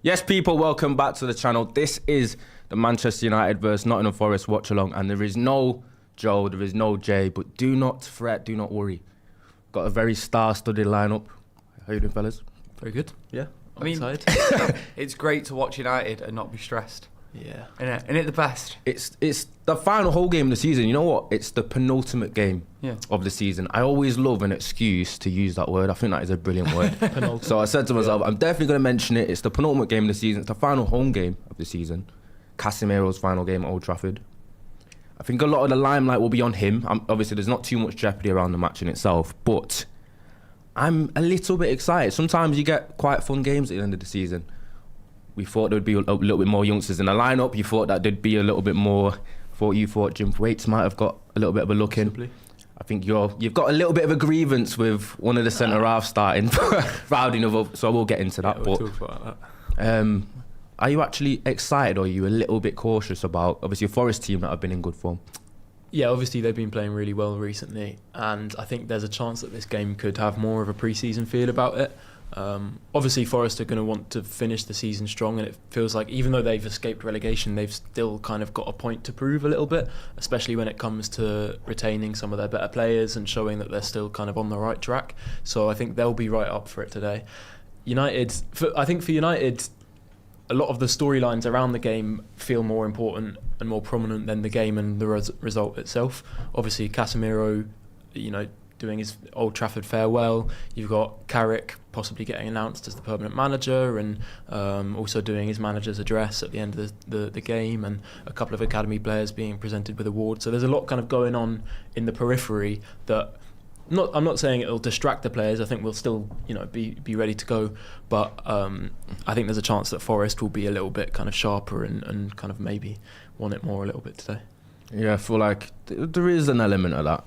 Yes, people, welcome back to the channel. This is the Manchester United vs Nottingham Forest watch-along, and there is no Joe, there is no Jay, but do not fret, do not worry. Got a very star-studded lineup. How you doing, fellas? Very good. Yeah, I mean, it's great to watch United and not be stressed. Yeah. Isn't it the best? It's the final whole game of the season. You know what? It's the penultimate game of the season. I always love an excuse to use that word. I think that is a brilliant word. So I said to myself, I'm definitely going to mention it. It's the penultimate game of the season. It's the final home game of the season. Casemiro's final game at Old Trafford. I think a lot of the limelight will be on him. Obviously, there's not too much jeopardy around the match in itself, but I'm a little bit excited. Sometimes you get quite fun games at the end of the season. We thought there would be a little bit more youngsters in the lineup. You thought that there'd be a little bit more. You thought Jim Waits might have got a little bit of a look in. I think you've got a little bit of a grievance with one of the centre halves starting, Rowdy, so we'll get into that. Yeah, we'll talk about that. Are you actually excited, or are you a little bit cautious about obviously a Forest team that have been in good form? Yeah, obviously they've been playing really well recently, and I think there's a chance that this game could have more of a pre-season feel about it. Obviously Forest are going to want to finish the season strong, and it feels like even though they've escaped relegation, they've still kind of got a point to prove a little bit, especially when it comes to retaining some of their better players and showing that they're still kind of on the right track. So I think they'll be right up for it today. I think for United, a lot of the storylines around the game feel more important and more prominent than the game and the result itself. Obviously Casemiro, doing his Old Trafford farewell. You've got Carrick possibly getting announced as the permanent manager, and also doing his manager's address at the end of the game, and a couple of academy players being presented with awards. So there's a lot kind of going on in the periphery that I'm not saying it'll distract the players. I think we'll still be ready to go, but I think there's a chance that Forest will be a little bit kind of sharper and kind of maybe want it more a little bit today. Yeah, I feel like there is an element of that.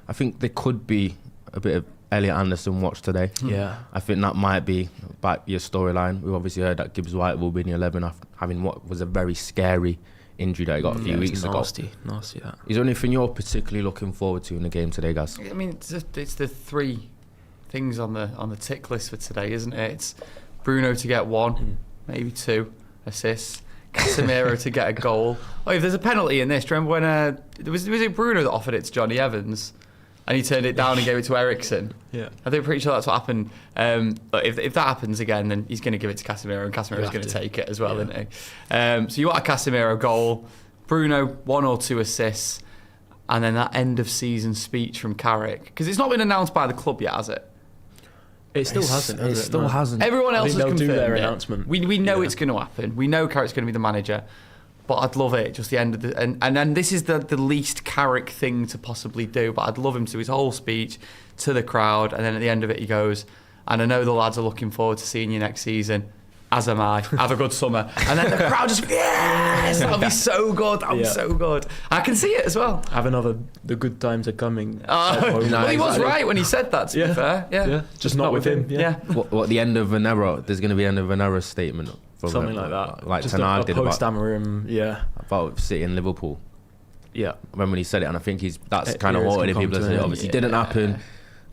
I think there could be a bit of Elliot Anderson watch today. Yeah. I think that might be about your storyline. We've obviously heard that Gibbs White will be in the 11 after having what was a very scary injury that he got a few weeks ago. Nasty that. Is there anything you're particularly looking forward to in the game today, guys? I mean, it's the three things on the tick list for today, isn't it? It's Bruno to get 1, maybe 2 assists. Casemiro to get a goal. Oh, if there's a penalty in this, do you remember when was it Bruno that offered it to Johnny Evans and he turned it down and gave it to Ericsson? Yeah, I think pretty sure that's what happened. But if that happens again, then he's going to give it to Casemiro, and Casemiro's going to take it as well, isn't he? So you want a Casemiro goal, Bruno 1 or 2 assists, and then that end of season speech from Carrick, because it's not been announced by the club yet, has it? It still hasn't. It still hasn't. Everyone else has confirmed do their it. announcement. We know it's going to happen. We know Carrick's going to be the manager, but I'd love it. Just the end of the and then this is the least Carrick thing to possibly do. But I'd love him to do his whole speech to the crowd, and then at the end of it he goes, "And I know the lads are looking forward to seeing you next season. As am I. Have a good summer." And then the crowd just, yes, that'll be so good. That'll be so good. I can see it as well. Have another, the good times are coming. Well, he was right when he said that, to be fair. Yeah. Just not with him. Yeah. What the end of an era? There's going to be an end of an era statement. From something like that. Like just Ten Hag did about City and Liverpool. Yeah. I remember when he said it, and I think that's kind of haunted in people. Obviously, didn't happen.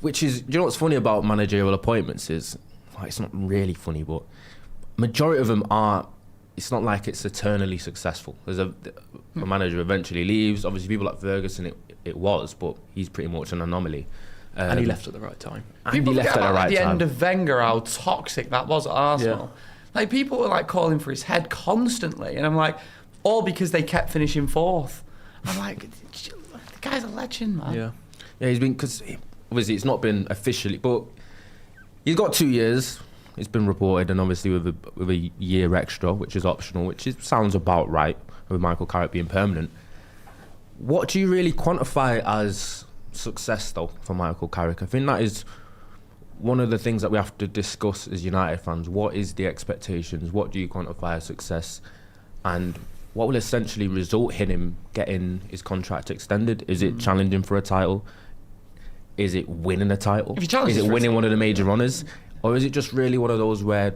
Which is, you know what's funny about managerial appointments is, well, it's not really funny, but majority of them are. It's not like it's eternally successful. There's a manager eventually leaves. Obviously, people like Ferguson, it was, but he's pretty much an anomaly. And he left at the right time. People forget about the end of Wenger, how toxic that was at Arsenal. Yeah. Like, people were like calling for his head constantly, and I'm like, all because they kept finishing 4th. I'm like, the guy's a legend, man. Yeah, he's been, because obviously it's not been officially, but he's got 2 years. It's been reported, and obviously with a year extra, which is optional, sounds about right, with Michael Carrick being permanent. What do you really quantify as success, though, for Michael Carrick? I think that is one of the things that we have to discuss as United fans. What is the expectations? What do you quantify as success? And what will essentially result in him getting his contract extended? Is it challenging for a title? Is it winning a title? Is it winning one of the major honours? Or is it just really one of those where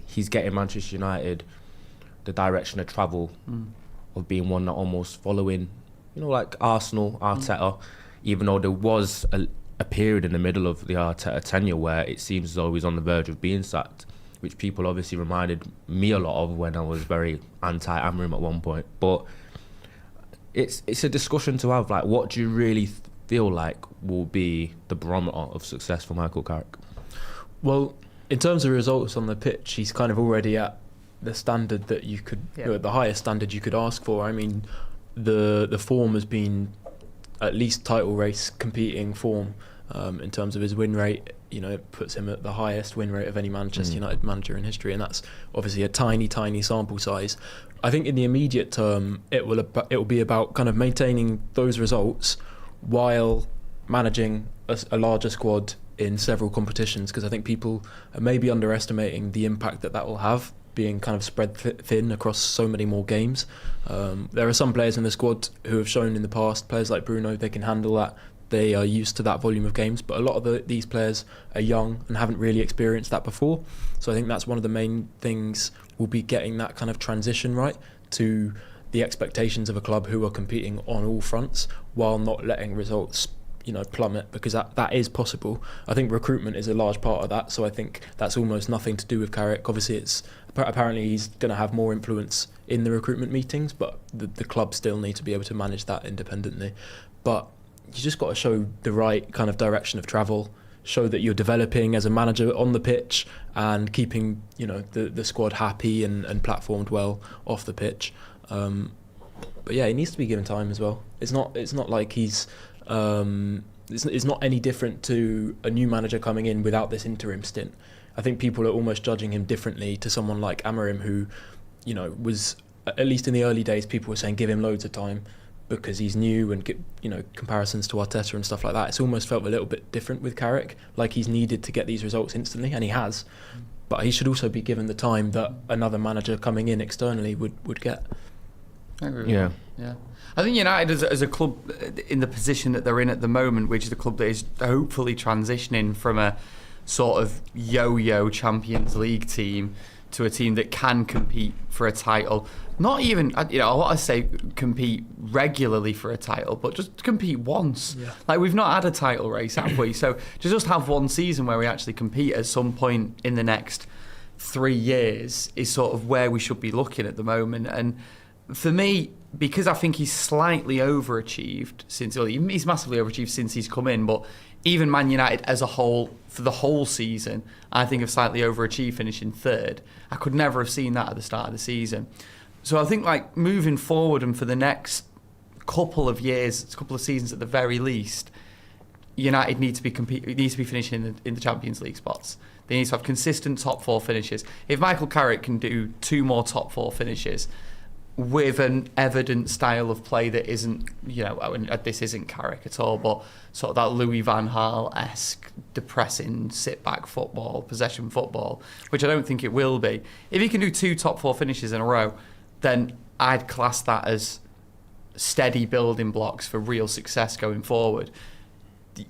he's getting Manchester United the direction of travel of being one that almost following, like Arsenal, Arteta, even though there was a period in the middle of the Arteta tenure where it seems as though he's on the verge of being sacked. which people obviously reminded me a lot of when I was very anti-Amorim at one point. But it's a discussion to have. Like, what do you really feel like will be the barometer of success for Michael Carrick? Well, in terms of results on the pitch, he's kind of already at the standard that you could, the highest standard you could ask for. I mean, the form has been at least title race competing form. In terms of his win rate, it puts him at the highest win rate of any Manchester United manager in history, and that's obviously a tiny sample size. I think in the immediate term, it will be about kind of maintaining those results while managing a larger squad in several competitions, because I think people are maybe underestimating the impact that will have, being kind of spread thin across so many more games. There are some players in the squad who have shown in the past, players like Bruno, they can handle that. They are used to that volume of games, but a lot of these players are young and haven't really experienced that before. So I think that's one of the main things, will be getting that kind of transition right to the expectations of a club who are competing on all fronts while not letting results plummet, because that is possible. I think recruitment is a large part of that, so I think that's almost nothing to do with Carrick. Obviously, apparently he's going to have more influence in the recruitment meetings, but the club still need to be able to manage that independently. But you just got to show the right kind of direction of travel, show that you're developing as a manager on the pitch and keeping the squad happy and platformed well off the pitch. But yeah, he needs to be given time as well. It's not like he's it's not any different to a new manager coming in without this interim stint. I think people are almost judging him differently to someone like Amorim, who was, at least in the early days, people were saying give him loads of time because he's new, and comparisons to Arteta and stuff like that. It's almost felt a little bit different with Carrick, like he's needed to get these results instantly, and he has. But he should also be given the time that another manager coming in externally would get. I agree with that. Yeah. I think United as a club in the position that they're in at the moment, which is a club that is hopefully transitioning from a sort of yo-yo Champions League team to a team that can compete for a title. Not even, I want to say compete regularly for a title, but just compete once. Yeah. Like, we've not had a title race, have we? So to just have one season where we actually compete at some point in the next 3 years is sort of where we should be looking at the moment. And for me, because I think he's slightly overachieved he's massively overachieved since he's come in, but even Man United as a whole, for the whole season, I think have slightly overachieved, finishing third. I could never have seen that at the start of the season. So I think, like, moving forward and for the next couple of years, couple of seasons at the very least, United need to be finishing in the Champions League spots. They need to have consistent top 4 finishes. If Michael Carrick can do 2 more top 4 finishes with an evident style of play that isn't, this isn't Carrick at all, but sort of that Louis van Gaal-esque depressing sit-back football, possession football, which I don't think it will be. If he can do 2 top 4 finishes in a row, then I'd class that as steady building blocks for real success going forward.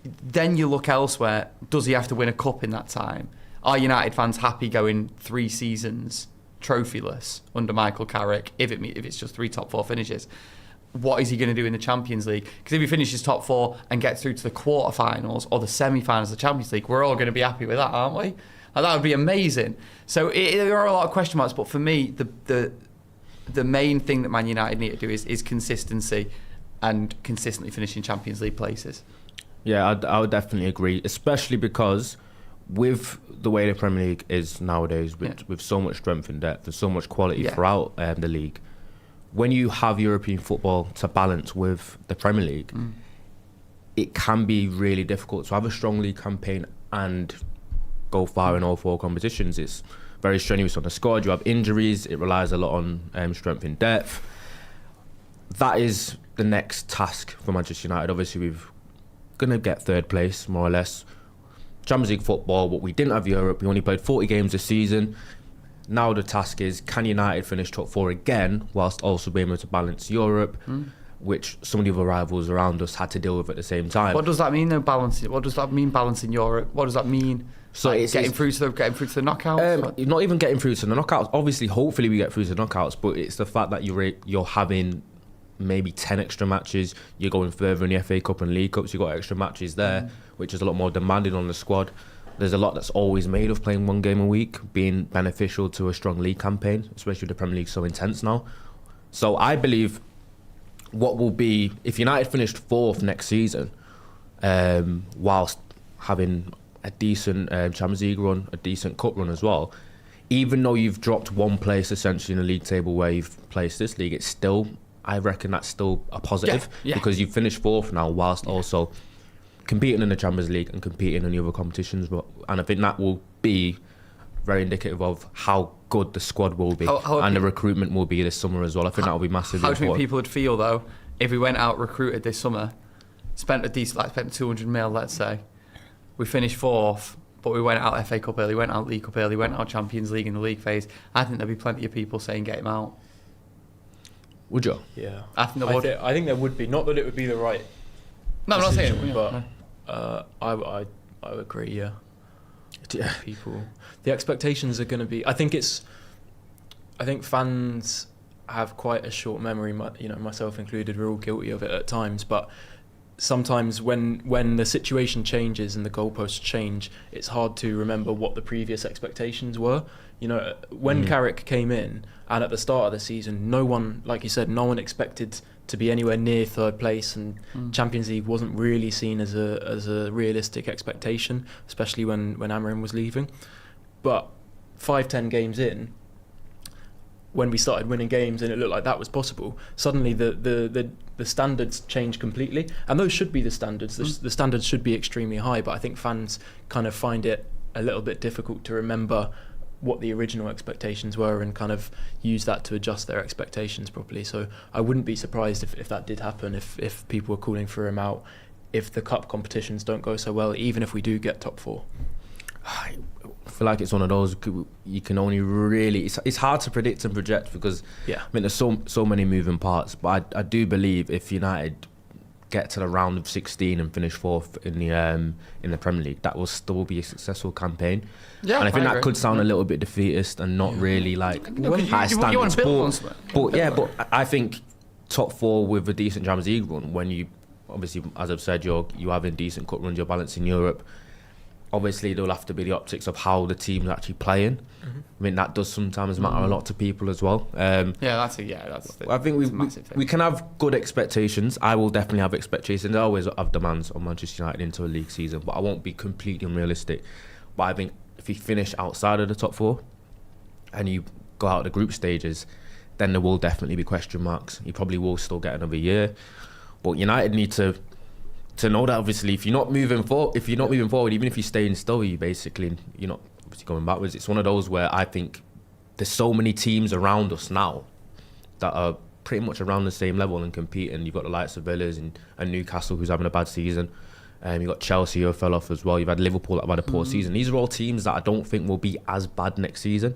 Then you look elsewhere. Does he have to win a cup in that time? Are United fans happy going 3 seasons trophyless under Michael Carrick if it's just 3 top 4 finishes? What is he going to do in the Champions League? Because if he finishes top 4 and gets through to the quarterfinals or the semi-finals of the Champions League, we're all going to be happy with that, aren't we? And that would be amazing. So there are a lot of question marks, but for me, the main thing that Man United need to do is consistency and consistently finishing Champions League places. Yeah, I would definitely agree, especially because with the way the Premier League is nowadays, with so much strength and depth and so much quality throughout the league, when you have European football to balance with the Premier League, it can be really difficult to have a strong league campaign and go far in all 4 competitions. It's very strenuous on the squad. You have injuries. It relies a lot on strength in depth. That is the next task for Manchester United. Obviously, we're going to get 3rd place, more or less. Champions League football, but we didn't have Europe. We only played 40 games this season. Now the task is, can United finish top 4 again whilst also being able to balance Europe, which some of the other rivals around us had to deal with at the same time. What does that mean, though, balancing? What does that mean, balancing Europe? What does that mean? So like, getting through to the knockouts? Not even getting through to the knockouts. Obviously, hopefully we get through to the knockouts, but it's the fact that you're having maybe 10 extra matches. You're going further in the FA Cup and League Cups. You've got extra matches there, which is a lot more demanding on the squad. there's a lot that's always made of playing one game a week being beneficial to a strong league campaign, especially the Premier League so intense now. So I believe what will be, if United finished 4th next season, whilst having a decent Champions League run, a decent cup run as well, even though you've dropped one place essentially in the league table where you've placed this league, it's still, I reckon that's still a positive because you've finished 4th now whilst also competing in the Champions League and competing in the other competitions. And I think that will be very indicative of how good the squad will be and the recruitment will be this summer as well. I think that will be massively important. How do you think people would feel though if we went out recruited this summer, spent a decent, like spent 200 mil, let's say, we finished 4th, but we went out FA Cup early, went out League Cup early, went out Champions League in the league phase? I think there'd be plenty of people saying get him out. Would you? Yeah, I think there would. I think there would be. Not that it would be the right. No, I'm not saying it, but I would agree. Yeah. People, the expectations are going to be. I think fans have quite a short memory. Myself included. We're all guilty of it at times, but sometimes when the situation changes and the goalposts change, it's hard to remember what the previous expectations were. When Carrick came in, and at the start of the season, no one, like you said, no one expected to be anywhere near 3rd place, and Champions League wasn't really seen as a realistic expectation, especially when Amorim was leaving. But 5-10 games in, when we started winning games and it looked like that was possible, suddenly the standards changed completely, and those should be the standards. The standards should be extremely high, but I think fans kind of find it a little bit difficult to remember what the original expectations were and kind of use that to adjust their expectations properly. So I wouldn't be surprised if that did happen, if people were calling for him out, if the cup competitions don't go so well, even if we do get top 4. I feel like it's one of those you can only really, it's hard to predict and project because there's so many moving parts, but I do believe if United get to the round of 16 and finish 4th in the Premier League, that will still be a successful campaign. And I think that could sound a little bit defeatist and not really like high standards. But I think top 4 with a decent Champions League run, when you obviously, as I've said, you're having decent cup runs, you're balancing Europe. Obviously, there'll have to be the optics of how the team's actually playing. I mean, that does sometimes matter a lot to people as well. I think we can have good expectations. I will definitely have expectations. I always have demands on Manchester United into a league season, but I won't be completely unrealistic. But I think if you finish outside of the top 4 and you go out of the group stages, then there will definitely be question marks. You probably will still get another year, but United need to know that obviously if you're not moving forward, even if you're staying still, you're not obviously going backwards. It's one of those where I think there's so many teams around us now that are pretty much around the same level and competing. You've got the likes of Villas and Newcastle, who's having a bad season. You've got Chelsea, who fell off as well. You've had Liverpool that have had a poor season. These are all teams that I don't think will be as bad next season.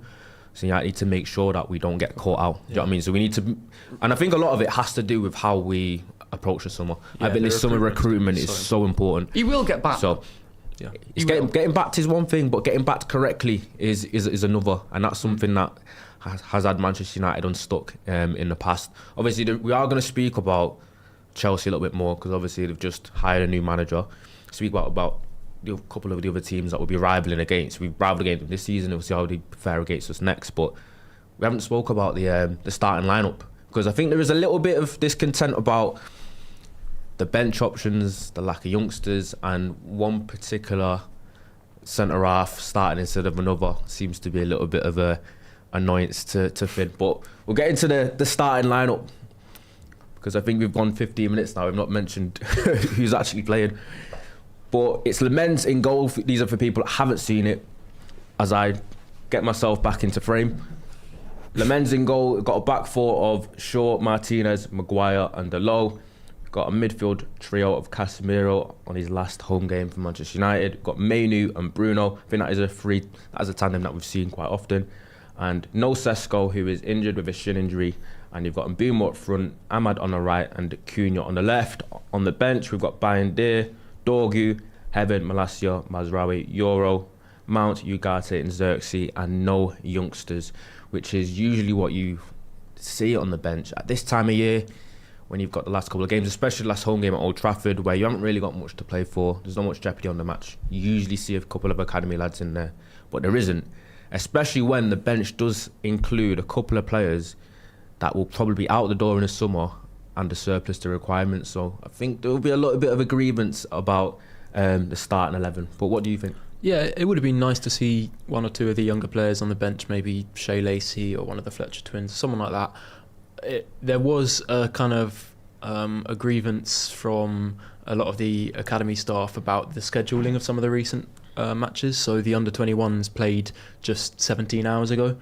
So you need to make sure that we don't get caught out. Do you know what I mean? So we need to, and I think a lot of it has to do with how we approach the summer. I think this summer recruitment is so important. He will get backed. So getting backed is one thing, but getting backed correctly is another, and that's something that has had Manchester United unstuck in the past. Obviously, we are going to speak about Chelsea a little bit more because obviously they've just hired a new manager. Speak about a couple of the other teams that we'll be rivaling against. We've rivaled against them this season. We'll see how they fare against us next. But we haven't spoke about the starting lineup because I think there is a little bit of discontent about the bench options, the lack of youngsters, and one particular centre half starting instead of another seems to be a little bit of a annoyance to Finn. But we'll get into the starting lineup because I think we've gone 15 minutes now. We've not mentioned who's actually playing. But it's Lamens in goal. These are for people that haven't seen it as I get myself back into frame. Lamens in goal. We've got a back 4 of Shaw, Martinez, Maguire and Delo. Got a midfield trio of Casemiro on his last home game for Manchester United. Got Mainu and Bruno. I think that is a tandem that we've seen quite often. And no Sesko, who is injured with a shin injury. And you've got Mbeumo up front, Ahmad on the right and Cunha on the left. On the bench, we've got Bayindir, Dorgu, Heaven, Malacia, Mazraoui, Euro, Mount, Ugarte and Xerxes, and no youngsters, which is usually what you see on the bench. At this time of year, when you've got the last couple of games, especially the last home game at Old Trafford, where you haven't really got much to play for. There's not much jeopardy on the match. You usually see a couple of academy lads in there, but there isn't. Especially when the bench does include a couple of players that will probably be out the door in the summer and a surplus to requirements. So I think there will be a little bit of a grievance about the starting 11. But what do you think? Yeah, it would have been nice to see one or two of the younger players on the bench, maybe Shea Lacey or one of the Fletcher twins, someone like that. There was a kind of a grievance from a lot of the academy staff about the scheduling of some of the recent matches. So the under-21s played just 17 hours ago.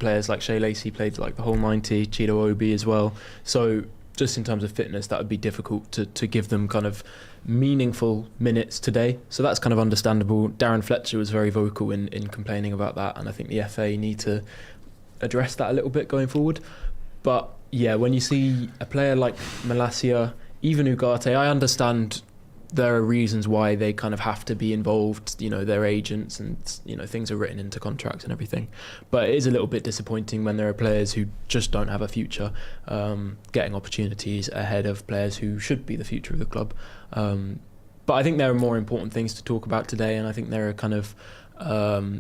Players like Shea Lacey played like the whole 90, Chido Obi as well. So just in terms of fitness, that would be difficult to give them kind of meaningful minutes today. So that's kind of understandable. Darren Fletcher was very vocal in complaining about that, and I think the FA need to address that a little bit going forward. But yeah, when you see a player like Malacia, even Ugarte, I understand there are reasons why they kind of have to be involved, their agents and, things are written into contracts and everything. But it is a little bit disappointing when there are players who just don't have a future, getting opportunities ahead of players who should be the future of the club. But I think there are more important things to talk about today, and I think there are kind of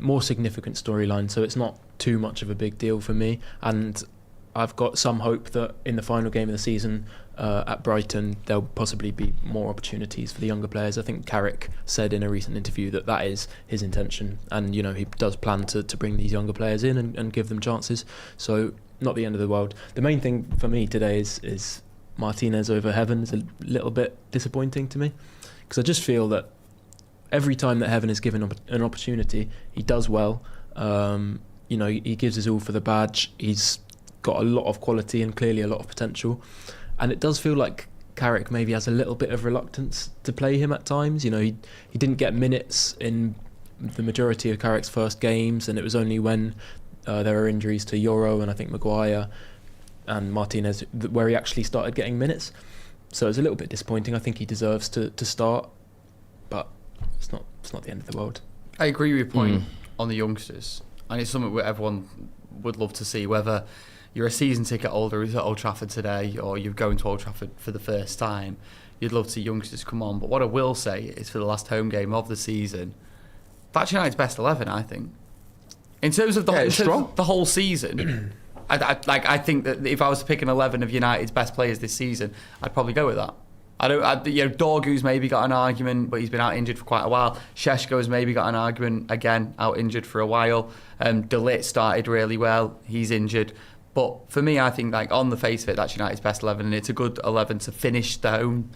more significant storylines, so it's not too much of a big deal for me. And I've got some hope that in the final game of the season at Brighton, there'll possibly be more opportunities for the younger players. I think Carrick said in a recent interview that is his intention, and he does plan to bring these younger players in and give them chances. So not the end of the world. The main thing for me today is Martinez over Heaven is a little bit disappointing to me, because I just feel that every time that Heaven is given an opportunity, he does well. He gives his all for the badge. He's got a lot of quality and clearly a lot of potential, and it does feel like Carrick maybe has a little bit of reluctance to play him at times. He didn't get minutes in the majority of Carrick's first games, and it was only when there were injuries to Yoro and I think Maguire and Martinez where he actually started getting minutes. So it's a little bit disappointing. I think he deserves to start, but it's not the end of the world. I agree with your point on the youngsters, and it's something that everyone would love to see, whether you're a season ticket holder who's at Old Trafford today or you're going to Old Trafford for the first time. You'd love to see youngsters come on. But what I will say is, for the last home game of the season, that's United's best 11, I think. In terms of the whole season, I think that if I was to pick an 11 of United's best players this season, I'd probably go with that. Dorgu's maybe got an argument, but he's been out injured for quite a while. Sheshko's maybe got an argument, again, out injured for a while. De Ligt started really well, he's injured. But for me, I think, on the face of it, that's United's best 11, and it's a good 11 to finish the home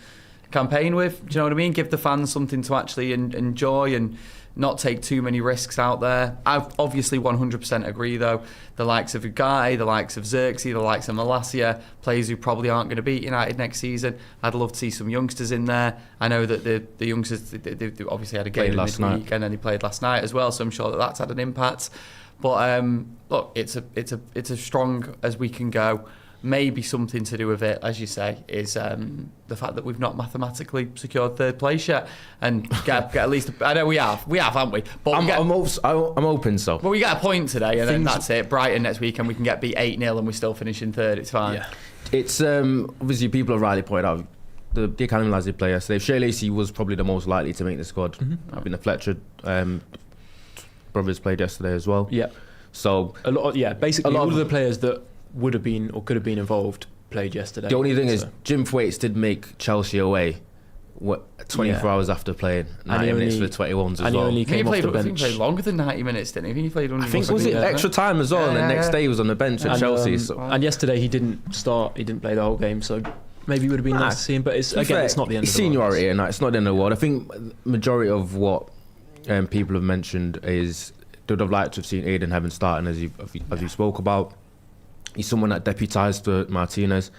campaign with. Do you know what I mean? Give the fans something to actually enjoy and not take too many risks out there. I obviously 100% agree, though. The likes of Ugarte, the likes of Xerxes, the likes of Malacia, players who probably aren't going to beat United next season. I'd love to see some youngsters in there. I know that the youngsters, they obviously had a game last midweek, and then they played last night as well, so I'm sure that's had an impact. But look, it's as strong as we can go. Maybe something to do with it, as you say, is the fact that we've not mathematically secured third place yet, and get at least. I know we have, haven't we? But I'm hoping so. But we get a point today, and then that's it. Brighton next week, and we can get beat 8-0, and we still finish in third. It's fine. Yeah. It's obviously people have rightly pointed out the academy lads they play yesterday. Shea Lacey was probably the most likely to make the squad. I think the Fletcher brothers played yesterday as well. Yeah. So basically all of the players that would have been or could have been involved played yesterday. The only thing is Jim Thwaites did make Chelsea away 24 hours after playing 90 minutes for the 21s as well. And he only came off the bench. He played longer than 90 minutes, didn't he? He played I think was it extra time as well, and the next day he was on the bench at Chelsea. And yesterday he didn't start, he didn't play the whole game, so maybe it would have been nice to see him, but it's not the end of the world. Seniority, and it's not the end of the world. I think majority of what people have mentioned is they would have liked to have seen Aidan Heaven starting, as you spoke about. He's someone that deputised for Martinez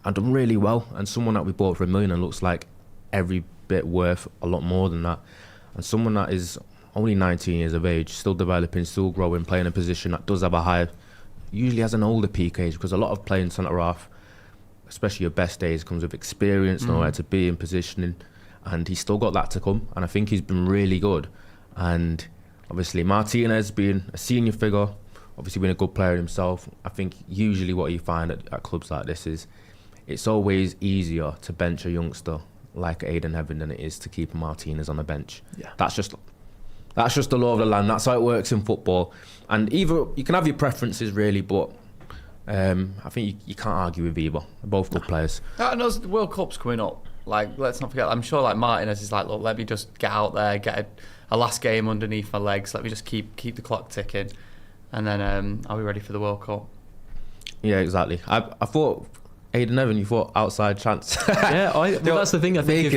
and done really well, and someone that we bought for $1 million and looks like every bit worth a lot more than that, and someone that is only 19 years of age, still developing, still growing, playing a position that does have a higher, usually has an older peak age, because a lot of playing centre half, especially your best days, comes with experience, know where to be in positioning, and he's still got that to come, and I think he's been really good. And obviously Martinez being a senior figure, obviously being a good player himself, I think usually what you find at clubs like this is it's always easier to bench a youngster like Aidan Heaven than it is to keep a Martinez on a bench. Yeah. That's just the law of the land. That's how it works in football. And either you can have your preferences really, but I think you can't argue with either. They're both good players. And as the World Cup's coming up, like, let's not forget, I'm sure like Martinez is like, look, let me just get out there, get a last game underneath my legs, let me just keep the clock ticking, and then I'll be ready for the World Cup. Yeah, exactly. I thought Aidan Evan, you thought outside chance. Yeah, that's the thing. I think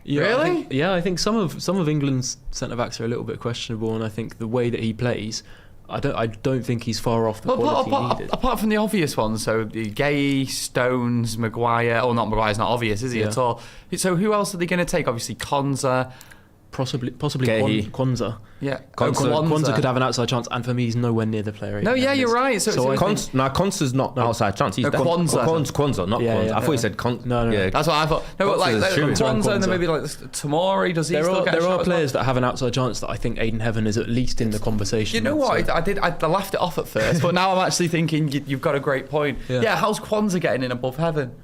Really? I think some of England's centre backs are a little bit questionable, and I think the way that he plays, I don't think he's far off the quality needed. Apart from the obvious ones, so the Gay, Stones, Maguire. Oh, not Maguire's not obvious, is he at all? So who else are they going to take? Obviously, Konza. Possibly Kwanzaa. Yeah, Kwanzaa could have an outside chance, and for me, he's nowhere near the player. No, yeah, you're right. Konza's not outside chance. He's Kwanzaa, not Kwanzaa. I thought you said Kwanzaa. No. Yeah. That's what I thought. No, but like Kwanzaa, and then maybe like Tamori. Does he still get a shot? There are players that have an outside chance that I think Aidan Heaven is at least in the conversation. You know what? I laughed it off at first, but now I'm actually thinking you've got a great point. Yeah, how's Kwanzaa getting in above Heaven?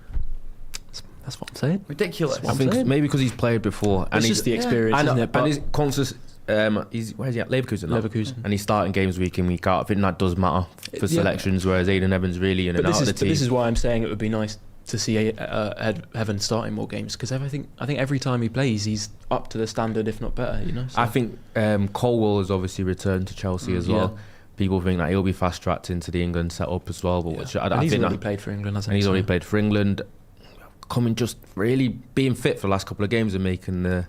That's what I'm saying. Ridiculous. I think maybe because he's played before. It's just the experience, isn't it? And Konza's, where's he at? Leverkusen. And he's starting games week in, week out. I think that does matter for selections, whereas Aidan Evans really in and out of the team. This is why I'm saying it would be nice to see Heaven starting more games, because I think every time he plays, he's up to the standard, if not better. So. I think Colwell has obviously returned to Chelsea as well. Yeah. People think that he'll be fast tracked into the England setup as well, but he's already played for England, hasn't he? And he's already played for England. Coming just really being fit for the last couple of games and making the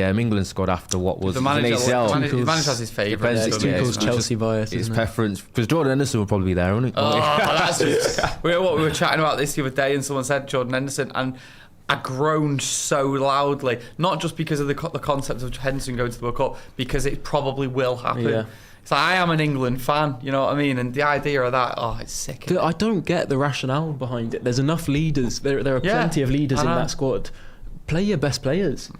England squad after what was an ACL. The manager has his favourite. Tuchel's Chelsea bias. His preference, because Jordan Henderson will probably be there, won't he? Oh, that's just, we were chatting about this the other day, and someone said Jordan Henderson, and I groaned so loudly, not just because of the concept of Henderson going to the World Cup, because it probably will happen. Yeah. So I am an England fan, you know what I mean? And the idea of that, it's sick. I don't get the rationale behind it. There's enough leaders. There are plenty of leaders in that squad. Play your best players.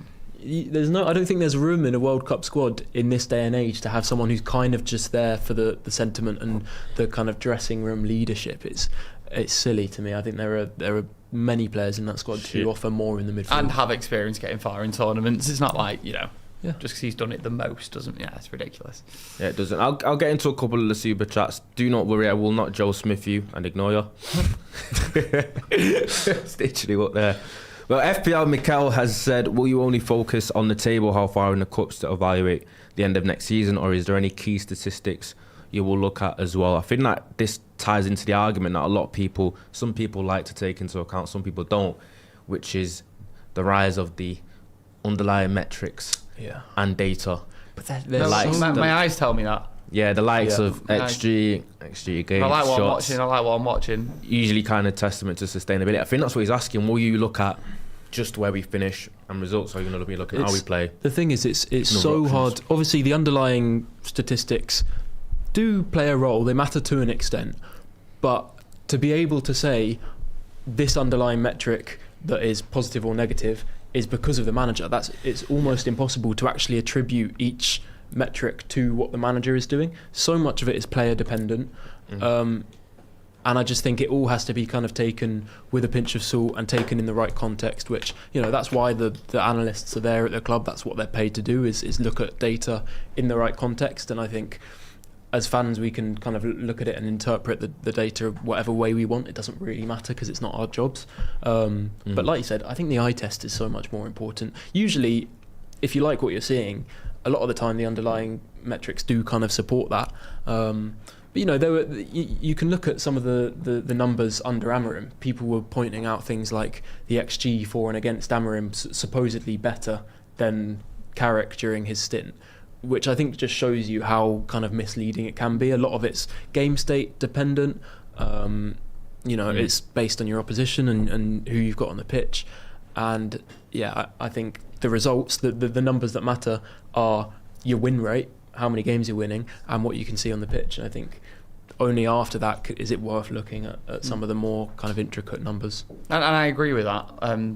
I don't think there's room in a World Cup squad in this day and age to have someone who's kind of just there for the sentiment and the kind of dressing room leadership. It's silly to me. I think there are many players in that squad who offer more in the midfield. And have experience getting far in tournaments. It's not like, just because he's done it the most doesn't. Yeah, it's ridiculous. Yeah, it doesn't. I'll get into a couple of the super chats. Do not worry, I will not Joe Smith you and ignore you. Stitching up there. Well, FPL Mikel has said, will you only focus on the table, how far in the cups to evaluate the end of next season, or is there any key statistics you will look at as well? I think that this ties into the argument that some people like to take into account, some people don't, which is the rise of the underlying metrics and data. But my eyes tell me that. Yeah, the likes of XG against I like what shots. I like what I'm watching. Usually kind of testament to sustainability. I think that's what he's asking. Will you look at just where we finish and results, or are you going to be looking at how we play? The thing is, it's so hard. Obviously, the underlying statistics do play a role. They matter to an extent. But to be able to say this underlying metric that is positive or negative is because of the manager, it's almost impossible to actually attribute each metric to what the manager is doing. So much of it is player dependent. And I just think it all has to be kind of taken with a pinch of salt and taken in the right context, which, that's why the analysts are there at the club. That's what they're paid to do, is look at data in the right context. And I think as fans, we can kind of look at it and interpret the data whatever way we want. It doesn't really matter because it's not our jobs. But like you said, I think the eye test is so much more important. Usually, if you like what you're seeing, a lot of the time the underlying metrics do kind of support that. But you can look at some of the numbers under Amorim. People were pointing out things like the XG for and against Amorim supposedly better than Carrick during his stint, which I think just shows you how kind of misleading it can be. A lot of it's game state dependent. It's based on your opposition and who you've got on the pitch. And I think the results, the numbers that matter are your win rate, how many games you're winning, and what you can see on the pitch. And I think only after that is it worth looking at some of the more kind of intricate numbers. And I agree with that.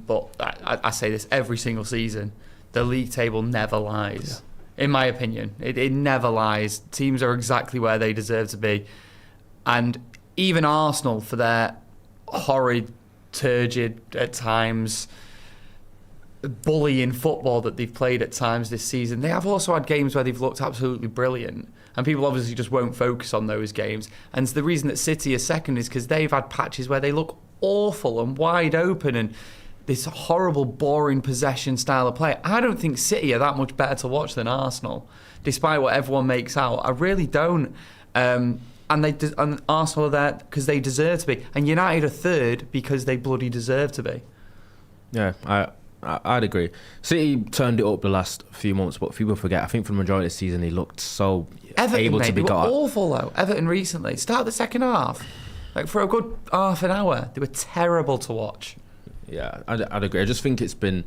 But I say this every single season: the league table never lies. Yeah. In my opinion, it never lies. Teams are exactly where they deserve to be, and even Arsenal, for their horrid turgid at times, bullying football that they've played at times this season. They have also had games where they've looked absolutely brilliant, and people obviously just won't focus on those games. And the reason that City are second is because they've had patches where they look awful and wide open and this horrible, boring possession style of play. I don't think City are that much better to watch than Arsenal, despite what everyone makes out. I really don't. And Arsenal are there because they deserve to be, and United are third because they bloody deserve to be. Yeah, I'd agree. City turned it up the last few months, but people forget. I think for the majority of the season, he looked so able to be got at. Awful though. Everton recently, start the second half, like for a good half an hour, they were terrible to watch. Yeah, I'd agree. I just think it's been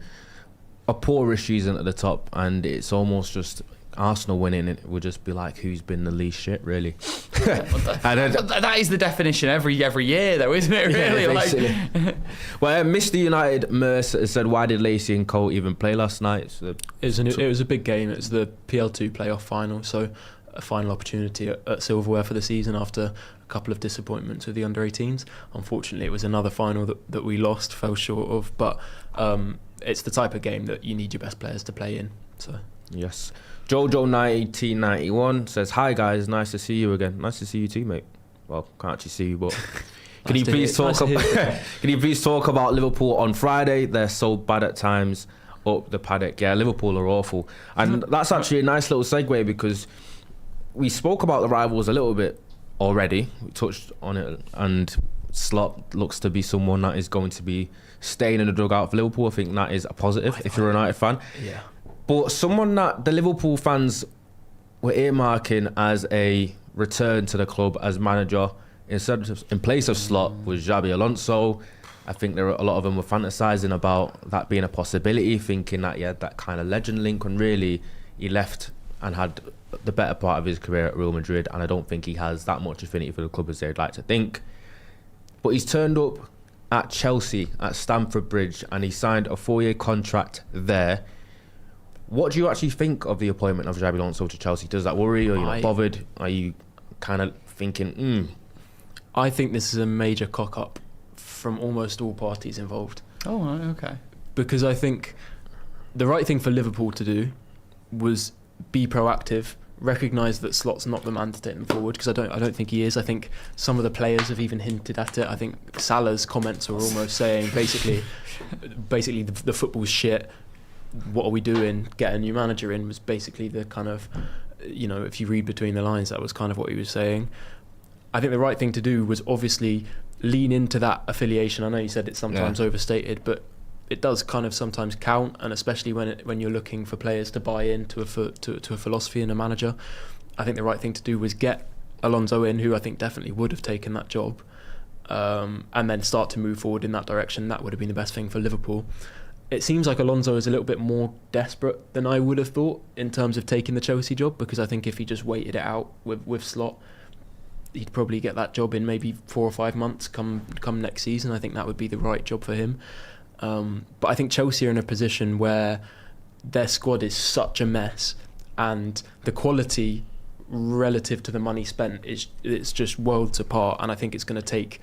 a poorish season at the top, and it's almost just Arsenal winning it would just be like, who's been the least shit, really? That is the definition every year, though, isn't it? Really, yeah, well, Mr. United Mercer said, "Why did Lacey and Cole even play last night?" So it was a big game. It was the PL2 playoff final, so a final opportunity at silverware for the season after a couple of disappointments with the under-18s. Unfortunately, it was another final that we lost, fell short of. But it's the type of game that you need your best players to play in. So yes. Jojo1991 says, "Hi guys, nice to see you again." Nice to see you too, mate. Well, can't actually see you, but can you please talk about Liverpool on Friday? They're so bad at times up the Paddock. Yeah, Liverpool are awful, and that's actually a nice little segue because we spoke about the rivals a little bit already. We touched on it, and Slot looks to be someone that is going to be staying in the dugout for Liverpool. I think that is a positive if you're a United fan. Yeah. But someone that the Liverpool fans were earmarking as a return to the club as manager in place of Slot was Xabi Alonso. I think a lot of them were fantasising about that being a possibility, thinking that he had that kind of legend link, when really he left and had the better part of his career at Real Madrid, and I don't think he has that much affinity for the club as they'd like to think. But he's turned up at Chelsea at Stamford Bridge and he signed a 4-year contract there. What do you actually think of the appointment of Xabi Alonso to Chelsea? Does that worry you? Are you not bothered? Are you kind of thinking, I think this is a major cock-up from almost all parties involved. Oh, okay. Because I think the right thing for Liverpool to do was be proactive, recognise that Slot's not the man to take them forward, because I don't think he is. I think some of the players have even hinted at it. I think Salah's comments were almost saying basically the football's shit. What are we doing? Get a new manager in was basically the kind of, if you read between the lines, that was kind of what he was saying. I think the right thing to do was obviously lean into that affiliation. I know you said it's sometimes overstated, but it does kind of sometimes count, and especially when you're looking for players to buy into to a philosophy and a manager. I think the right thing to do was get Alonso in, who I think definitely would have taken that job, and then start to move forward in that direction. That would have been the best thing for Liverpool. It seems like Alonso is a little bit more desperate than I would have thought in terms of taking the Chelsea job, because I think if he just waited it out with Slot, he'd probably get that job in maybe 4 or 5 months come next season. I think that would be the right job for him. But I think Chelsea are in a position where their squad is such a mess, and the quality relative to the money spent it's just worlds apart. And I think it's going to take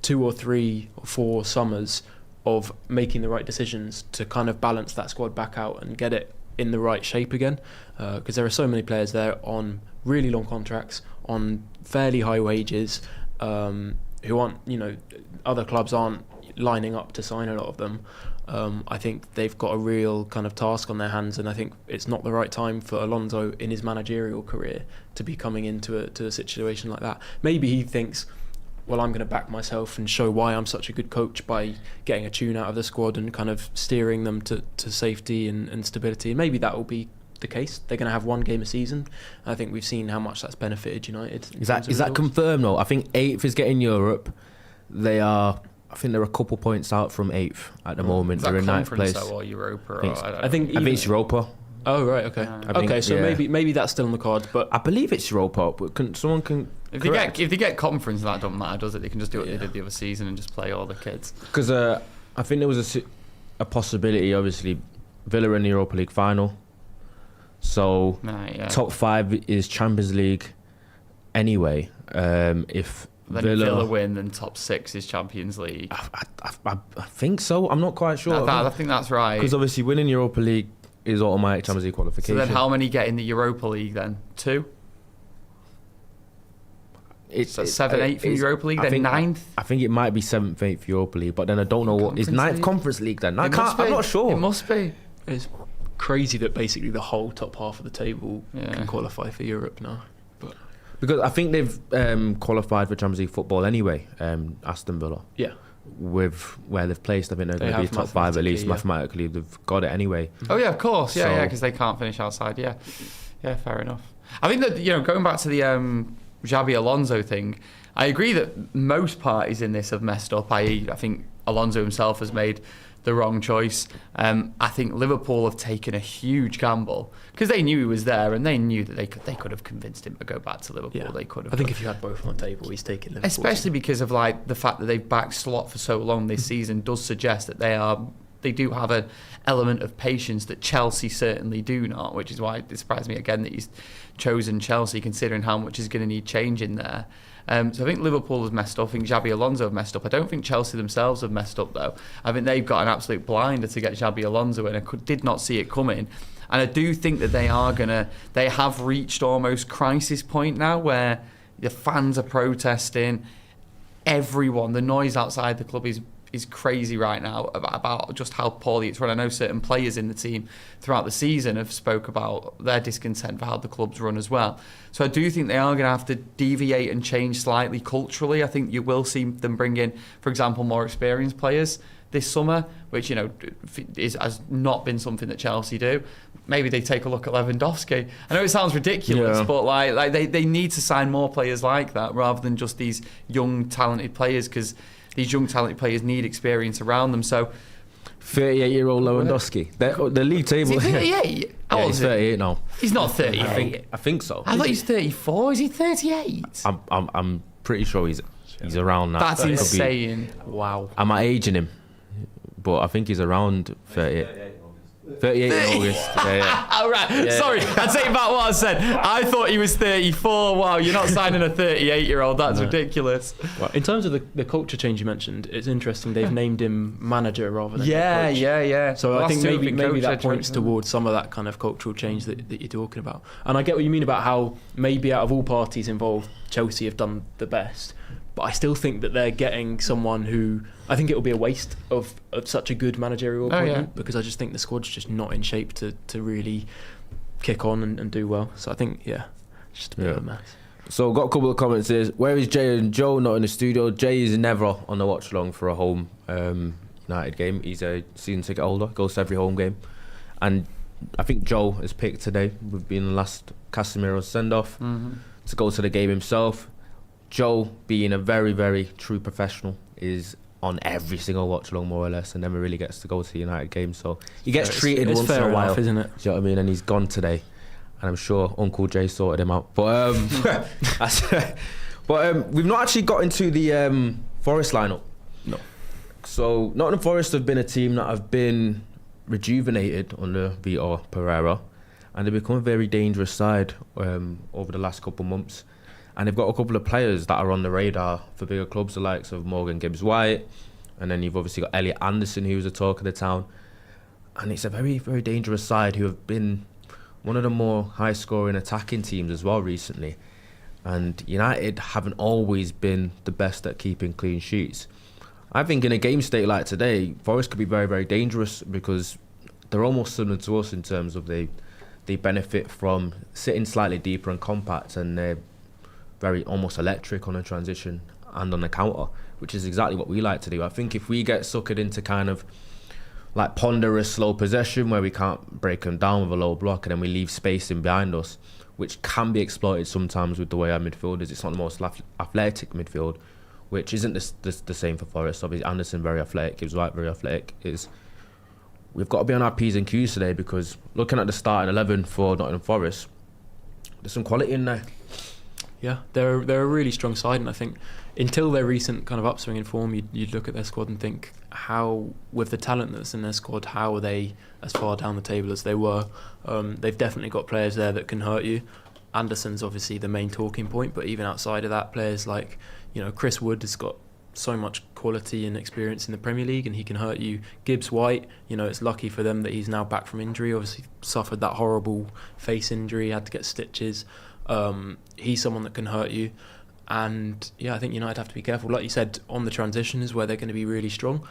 2 or 3 or 4 summers of making the right decisions to kind of balance that squad back out and get it in the right shape again, because there are so many players there on really long contracts, on fairly high wages, who aren't, other clubs aren't lining up to sign a lot of them. I think they've got a real kind of task on their hands, and I think it's not the right time for Alonso in his managerial career to be coming into a situation like that. Maybe he thinks, well, I'm going to back myself and show why I'm such a good coach by getting a tune out of the squad and kind of steering them to safety and stability. And maybe that will be the case. They're going to have 1 game a season. I think we've seen how much that's benefited United. Is that confirmed though? I think 8th is getting Europe. I think they're a couple points out from 8th at the moment. They're in 9th place. Or Europa? I think it's Europa. Oh right, okay. So maybe that's still on the cards, but I believe it's Europa. But someone can. If they get conference, that don't matter, does it? They can just do what they did the other season and just play all the kids. Because I think there was a possibility. Obviously, Villa in the Europa League final. So top 5 is Champions League anyway. If Then Villa win, then top 6 is Champions League. I think so. I'm not quite sure. I think that's right. Because obviously winning Europa League is automatic Champions League qualification. So then how many get in the Europa League then? 2? It's 7, 8 for Europa League, then 9th? I think it might be 7th, 8th Europa League, but then I don't know what is 9th Conference League then. I'm not sure. It must be. It's crazy that basically the whole top half of the table can qualify for Europe now. But because I think they've qualified for Champions League football anyway, Aston Villa. Yeah. With where they've placed, I think they're going to be top 5 at least. Mathematically, they've got it anyway. Oh yeah, of course. Yeah, because they can't finish outside. Yeah, fair enough. I think that, going back to the Xabi Alonso thing, I agree that most parties in this have messed up. I think Alonso himself has made the wrong choice. I think Liverpool have taken a huge gamble because they knew he was there and they knew that they could have convinced him to go back to Liverpool. Yeah. They could have. I think if you had both on the table, he's taking Liverpool. Especially because of like the fact that they've backed Slot for so long this season does suggest that they do have an element of patience that Chelsea certainly do not, which is why it surprised me again that he's chosen Chelsea considering how much is going to need change in there. So I think Liverpool has messed up. I think Xabi Alonso have messed up. I don't think Chelsea themselves have messed up though. I think they've got an absolute blinder to get Xabi Alonso in. I did not see it coming. And I do think that they have reached almost crisis point now where the fans are protesting. Everyone, the noise outside the club is crazy right now about just how poorly it's run. I know certain players in the team throughout the season have spoke about their discontent for how the club's run as well. So I do think they are going to have to deviate and change slightly culturally. I think you will see them bring in, for example, more experienced players this summer, which has not been something that Chelsea do. Maybe they take a look at Lewandowski. I know it sounds ridiculous, but like they need to sign more players like that rather than just these young talented players, because these young talented players need experience around them. So 38-year-old Lewandowski. The league table. Is he 38? Yeah, he's 38 now. He's not 38. I think so. I thought he's 34. Is he 38? I'm pretty sure he's around that. That's insane. Wow. I'm not aging him, but I think he's around 38. 38 in August. Oh, right. Yeah. Sorry, I take back what I said. I thought he was 34. Wow, you're not signing a 38-year-old. That's ridiculous. Well, in terms of the culture change you mentioned, it's interesting. They've named him manager rather than coach. Yeah. So I think maybe that points towards some of that kind of cultural change that you're talking about. And I get what you mean about how maybe out of all parties involved, Chelsea have done the best. But I still think that they're getting someone who I think it will be a waste of such a good managerial appointment because I just think the squad's just not in shape to really kick on and do well. So I think, just a bit of a mess. So I've got a couple of comments here. Where is Jay and Joe? Not in the studio. Jay is never on the watch along for a home United game. He's a season ticket holder, goes to every home game. And I think Joe has picked today, with being the last Casemiro's send-off, to go to the game himself. Joe, being a very, very true professional, is on every single watch along more or less, and never really gets to go to the United game. So he gets treated once in a while, isn't it? Do you know what I mean? And he's gone today, and I'm sure Uncle Jay sorted him out. But we've not actually got into the Forest lineup. No. So Nottingham Forest have been a team that have been rejuvenated under Vitor Pereira, and they've become a very dangerous side over the last couple of months. And they've got a couple of players that are on the radar for bigger clubs, the likes of Morgan Gibbs-White, and then you've obviously got Elliot Anderson, who's the talk of the town. And it's a very, very dangerous side who have been one of the more high-scoring attacking teams as well recently. And United haven't always been the best at keeping clean sheets. I think in a game state like today, Forest could be very, very dangerous because they're almost similar to us in terms of they benefit from sitting slightly deeper and compact, and they're very almost electric on a transition and on the counter, which is exactly what we like to do. I think if we get suckered into kind of like ponderous slow possession where we can't break them down with a low block and then we leave space in behind us, which can be exploited sometimes with the way our midfield is. It's not the most athletic midfield, which isn't the same for Forest. Obviously Anderson very athletic, Gibbs-White very athletic. We've got to be on our P's and Q's today because looking at the starting 11 for Nottingham Forest, there's some quality in there. Yeah, they're a really strong side, and I think until their recent kind of upswing in form, you'd look at their squad and think, how, with the talent that's in their squad, how are they as far down the table as they were? They've definitely got players there that can hurt you. Anderson's obviously the main talking point, but even outside of that, players like, Chris Wood has got so much quality and experience in the Premier League, and he can hurt you. Gibbs White, it's lucky for them that he's now back from injury. Obviously suffered that horrible face injury, had to get stitches. He's someone that can hurt you. And I think United have to be careful. Like you said, on the transition is where they're going to be really strong.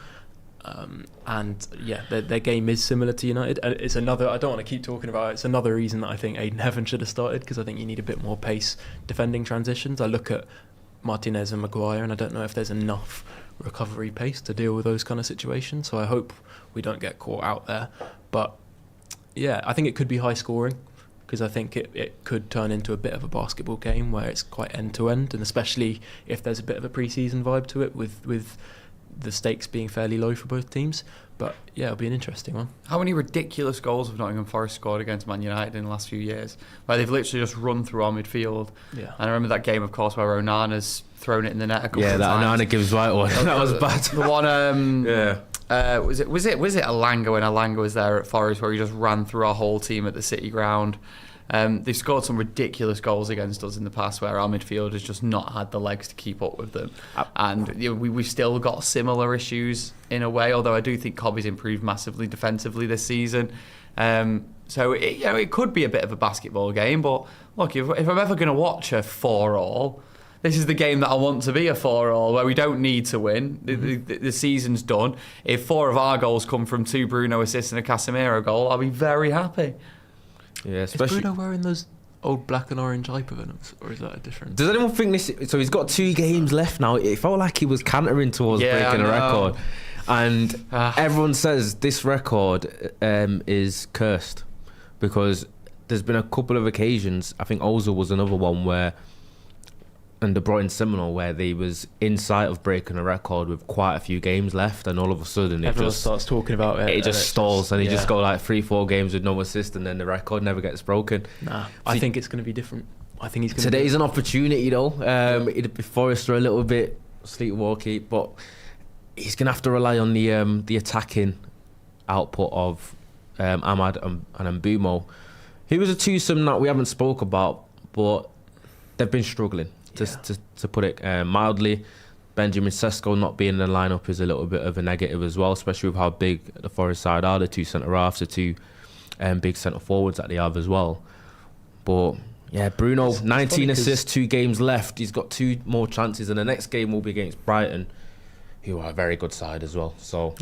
Their game is similar to United. And it's another, I don't want to keep talking about it, it's another reason that I think Aiden Heaven should have started, because I think you need a bit more pace defending transitions. I look at Martinez and Maguire, and I don't know if there's enough recovery pace to deal with those kind of situations. So I hope we don't get caught out there. But I think it could be high scoring, because I think it could turn into a bit of a basketball game where it's quite end-to-end, and especially if there's a bit of a pre-season vibe to it with the stakes being fairly low for both teams. But it'll be an interesting one. How many ridiculous goals have Nottingham Forest scored against Man United in the last few years, where they've literally just run through our midfield? Yeah. And I remember that game, of course, where Onana's thrown it in the net a couple of times. Yeah, that Onana gives right one. That was bad. The one, was it Alanga, when Alanga was there at Forest, where he just ran through our whole team at the City ground? They've scored some ridiculous goals against us in the past, where our midfield has just not had the legs to keep up with them. And we've still got similar issues in a way, although I do think Cobby's improved massively defensively this season. So it could be a bit of a basketball game, but look, if I'm ever going to watch a 4-all, this is the game that I want to be a 4-all, where we don't need to win. The season's done. If 4 of our goals come from 2 Bruno assists and a Casemiro goal, I'll be very happy. Yeah, especially. Is Bruno wearing those old black and orange hypervenoms, or is that a different? Does anyone think this? So he's got 2 games left now. It felt like he was cantering towards breaking a record, and everyone says this record is cursed, because there's been a couple of occasions. I think Ozil was another one where, and De Bruyne Seminole, where they was in sight of breaking a record with quite a few games left, and all of a sudden everyone starts talking about it. It just stalls, and he just go like 3-4 games with no assist, and then the record never gets broken. I think it's going to be different. I think he's going. Today's an opportunity though. Forest are a little bit sleepwalky, but he's going to have to rely on the attacking output of Ahmad and Mbumo. He was a twosome that we haven't spoke about, but they've been struggling. To put it mildly. Benjamin Sesko not being in the lineup is a little bit of a negative as well, especially with how big the Forest side are. The 2 centre-halves, the 2 big centre-forwards that they have as well. But Bruno, 19 assists, 2 games left. He's got 2 more chances, and the next game will be against Brighton, who are a very good side as well. So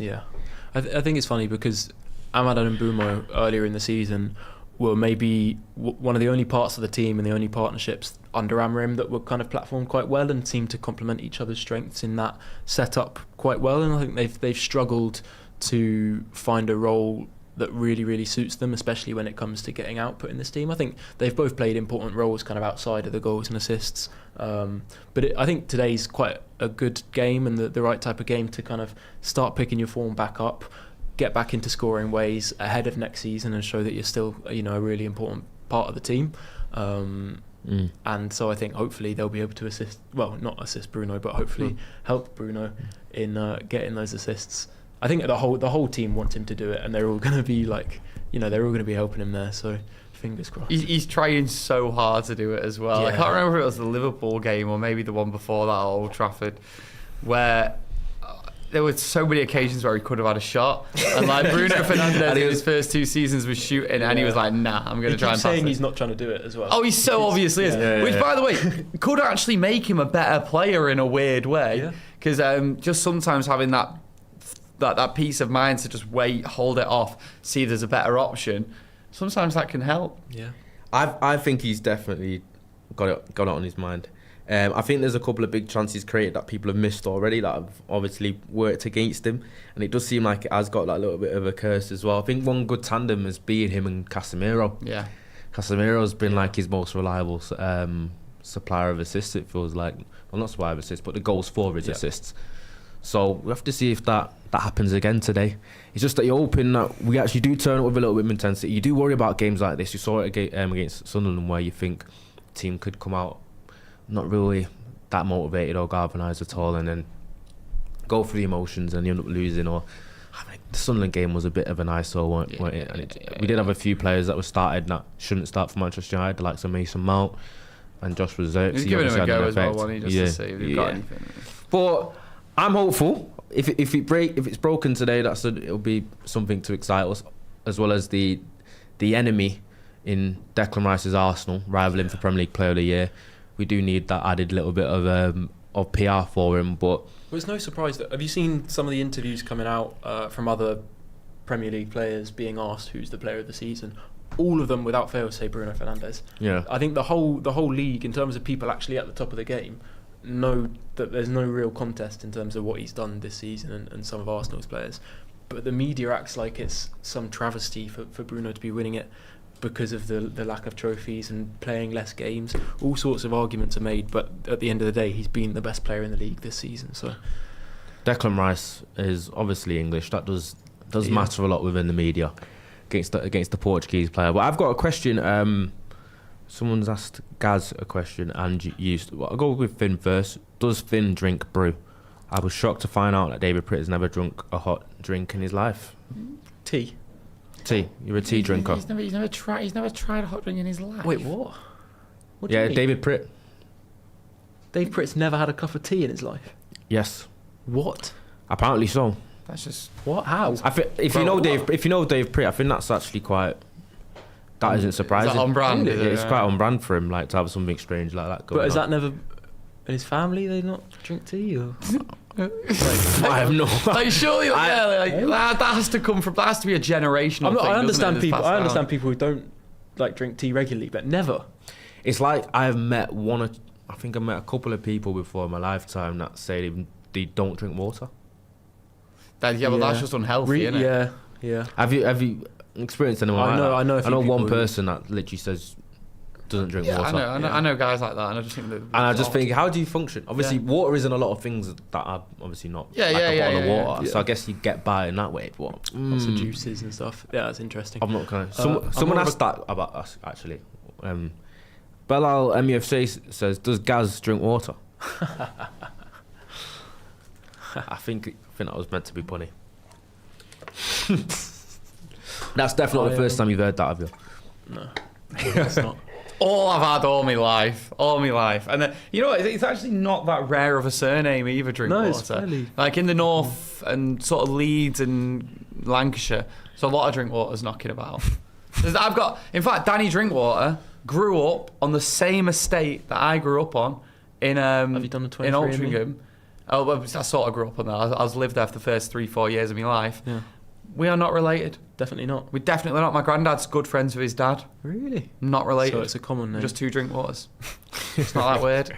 I think it's funny, because Ahmad and Mbumo earlier in the season were maybe one of the only parts of the team and the only partnerships under Amorim that were kind of platformed quite well and seemed to complement each other's strengths in that setup quite well. And I think they've struggled to find a role that really, really suits them, especially when it comes to getting output in this team. I think they've both played important roles kind of outside of the goals and assists. I think today's quite a good game, and the right type of game to kind of start picking your form back up, get back into scoring ways ahead of next season, and show that you're still a really important part of the team. And so I think hopefully they'll be able to assist, well, not assist Bruno, but hopefully help Bruno in getting those assists. I think the whole team wants him to do it, and they're all going to be they're all going to be helping him there. So fingers crossed. He's trying so hard to do it as well. Yeah. I can't remember if it was the Liverpool game or maybe the one before that at Old Trafford, where there were so many occasions where he could have had a shot, and like Bruno Fernandes in his first 2 seasons was shooting, and he was like, "Nah, I'm going to try and pass it." He's not trying to do it as well. Oh, he so obviously is. Which, by the way, could actually make him a better player in a weird way, because just sometimes having that peace of mind to just wait, hold it off, see there's a better option, sometimes that can help. Yeah, I think he's definitely got it on his mind. I think there's a couple of big chances created that people have missed already that have obviously worked against him, and it does seem like it has got that little bit of a curse as well. I think one good tandem has been him and Casemiro. Yeah, Casemiro's been like his most reliable supplier of assists, it feels like. Well, not supplier of assists, but the goals for his assists. So we have to see if that happens again today. It's just that you're hoping that we actually do turn up with a little bit of intensity. You do worry about games like this. You saw it against Sunderland, where you think the team could come out not really that motivated or galvanised at all, and then go through the emotions and you end up losing or The Sunderland game was a bit of an eyesore, weren't it? And we did have a few players that were started that shouldn't start for Manchester United, the likes of Mason Mount and Josh Xerxes. He's giving him a go as well, wasn't he, just to see if he's got anything. But I'm hopeful. If it's broken today, it'll be something to excite us, as well as the enemy in Declan Rice's Arsenal, rivaling for Premier League Player of the Year. We do need that added little bit of PR for him, but. Well, it's no surprise that. Have you seen some of the interviews coming out from other Premier League players being asked who's the player of the season? All of them, without fail, say Bruno Fernandes. Yeah. I think the whole league, in terms of people actually at the top of the game, know that there's no real contest in terms of what he's done this season and some of Arsenal's players. But the media acts like it's some travesty for Bruno to be winning it because of the lack of trophies and playing less games. All sorts of arguments are made, but at the end of the day, he's been the best player in the league this season. So, Declan Rice is obviously English. That does matter a lot within the media against the Portuguese player. But I've got a question. Someone's asked Gaz a question, and I'll go with Finn first. Does Finn drink brew? I was shocked to find out that David Pritt has never drunk a hot drink in his life. Tea. You're a tea drinker. He's never tried a hot drink in his life. Wait, what? What do you Yeah, mean? David Pritt. Dave Pritt's never had a cup of tea in his life. Yes, What? apparently so. That's just What? How? If you know Dave Pritt, I think that's actually quite. That isn't surprising. Is that on brand? Yeah, it's quite on brand for him, like to have something strange like that going But is on. that never in his family? They not drink tea, or I have no. like surely that has to come from. That has to be a generational thing. I understand doesn't it, people. that's I passed understand down. people who don't like drink tea regularly, but never. It's like I've met I think I've met a couple of people before in my lifetime that say they don't drink water. Well, that's just unhealthy, isn't it? Yeah. Have you experienced anyone like that? I know. I know one person that literally says doesn't drink water. I know guys like that, and I just think that. And I just think, how do you function? Obviously, water is in a lot of things that are obviously not a bottle of water. Yeah. So I guess you get by in that way. But Lots of juices and stuff. Yeah, that's interesting. I'm not going to. Someone asked that about us actually. Belal MUFC says, "Does Gaz drink water?" I think that was meant to be funny. That's definitely the first time you've heard that, have you? No, it's not. All I've had all my life, and it's actually not that rare of a surname either. Drinkwater, it's fairly... like in the north and sort of Leeds and Lancashire, there's a lot of Drinkwaters knocking about. In fact, Danny Drinkwater grew up on the same estate that I grew up on in Have you done the 23 in Altrincham. Oh, well, I sort of grew up on that. I was lived there for the first 3-4 years of my life. Yeah. We are not related. Definitely not. We're definitely not. My granddad's good friends with his dad. Really? Not related. So it's a common name. Just two Drinkwaters. It's not that weird.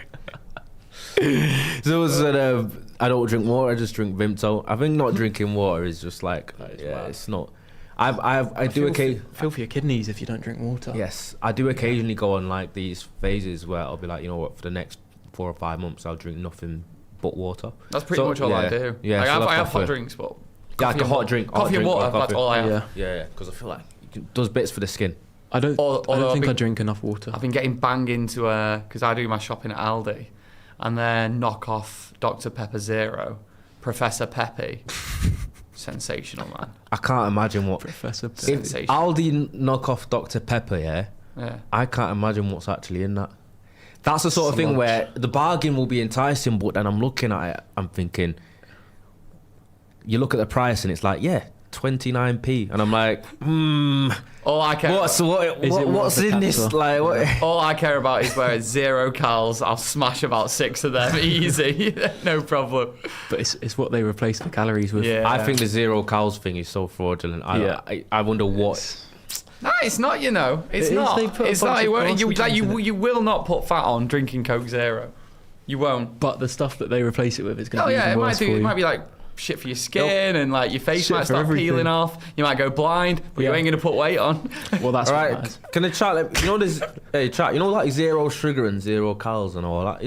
So I don't drink water. I just drink Vimto. I think not drinking water is just like it's not. I do occasionally feel for your kidneys if you don't drink water. Yes, I do occasionally go on like these phases where I'll be like, you know what, for the next 4 or 5 months I'll drink nothing but water. That's pretty much all I do. Yeah, like I have hot drinks, but like a hot drink, coffee and water. That's all I have. Yeah, because I feel like it does bits for the skin. I don't think I drink enough water. I've been getting banged into because I do my shopping at Aldi, and then knock off Dr Pepper Zero, Professor Pepe. Sensational, man. I can't imagine what Professor Pepe. If Aldi knock off Dr Pepper, yeah. I can't imagine what's actually in that. That's the sort of thing where the bargain will be enticing, but then I'm looking at it, I'm thinking, you look at the price and it's like, 29p, and I'm like, All I care what's in this? Like, what? All I care about is where it's 0 calories. I'll smash about 6 of them easy, no problem. But it's what they replace the calories with. Yeah. I think the 0 calories thing is so fraudulent. I wonder what. No, it's not. It's not. It's not. You will not put fat on drinking Coke Zero. You won't. But the stuff that they replace it with is going to be even worse for you. It might be like shit for your skin, and like your face Shit might start peeling off. You might go blind, but you ain't going to put weight on. Well, that's all what right. matters. Can the chat? Like 0 sugar and 0 calories and all that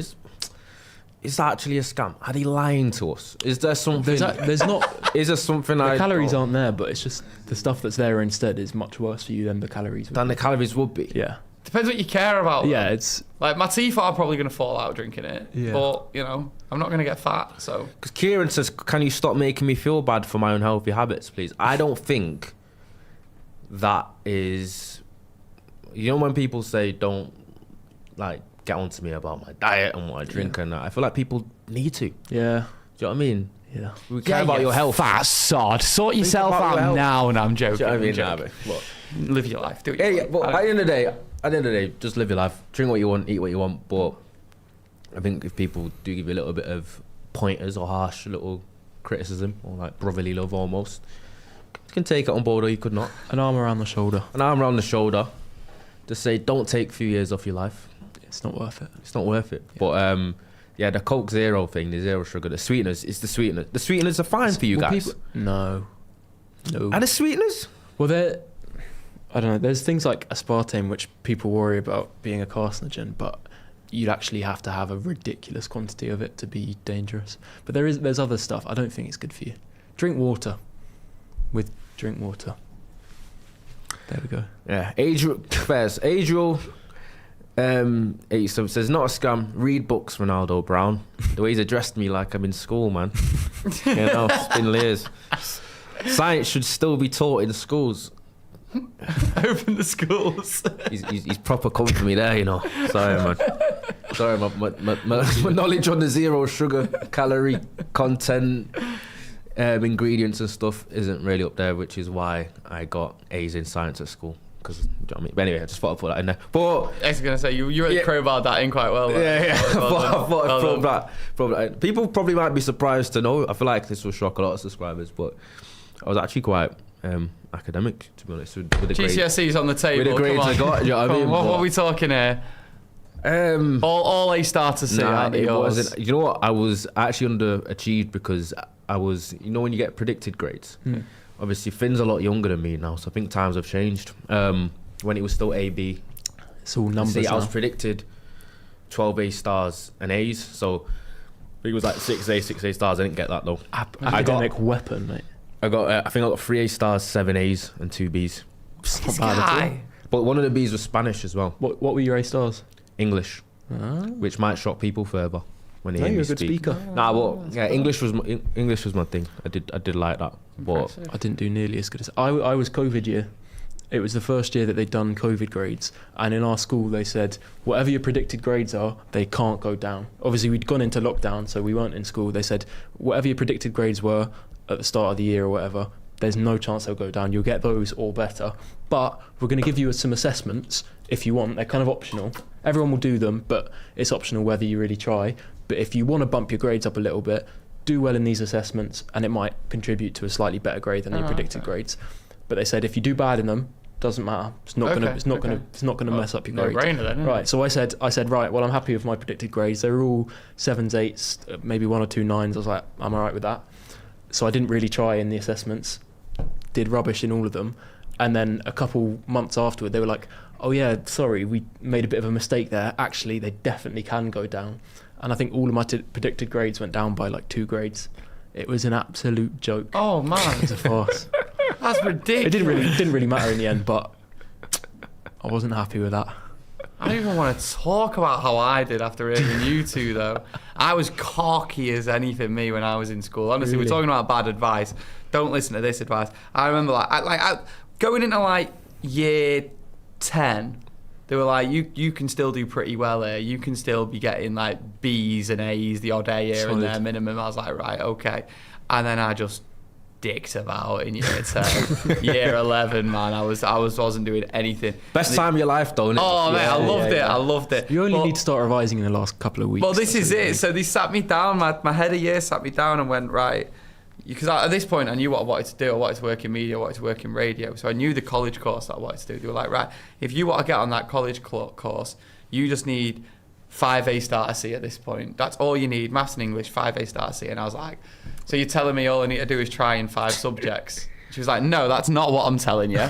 is that actually a scam? Are they lying to us? Is there something? There's not. Is there something? The calories aren't there, but it's just the stuff that's there instead is much worse for you than the calories. Than the calories would be. Yeah. Depends what you care about. Yeah, it's Like, my teeth are probably going to fall out drinking it. Yeah. But, you know, I'm not going to get fat, so... Because Kieran says, can you stop making me feel bad for my unhealthy habits, please? I don't think that is... You know when people say, don't, like, get on to me about my diet and what I drink and that, I feel like people need to. yeah, Do you know what I mean? yeah. We care about your health. Fat sod. Sort yourself about your out health. now, and I'm joking. Do you know what I mean? I'm joking. Nah, but- Live your life. Do it. Yeah, but at the end of the day, just live your life. Drink what you want, eat what you want. But I think if people do give you a little bit of pointers or harsh little criticism or like brotherly love almost, you can take it on board or you could not. An arm around the shoulder. An arm around the shoulder. Just say, don't take a few years off your life. It's not worth it. It's not worth it. Yeah. But yeah, the Coke Zero thing, the zero sugar, the sweeteners, it's the sweeteners. The sweeteners are fine for you Well, guys. No. Are the sweeteners? Well, I don't know. There's things like aspartame which people worry about being a carcinogen, but you'd actually have to have a ridiculous quantity of it to be dangerous. But there's other stuff. I don't think it's good for you. Drink water. With Drinkwater. There we go. Yeah, Adriel 87 says, not a scam, read books, Ronaldo Brown. The way he's addressed me like I'm in school, man. You know, it's been years. Science should still be taught in schools. Open the schools. He's proper come for me there, you know. Sorry, my knowledge on the zero sugar calorie content, ingredients and stuff isn't really up there, which is why I got A's in science at school. Because, do you know what I mean? But anyway, I just thought I'd put that in there. But I was going to say, you really crowbarred that in quite well. yeah. I thought I'd Well throw that. People probably might be surprised to know. I feel like this will shock a lot of subscribers, but I was actually quite academic, to be honest, with the grades. GCSE's on the table. With the grades I got, do you know what I mean? What are we talking here? All A starters see out it yours. wasn't. You know what? I was actually underachieved because I was, you know, when you get predicted grades. Obviously, Finn's a lot younger than me now, so I think times have changed. When it was still A, B, It's all numbers see, I now. was predicted 12 A stars and A's, so I think it was like 6 A stars. I didn't get that though. Academic weapon, mate. I think I got 3 A stars, 7 A's, and 2 B's. It's This not bad at all. guy. But one of the B's was Spanish as well, What were your A stars? English, which might shock people further when they No, hear you're me a good speak. speaker. Nah, well, yeah, English was my thing. I did like that, but I didn't do nearly as good as I was COVID year. It was the first year that they'd done COVID grades, and in our school they said whatever your predicted grades are, they can't go down. Obviously we'd gone into lockdown, so we weren't in school. They said whatever your predicted grades were at the start of the year or whatever, there's no chance they'll go down. You'll get those or better, but we're going to give you some assessments if you want. They're kind of optional. Everyone will do them, but it's optional whether you really try. But if you want to bump your grades up a little bit, do well in these assessments, and it might contribute to a slightly better grade than your predicted grades. But they said if you do bad in them, doesn't matter. It's not gonna mess up your grades. No-brainer then, isn't it? Right. So I said right. Well, I'm happy with my predicted grades. They were all 7s, 8s, maybe 1 or 2 9s. I was like, I'm alright with that. So I didn't really try in the assessments. Did rubbish in all of them, and then a couple months afterward, they were like, "Oh yeah, sorry, we made a bit of a mistake there. Actually, they definitely can go down." And I think all of my predicted grades went down by like 2 grades. It was an absolute joke. Oh man, It was a farce. that's ridiculous. It didn't really matter in the end, but I wasn't happy with that. I don't even want to talk about how I did after hearing you two, though. I was cocky as anything, me, when I was in school. Honestly, Really? we're talking about bad advice. Don't listen to this advice. I remember, going into, year 10, they were like, you can still do pretty well here. You can still be getting, B's and A's the odd A here and Solid. there minimum. I was like, right, okay. And then I just dicked about in year 10. Year 11, man, I wasn't doing anything. best time of your life, though. Innit? Oh, man, I loved it. yeah. I loved it. You only But- need to start revising in the last couple of weeks. Well, this That's is what you it. need. So they sat me down. My head of year sat me down and went, right, because at this point I knew what I wanted to do. I wanted to work in media. I wanted to work in radio. So I knew the college course that I wanted to do. They were like, right, if you want to get on that college course, you just need 5 A starter C at this point. That's all you need. Maths and English, 5 A starter C. And I was like, so you're telling me all I need to do is try in 5 subjects? She was like, no, that's not what I'm telling you.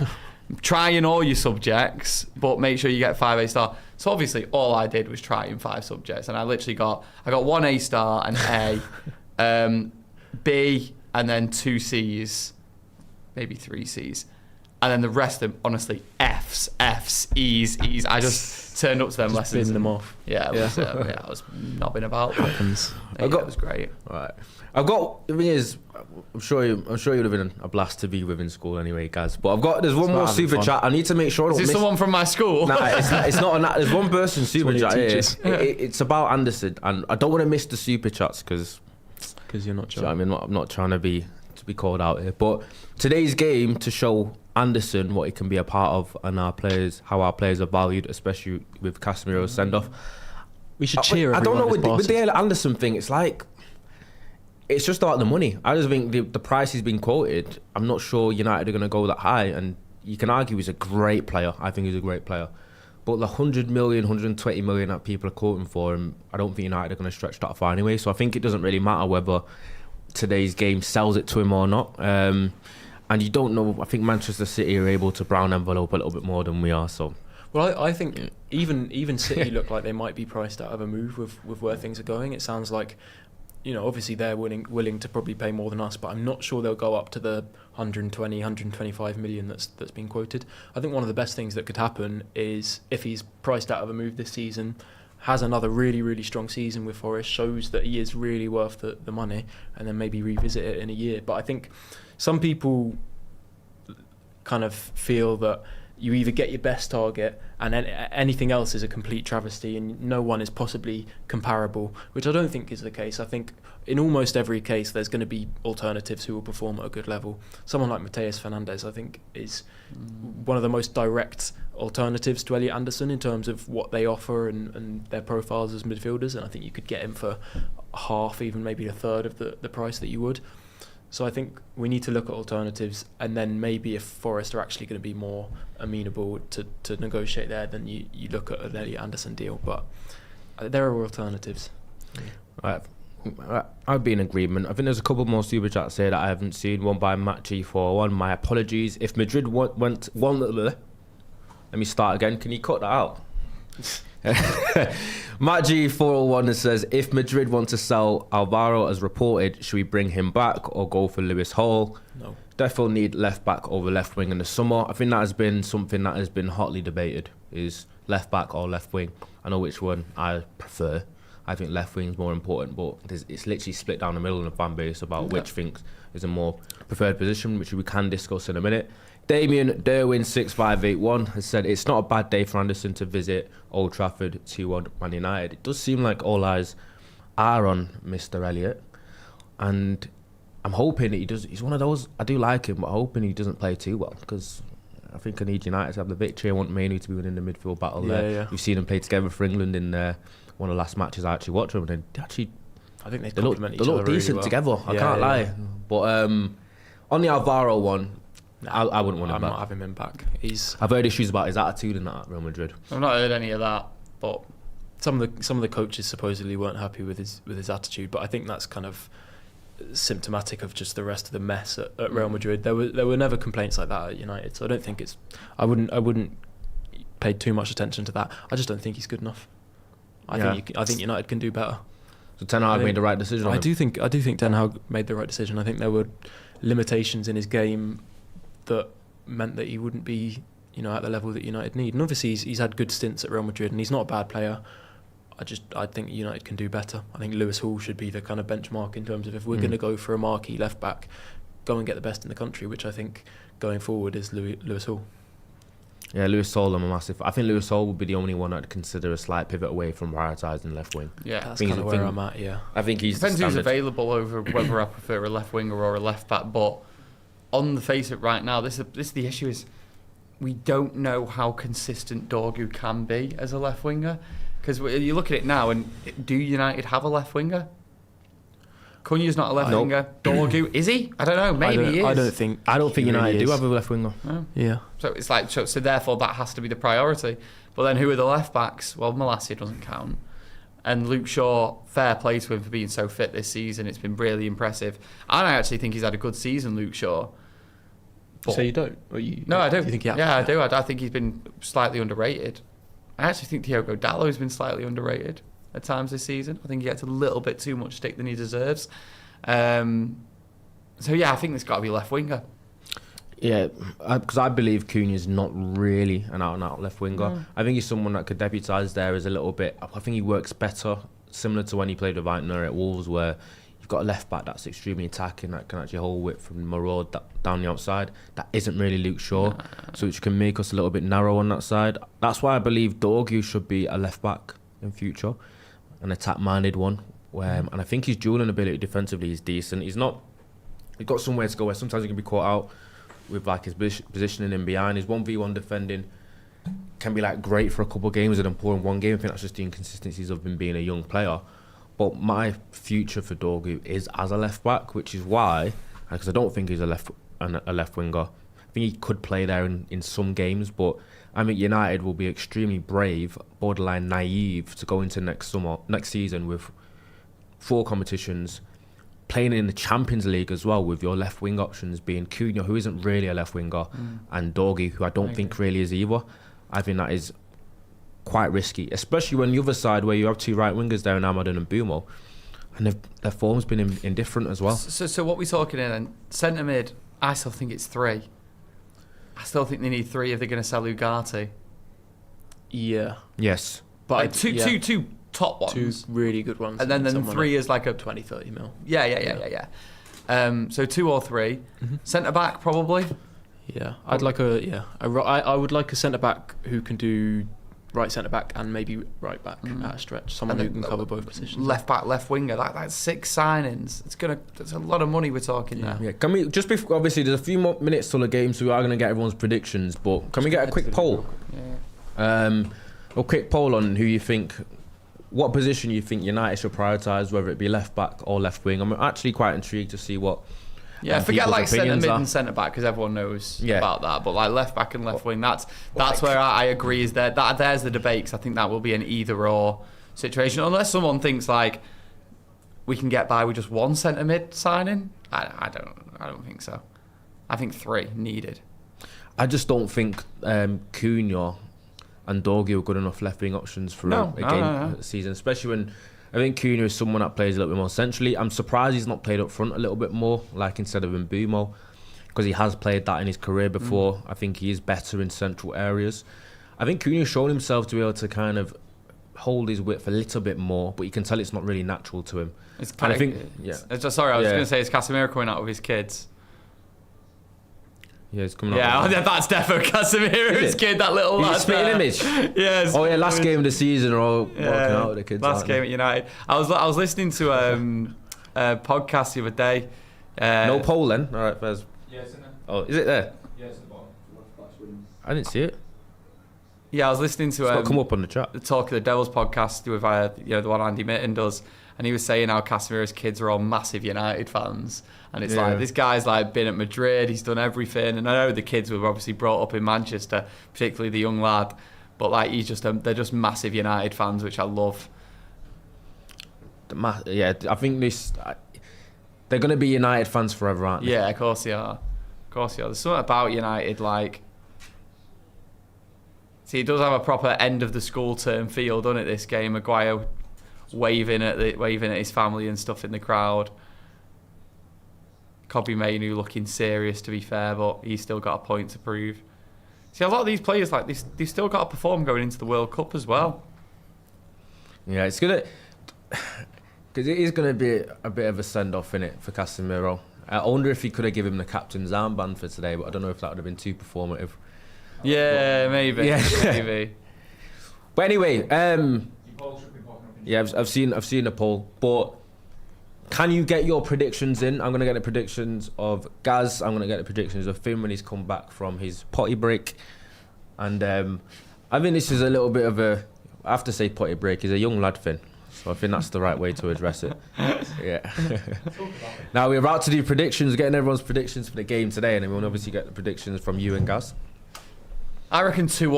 Try in all your subjects, but make sure you get 5 A star. So obviously all I did was try in 5 subjects, and I literally got 1 A star, an A, B, and then 2 C's, maybe 3 C's. And then the rest of them, honestly, F's, E's. I just turned up to them lessons. Bin them off. Yeah, I was knobbing about. Happens. It was great. Right. The thing is, I'm sure you would have been a blast to be with in school anyway, guys. But there's one more super chat. I need to make sure. Is it someone from my school? Nah, it's not. There's one person super chat here. It's about Anderson, and I don't want to miss the super chats because you're not. I mean, I'm not trying to be called out here. But today's game to show Anderson what he can be a part of, and how our players are valued, especially with Casemiro's send off. We should cheer. I don't know with the Anderson thing. It's like. It's just about the money. I just think the price he's been quoted, I'm not sure United are going to go that high. And you can argue he's a great player. I think he's a great player. But the 100 million, 120 million that people are quoting for him, I don't think United are going to stretch that far anyway. So I think it doesn't really matter whether today's game sells it to him or not. And you don't know. I think Manchester City are able to brown envelope a little bit more than we are. So. Well, I think even City look like they might be priced out of a move with where things are going. It sounds like... obviously they're willing to probably pay more than us, but I'm not sure they'll go up to the 120, 125 million that's been quoted. I think one of the best things that could happen is if he's priced out of a move this season, has another really, really strong season with Forest, shows that he is really worth the money, and then maybe revisit it in a year. But I think some people kind of feel that you either get your best target and anything else is a complete travesty and no one is possibly comparable, which I don't think is the case. I think in almost every case there's going to be alternatives who will perform at a good level. Someone like Mateus Fernandes, I think, is one of the most direct alternatives to Elliot Anderson in terms of what they offer and their profiles as midfielders, and I think you could get him for half, even maybe a third of the price that you would. So I think we need to look at alternatives, and then maybe if Forest are actually going to be more amenable to negotiate there, then you look at an Elliot Anderson deal. But there are alternatives. I'd be in agreement. I think there's a couple more super chats here that I haven't seen. One by Matt G41. My apologies. If Madrid went one... Let me start again. Can you cut that out? Matt G401 says, if Madrid want to sell Alvaro as reported, should we bring him back or go for Lewis Hall? No. Definitely need left back over left wing in the summer. I think that has been something that has been hotly debated, is left back or left wing. I know which one I prefer. I think left wing is more important, but it's literally split down the middle in the fan base about which thinks is a more preferred position, which we can discuss in a minute. Damien Derwin6581 has said, it's not a bad day for Anderson to visit Old Trafford 2-1 Man United. It does seem like all eyes are on Mr. Elliott, and I'm hoping he does. He's one of those, I do like him, but I'm hoping he doesn't play too well, because I think I need United to have the victory. I want Manu to be winning the midfield battle there. Yeah. We've seen them play together for England in one of the last matches I actually watched them, and I think they complement each other. They look decent really well together, I can't lie. But on the Alvaro one, I wouldn't want him back. I'm not having him back. I've heard issues about his attitude in that at Real Madrid. I've not heard any of that, but some of the coaches supposedly weren't happy with his attitude. But I think that's kind of symptomatic of just the rest of the mess at Real Madrid. There were never complaints like that at United, so I don't think it's. I wouldn't pay too much attention to that. I just don't think he's good enough. I think United can do better. So Ten Hag made the right decision. I do think Ten Hag made the right decision. I think there were limitations in his game that meant that he wouldn't be, at the level that United need. And obviously he's had good stints at Real Madrid, and he's not a bad player. I think United can do better. I think Lewis Hall should be the kind of benchmark in terms of, if we're going to go for a marquee left back, go and get the best in the country, which I think going forward is Lewis Hall. Yeah, Lewis Hall, I'm a massive. I think Lewis Hall would be the only one I'd consider a slight pivot away from prioritising left wing. Yeah, that's kind of where I'm at. Yeah, I think he's depends who's available over whether I prefer a left winger or a left back. But on the face of it right now, this is the issue, is we don't know how consistent Dorgu can be as a left winger, because you look at it now, and do United have a left winger? Cunha's not a left winger. Dorgu, is he? I don't know. Maybe he is. I don't think United do have a left winger. Oh. Yeah. So it's like so therefore that has to be the priority. But then who are the left backs? Well, Malacia doesn't count. And Luke Shaw, fair play to him for being so fit this season. It's been really impressive. And I actually think he's had a good season, Luke Shaw. But so you don't? No, I do. You think I do. I think he's been slightly underrated. I actually think Diogo Dalot's been slightly underrated at times this season. I think he gets a little bit too much stick than he deserves. So yeah, I think there's got to be a left winger. Yeah, because I believe Cunha's not really an out-and-out left winger. No. I think he's someone that could deputise there as a little bit. I think he works better, similar to when he played with Weidner at Wolves, where you've got a left back that's extremely attacking, that can actually hold width from Maraud down the outside. That isn't really Luke Shaw, so which can make us a little bit narrow on that side. That's why I believe Dorgu should be a left back in future, an attack-minded one. And I think his dueling ability defensively is decent. He's got somewhere to go where sometimes he can be caught out with like his positioning in behind. His 1v1 defending can be like great for a couple of games and then poor in one game. I think that's just the inconsistencies of him being a young player. But my future for Dorgu is as a left back, which is why, because I don't think he's a left winger. I think he could play there in some games, but I think United will be extremely brave, borderline naive, to go into next season with 4 competitions, playing in the Champions League as well, with your left wing options being Cunha, who isn't really a left winger, and Dorgu, who I don't think really is either. I think that is quite risky, especially when the other side, where you have 2 right wingers there in Amadou and Bumo, and their form's been indifferent as well. So what we talking in then? Centre mid, I still think it's 3. I still think they need 3 if they're going to sell Ugarte. Yeah. Yes. But Like two top ones. 2 really good ones. And then 3 is like a 20-30 mil. Yeah. So 2 or 3. Centre back probably. Yeah, I would like a centre back who can do right centre back and maybe right back at a stretch. Someone who can cover both positions. Left back, left winger. That's 6 signings. That's a lot of money we're talking there. Yeah. Can we just before, obviously there's a few more minutes till the game, so we are going to get everyone's predictions. But can we get a quick poll? Yeah. A quick poll on who you think, what position you think United should prioritise, whether it be left back or left wing. I'm actually quite intrigued to see what. Forget like centre mid are. and centre back, because everyone knows about that. But like left back and left wing, that's where I agree. Is there's the debate, because I think that will be an either or situation, unless someone thinks like we can get by with just 1 centre mid signing. I don't think so. I think 3 needed. I just don't think Cunha and Dorgu are good enough left wing options for a game season, especially when I think Cunha is someone that plays a little bit more centrally. I'm surprised he's not played up front a little bit more, like instead of Mbumo, because he has played that in his career before. I think he is better in central areas. I think Cunha's shown himself to be able to kind of hold his width a little bit more, but you can tell it's not really natural to him. I was going to say, is Casemiro coming out with his kids? Yeah, it's coming out. Yeah, that's definitely Casemiro's kid, that little lad. Spitting image. Yes. Oh yeah, last game of the season, or all walking out with the kids. Last game at United. I was listening to a podcast the other day. No poll then. All right, Fez. Yeah, it's in there. Oh, is it there? Yeah, it's in the bottom. I didn't see it. Yeah, I was listening to It's not come up on the chat. the Talk of the Devils podcast with the one Andy Mitten does, and he was saying how Casemiro's kids are all massive United fans, and it's like this guy's like been at Madrid, he's done everything, and I know the kids were obviously brought up in Manchester, particularly the young lad, but like they're just massive United fans, which I love. Yeah, I think they're going to be United fans forever, aren't they? Yeah, of course they are. There's something about United like. See, it does have a proper end of the school term feel, doesn't it? This game, Maguire waving at his family and stuff in the crowd. Kobbie Mainoo looking serious, to be fair, but he's still got a point to prove. See, a lot of these players like this, they've still got to perform going into the World Cup as well. Yeah, it's gonna, because it is gonna be a bit of a send off in it for Casemiro. I wonder if he could have given him the captain's armband for today, but I don't know if that would have been too performative. Yeah, maybe. Yeah. Maybe. But anyway, Your poll should be popping up in yeah, I've seen the poll, but can you get your predictions in? I'm going to get the predictions of Gaz. I'm going to get the predictions of Finn when he's come back from his potty break. And I think this is a little bit of a, I have to say potty break, he's a young lad, Finn. So I think that's the right way to address it. Yeah. Now we're about to do predictions, getting everyone's predictions for the game today, and then we'll obviously get the predictions from you and Gaz. I reckon 2-2.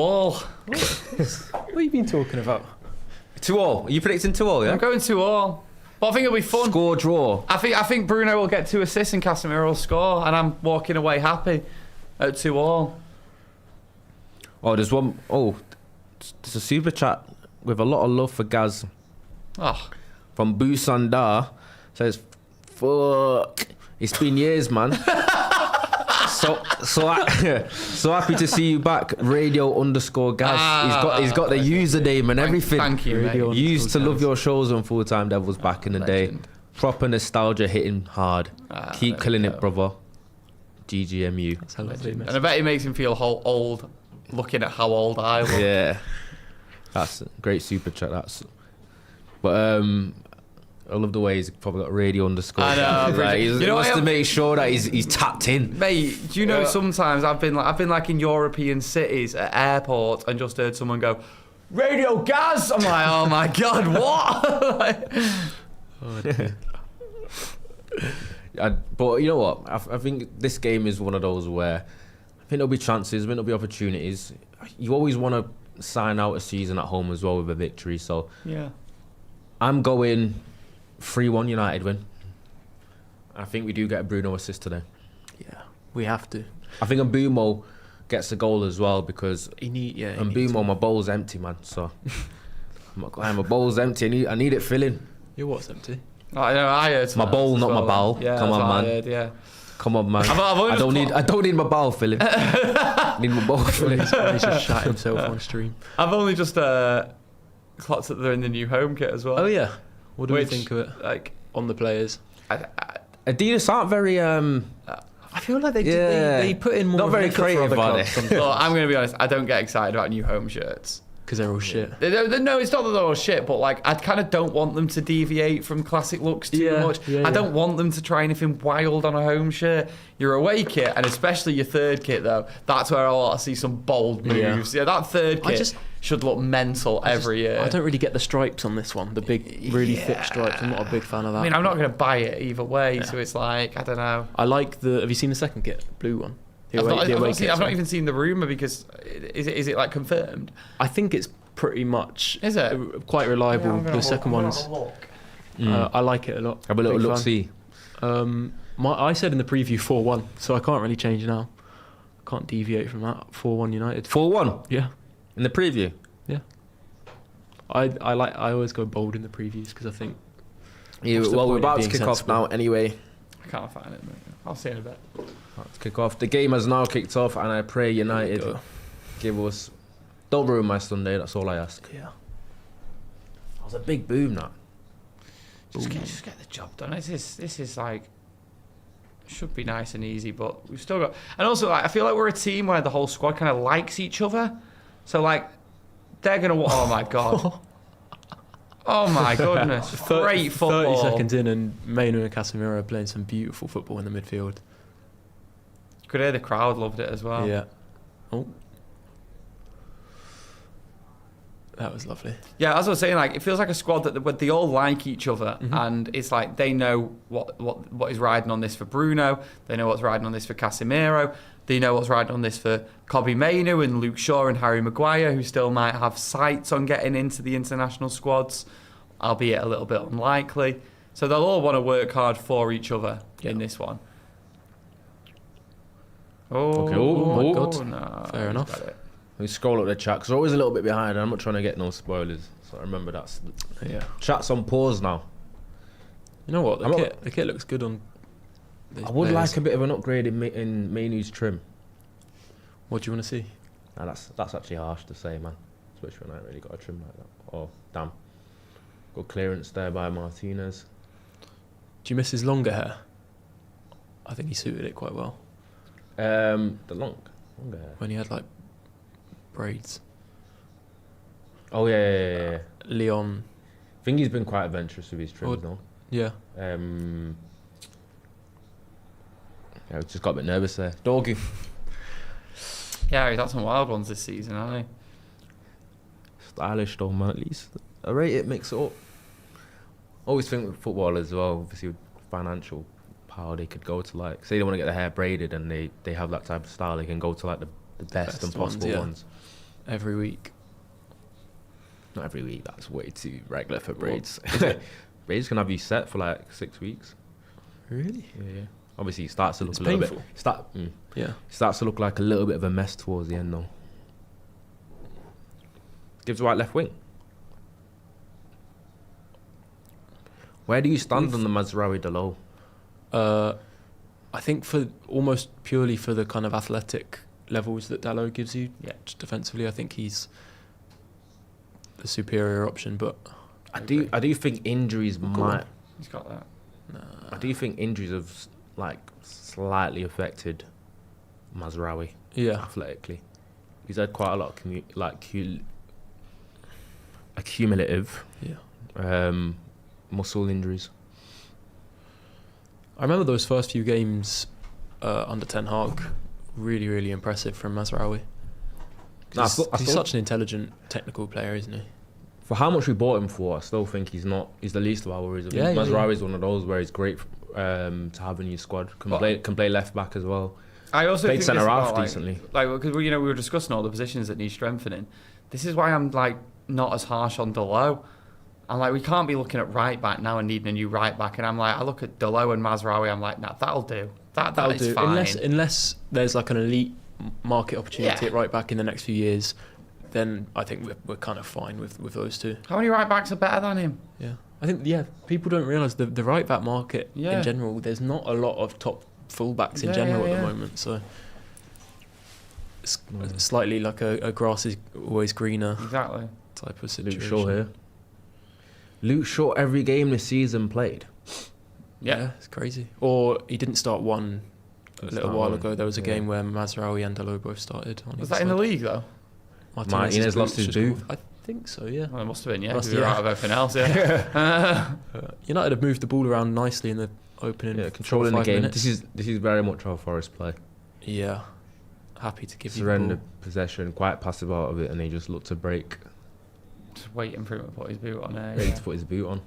What have you been talking about? 2-2. Are you predicting 2-2, yeah? I'm going 2-2. But I think it'll be fun. Score draw. I think Bruno will get 2 assists and Casemiro will score, and I'm walking away happy at 2-2. Oh, there's one. Oh, there's a super chat with a lot of love for Gaz Oh, from Busandar. Says, "Fuck, it's been years, man." so happy to see you back. Radio_Gaz. He's got the username and everything. Thank you, mate. Radio You used to love Gaz. your shows on Full Time Devils back in the day. Legend. Proper nostalgia hitting hard. Keep there killing we it, go. brother. GGMU. That's a lovely And message. I bet it makes him feel old, looking at how old I look. Yeah, that's a great super chat. But I love the way he's probably got radio_. I know, Like, he's, you know wants what to I- make sure that he's tapped in. Mate, do you know sometimes I've been like in European cities at airports and just heard someone go, Radio Gaz. I'm like, oh my god, what? Like, But you know what? I think this game is one of those where I think there'll be chances, I think there'll be opportunities. You always want to sign out a season at home as well with a victory. So yeah. I'm going 3-1 United win. I think we do get a Bruno assist today. Yeah, we have to. I think Mbumo gets a goal as well because He need Mbumo, my bowl's empty, man. So my bowl's empty. I need it filling. Your what's empty? I know. I heard My bowl, as not my well. bowel. Yeah, Come that's on, what I man. heard, yeah. Come on, man. I've only I just don't need my bowel filling. I need my bowl filling. He's just shat himself on stream. I've only just clocked that they're in the new home kit as well. Oh yeah. What do we Which, think of it Like, on the players? Adidas aren't very I feel like they put in more Not very effort for creative, other are clubs they? sometimes. well, I'm going to be honest. I don't get excited about new home shirts. Because they're all shit. No, it's not that they're all shit, but like I kind of don't want them to deviate from classic looks too Yeah, much. yeah, I don't want them to try anything wild on a home shirt. Your away kit, and especially your third kit, though, that's where I want to see some bold moves. Yeah, that third kit should look mental every year. I don't really get the stripes on this one. The big, really thick stripes. I'm not a big fan of that. I mean, I'm not going to buy it either way, so it's like I don't know. I like the. Have you seen the second kit? Blue one. The I've away- not, the I've away not seen- kit's I've not one. even seen the rumor because is it like confirmed? I think it's pretty much. Is it? Quite reliable? The second one's. I like it a lot. Have a little Big look fan. see. I said in the preview 4-1, so I can't really change now. Can't deviate from that. 4-1 United. 4-1 Yeah, in the preview. yeah. I always go bold in the previews because I think. Yeah, What's the well, we're point about of to being kick off sensible? now anyway. I can't find it. Mate. I'll see in a bit. About to kick off. The game has now kicked off, and I pray United go. give us. Don't ruin my Sunday. That's all I ask. Yeah. That was a big boom, that. Just get the job done. This is like should be nice and easy, but we've still got. And also, like, I feel like we're a team where the whole squad kind of likes each other. So like, they're gonna. Oh my god. Oh my goodness. Great football. 30 seconds in, and Mainu and Casemiro are playing some beautiful football in the midfield. Could hear the crowd loved it as well. Yeah. Oh. That was lovely. Yeah, as I was saying, like it feels like a squad that they all like each other, and it's like they know what is riding on this for Bruno. They know what's riding on this for Casemiro. They know what's riding on this for Kobbie Mainoo and Luke Shaw and Harry Maguire, who still might have sights on getting into the international squads, albeit a little bit unlikely. So they'll all want to work hard for each other in this one. Oh, Okay. Oh, my oh. God. No, Fair he's enough. got it. We scroll up the chat because we're always a little bit behind. And I'm not trying to get no spoilers, so remember that's Yeah. chat's on pause now. You know what? I'm not- The kit looks good on. I would like a bit of an upgrade in Mainoo's trim. What do you want to see? Now that's actually harsh to say, man. Especially when I ain't really got a trim like that. Oh, damn. Good clearance there by Martinez. Do you miss his longer hair? I think he suited it quite well The longer hair. when he had like braids. Oh yeah. Leon. I think he's been quite adventurous with his trims, Oh. though. Yeah. Yeah, I just got a bit nervous there. Doggy. Yeah, he's had some wild ones this season, hasn't he? Stylish though, man. At least I rate it, mix it up. Always think with football as well, obviously with financial power, they could go to like, say they want to get their hair braided and they have that type of style, they can go to like the best and possible ones. Every week. Not every week, that's way too regular for braids. Braids can have you set for like 6 weeks. Really? Yeah. Obviously it starts to look It's a little painful. bit Yeah. starts to look like a little bit of a mess towards the end though. Gives right left wing. Where do you stand on the Mazraoui Delo? I I think for almost purely for the kind of athletic levels that Dalot gives you, just defensively, I think he's the superior option. But I do think injuries might. He's got that. I do think injuries have like slightly affected Mazraoui athletically. He's had quite a lot of accumulative muscle injuries. I remember those first few games under Ten Hag, really, really impressive from Mazraoui. He's such an intelligent, technical player, isn't he? For how much we bought him for, I still think he's the least of our worries. Mazraoui is one of those where he's great to have in your squad. Can play left back as well. I also played think centre half like, decently. Because we were discussing all the positions that need strengthening. This is why I'm like not as harsh on Dalot. I'm like, we can't be looking at right back now and needing a new right back. And I'm like, I look at Dalot and Mazraoui, I'm like, nah, that'll do. That'll is do. fine. Unless there's like an elite market opportunity at right back in the next few years, then I think we're kind of fine with those two. How many right backs are better than him? Yeah, I think people don't realise the right back market in general. There's not a lot of top fullbacks in general at the moment, so it's slightly like a grass is always greener. Exactly. Type of situation. Luke Shaw here. Luke Shaw every game this season played. Yeah, it's crazy. Or he didn't start one a little while ago. There was a game where Mazraoui and Dalot both started. Was that in the league though? Martinez lost his boot. I think so, yeah. Well, it must have been, yeah. We were out of everything else, United have moved the ball around nicely in the opening. Yeah, controlling the game. Minutes. This is very much how Forest play. Yeah, happy to give surrender you the ball. possession, quite passive out of it, and they just look to break. Just waiting for him to put his boot on. Ready to put his boot on.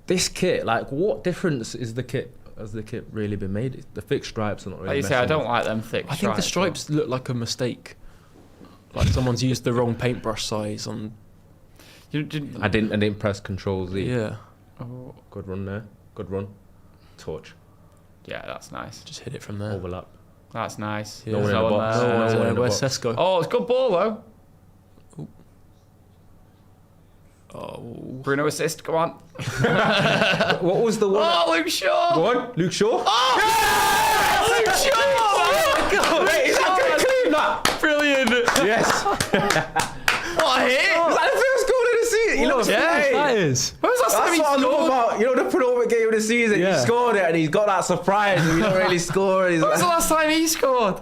This kit, like, what difference is the kit? Has the kit really been made? The thick stripes are not really. Like you say, I don't like them thick. I think the stripes look like a mistake. Like someone's used the wrong paintbrush size on. I didn't press Control Z. Yeah. Oh. Good run there. Good run. Touch. Yeah, that's nice. Just hit it from there. Overlap. That's nice. No one in the box. No one in the Where's box. Sesko? Oh, it's good ball though. Oh. Bruno assist. Come on. What was the one? Oh, Luke Shaw. Go on, Luke Shaw. Oh, yeah! Luke Shaw. Oh my God. Wait, is that clean that? Brilliant. Yes. What a hit. Was that the first goal of the season? He looks great. That is. When was that time That's he what I love scored? about, the penultimate game of the season. Yeah. He scored it and he's got that surprise and he don't really score. And he's When was the last time he scored?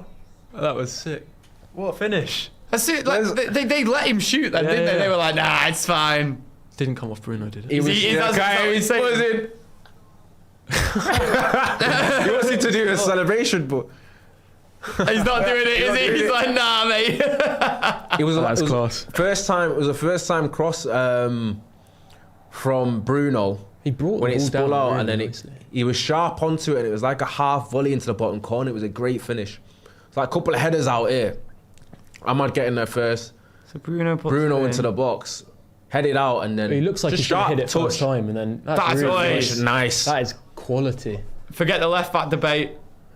That was sick. What a finish. That's it. Like, they let him shoot then, didn't they? yeah. They were like, nah, it's fine. Didn't come off Bruno, did it? He was He yeah, doesn't- he was in. He wanted to do a celebration, but He's not doing it, is he? He's like, nah, mate. it was That's it was class. First time. It was a first time cross from Bruno. He brought when the it ball spun down out, really and then nicely. he was sharp onto it, and it was like a half volley into the bottom corner. It was a great finish. It's like a couple of headers out here. Ahmad getting there first. So Bruno Into the box, headed out, and then He looks like just he's going to hit it touch. first time, and then That's really nice. Nice. That is quality. Forget the left back debate.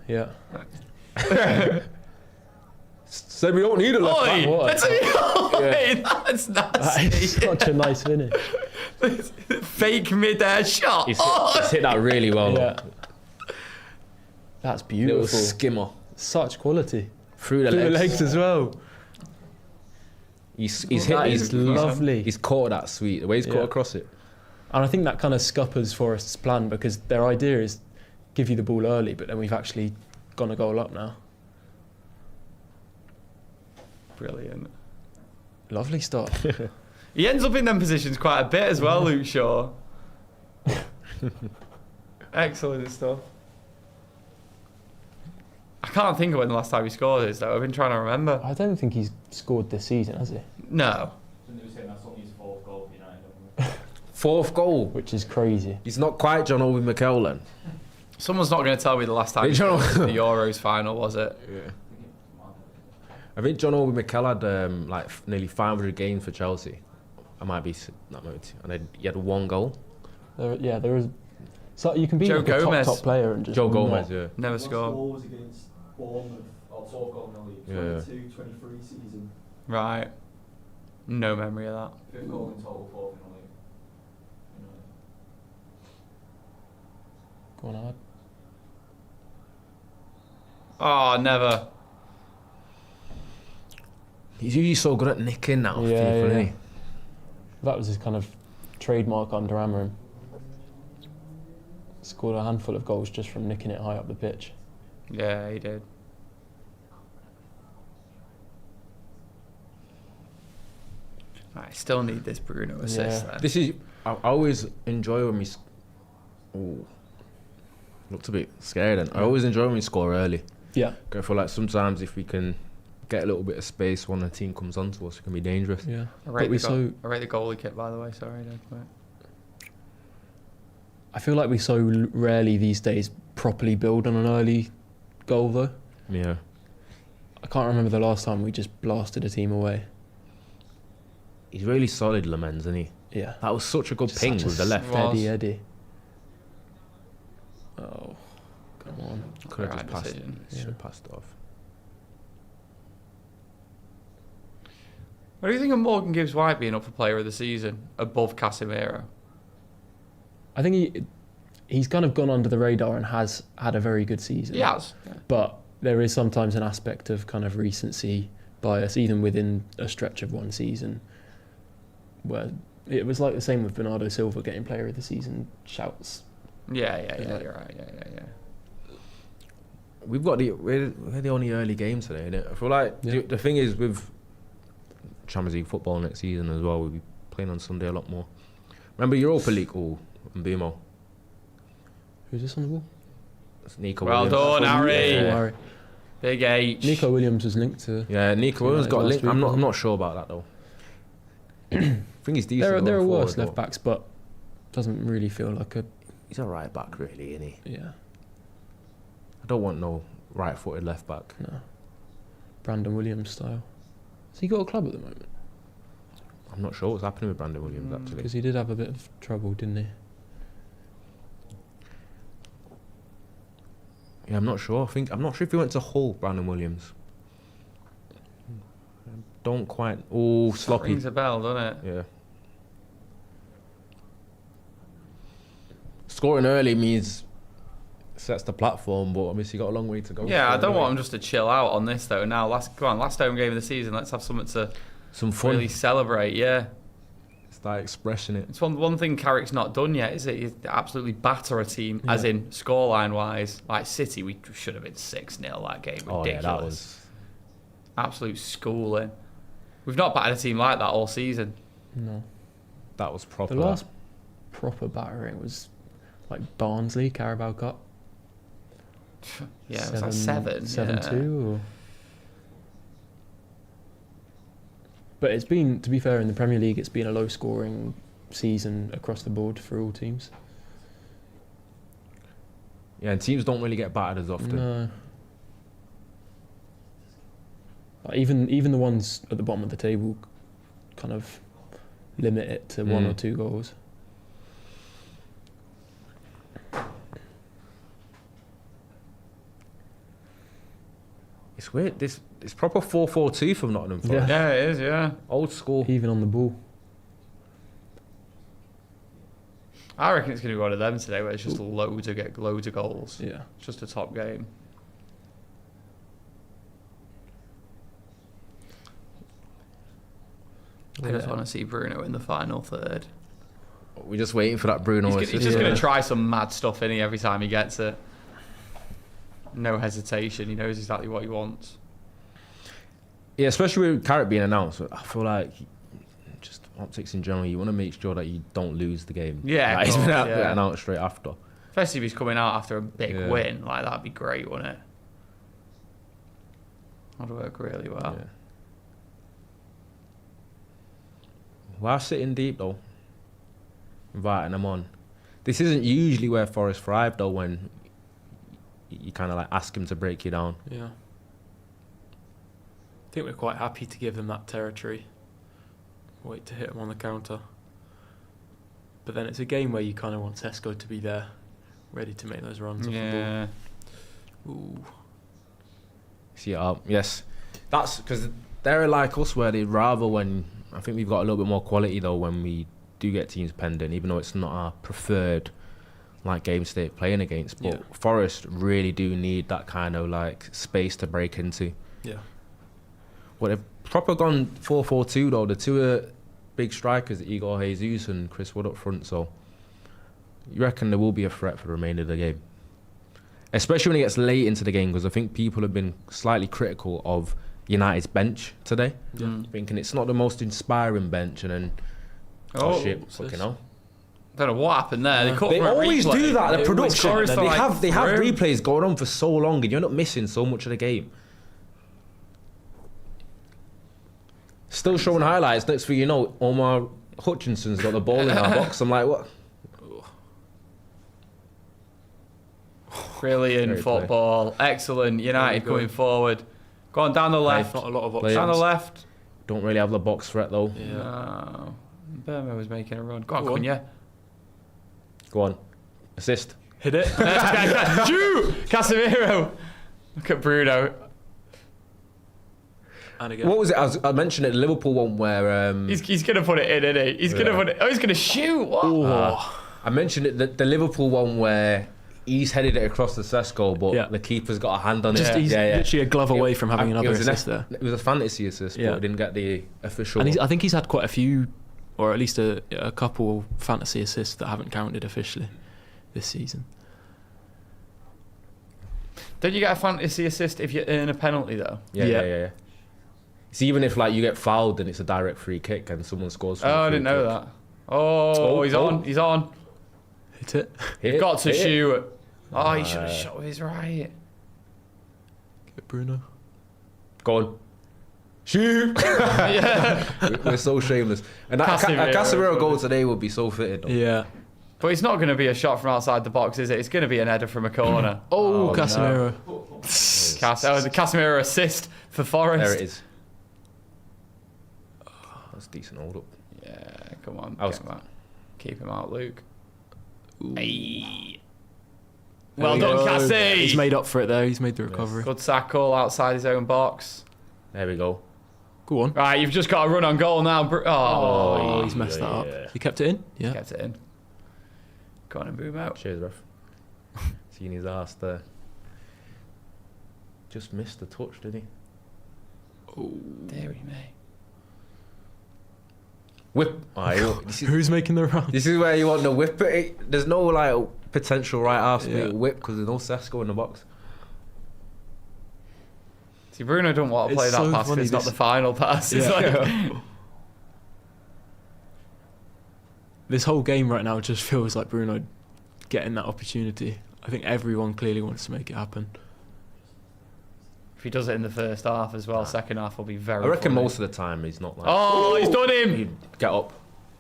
Yeah. Said we don't need a left back. Oi, what? that's, that's That nasty. is such a nice finish. Fake mid-air shot. He's hit that really well. Yeah. That's Little beautiful. skimmer Such quality. through the Through the legs. legs as well. He's That hit. is lovely. He's caught that sweet. The way he's Yeah. caught across it. And I think that kind of scuppers Forest's plan, because their idea is give you the ball early, but then we've actually gone a goal up now. Brilliant. Lovely start. He ends up in them positions quite a bit as well, Luke Shaw. Excellent stuff. I can't think of when the last time he scored is, though. I've been trying to remember. I don't think he's scored this season, has he? No. That's not his fourth goal for United. Fourth goal. Which is crazy. He's not quite John Obi Mikel then. Someone's not going to tell me the last time he John- scored the Euros final, was it? Yeah. I think John Obi Mikel had nearly 500 games for Chelsea. I might be that moment, and then he had one goal. There is. So you can be Joe like a Gomez. top player and just Joe not. Gomez, yeah. Never Last scored. goal was against Bournemouth, or 12th goal in the league, Yeah. 22-23 season. Right. No memory of that. 5th goal in total, 4th in the league. Go on, Ahmad. Oh, never. He's usually so good at nicking now. FIFA, isn't he? That was his kind of trademark under Amorim. Scored a handful of goals just from nicking it high up the pitch. Yeah, he did. I still need this Bruno assist. Then. This is. I always enjoy when we. Oh, looked a bit scared. Then I always enjoy when we score early. Yeah. I feel like sometimes if we can get a little bit of space when the team comes onto us, it can be dangerous. Yeah. I rate the goalie kit, by the way. Sorry. I feel like we so rarely these days properly build on an early goal, though. Yeah. I can't remember the last time we just blasted a team away. He's really solid, Lamens, isn't he? Yeah. That was such a good ping with the left. Steady Eddie. Oh, come on. Could have Right just passed. decision. Should have passed it off. What do you think of Morgan Gibbs-White being up for Player of the Season above Casemiro? I think he's kind of gone under the radar and has had a very good season. He has. But there is sometimes an aspect of kind of recency bias, even within a stretch of one season, where it was like the same with Bernardo Silva getting Player of the Season shouts. Yeah, you're right. Yeah. We're the only early game today, innit? I feel like the thing is with Champions League football next season as well, we'll be playing on Sunday a lot more. Remember Europa League? Oh, Mbimo. Who's this on the ball? That's Nico Well Williams. done, Harry. Yeah. Harry. Big H. Nico Williams was linked to. Yeah, Nico Williams got linked. last week, I'm not sure about that though. I think he's decent. There are going worse forward, left backs, but doesn't really feel like a. He's a right back, really, isn't he? Yeah. I don't want no right-footed left back. No. Brandon Williams style. Has he got a club at the moment? I'm not sure what's happening with Brandon Williams actually. Because he did have a bit of trouble, didn't he? Yeah, I'm not sure. I'm not sure if he went to Hull, Brandon Williams. Don't quite. Oh, sloppy. Rings a bell, doesn't it? Yeah. Scoring early means sets the platform, but obviously got a long way to go. Yeah, I don't want him just to chill out on this though. Now, last home game of the season. Let's have something to some fun. really celebrate. Yeah, Start expressing it. it's one thing Carrick's not done yet, is it? He's absolutely batter a team, as in scoreline wise. Like City, we should have been 6-0 that game. Ridiculous. Oh yeah, that was absolute schooling. We've not battered a team like that all season. No. that was proper. The last proper battering was like Barnsley, Carabao Cup. Yeah, it was like 7. 7-2 or... But it's been, to be fair, in the Premier League, it's been a low-scoring season across the board for all teams. Yeah, and teams don't really get battered as often. No. Like even the ones at the bottom of the table kind of limit it to 1 or 2 goals. It's weird. It's proper 4-4-2 from Nottingham Forest. Yeah, it is. Yeah, Old school. Even on the ball. I reckon it's going to be one of them today, where it's just loads of goals. Yeah. It's just a top game. I just want to see Bruno in the final third. We're just waiting for that Bruno. He's just going to try some mad stuff in he every time he gets it. No hesitation. He knows exactly what he wants. Yeah, especially with Carrick being announced. I feel like just optics in general, you want to make sure that you don't lose the game. Yeah, like, he's been yeah. announced straight after. Especially if he's coming out after a big win. Like, that'd be great, wouldn't it? That'd work really well. Yeah. While sitting deep though, inviting them on. This isn't usually where Forest thrive though, when you kind of like ask him to break you down. Yeah. I think we're quite happy to give them that territory. Wait to hit them on the counter. But then it's a game where you kind of want Tesco to be there, ready to make those runs off the ball. Ooh. See, yes. That's because they're like us where they'd rather when... I think we've got a little bit more quality though when we do get teams pending, even though it's not our preferred like games they're playing against. But Yeah. Forest really do need that kind of like space to break into. Yeah. Well, they've proper gone 4-4-2 though. The two big strikers, Igor Jesus and Chris Wood up front. So you reckon there will be a threat for the remainder of the game? Especially when it gets late into the game, because I think people have been slightly critical of United's bench today. Thinking it's not the most inspiring bench, and then oh shit, fucking hell. Don't know what happened there. Yeah. They always do that. The production, Forest are like they have through. replays going on for so long, and you end up missing so much of the game. Still showing highlights. Next thing you know, Omar Hutchinson's got the ball in our box. I'm like, what? Brilliant Great play. football. Excellent. United Very going good. forward. Go on, down the left. Not a lot of Play. options. Down the left. Don't really have the box threat though. Yeah. No. Burma was making a run. Go on, Go on. Cunha. Go on, assist. Hit it. Shoot! Casemiro. Look at Bruno. And again. What was it? I mentioned it, the Liverpool one where He's going to put it in, isn't he? He's going to put it... Oh, he's going to shoot. What? I mentioned it, the Liverpool one where he's headed it across the Sesco, but Yeah. the keeper's got a hand on Just it. he's literally a glove away from having It another was assist there. It was a fantasy assist, Yeah. but it didn't get the official. And I think he's had quite a few, or at least a couple fantasy assists that haven't counted officially this season. Don't you get a fantasy assist if you earn a penalty, though? Yeah. It's even if like you get fouled and it's a direct free kick and someone scores. From Oh, a I free didn't know kick. that. Oh, he's on. He's on. Hit it. Hit, Got to hit. shoot. Oh, he should have shot with his right. Get Bruno. Go on. Shoot! Yeah. We're so shameless. And that Casemiro. Casemiro goal today would be so fitted. Though. Yeah. But it's not going to be a shot from outside the box, is it? It's going to be an header from a corner. Oh, Oh, Casemiro. The Casemiro assist for Forest. There it is. That's decent hold up. Yeah, come on. I was- Get him out. Keep him out, Luke. Ooh. Hey. There Well we done, go. Cassie. He's made up for it there. He's made the recovery. Good tackle outside his own box. There we go. Go on. Right, you've just got a run on goal now. Oh, he's messed that up. yeah. He kept it in? Yeah. Gets it in. Go on and boom out. Cheers, ref. Seen his ass there. Just missed the touch, didn't he? Deary me. Whip. This is, Who's making the run? this is where you want the whip. There's no like potential right half Yeah. whip because there's no Sesko in the box. See, Bruno don't want to play It's that so pass if funny, it's not this- the final pass. It's Yeah. like, This whole game right now just feels like Bruno getting that opportunity. I think everyone clearly wants to make it happen. if he does it in the first half as well, second half will be very I reckon funny. most of the time he's not like. Oh, he's done him! He'd get up,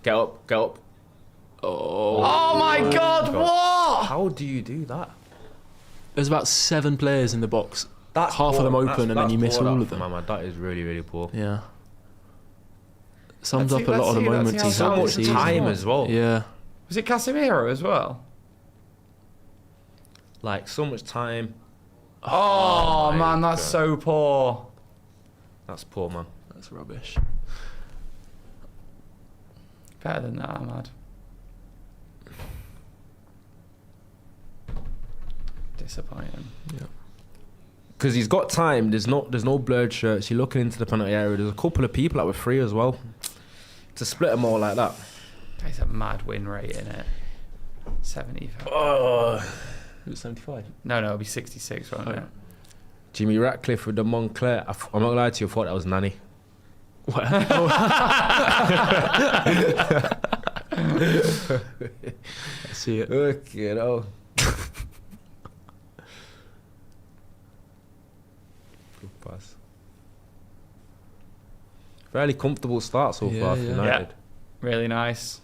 get up, get up. Oh my God, what? How do you do that? There's about 7 players in the box. That's Half of poor. them open That's- and then you that's miss poor, all that of from them. Ahmad. That is really, really poor. Yeah. Sums Let's up a see- lot of the let's see moments how he's So had bad this much it is. season. time as well. Yeah. Was it Casemiro as well? Like so much time. Oh, my man, that's God. so poor. That's poor, man. That's rubbish. Better than that, Ahmad. Disappointing. Yeah. Because he's got time. There's no blurred shirts. You're looking into the penalty area. There's a couple of people that were free as well. To split them all like that. That's a mad win rate, in it. 75. Oh. It was 75. No, it'll be 66, won't Oh, it? yeah. Jimmy Ratcliffe with the Montclair. I'm not gonna lie to you. I thought that was Nanny. What? I see it. Look, you know. Good pass. Fairly comfortable start so Yeah, far for yeah. United. Really nice.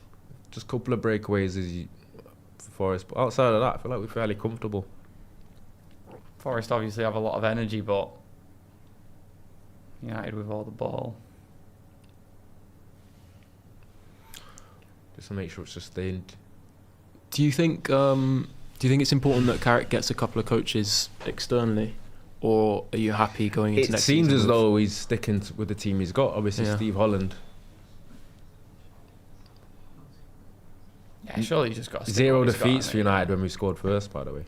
Just a couple of breakaways for Forest, but outside of that, I feel like we're fairly comfortable. Forest obviously have a lot of energy, but United with all the ball. Just to make sure it's sustained. Do you think it's important that Carrick gets a couple of coaches externally, or are you happy going into It next seems season as with- though he's sticking with the team he's got. Obviously, Yeah. Steve Holland. Yeah, surely you just got to 0 defeats for United when we scored first, by the way.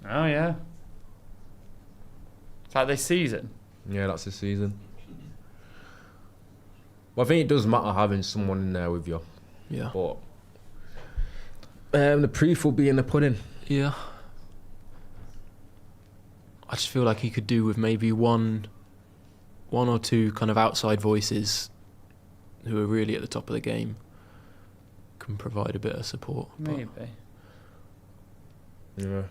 Oh, yeah. It's like this season. Yeah, that's the season. Well, I think it does matter having someone in there with you. Yeah. But the proof will be in the pudding. Yeah. I just feel like he could do with maybe one or two kind of outside voices who are really at the top of the game, can provide a bit of support. Maybe. Yeah.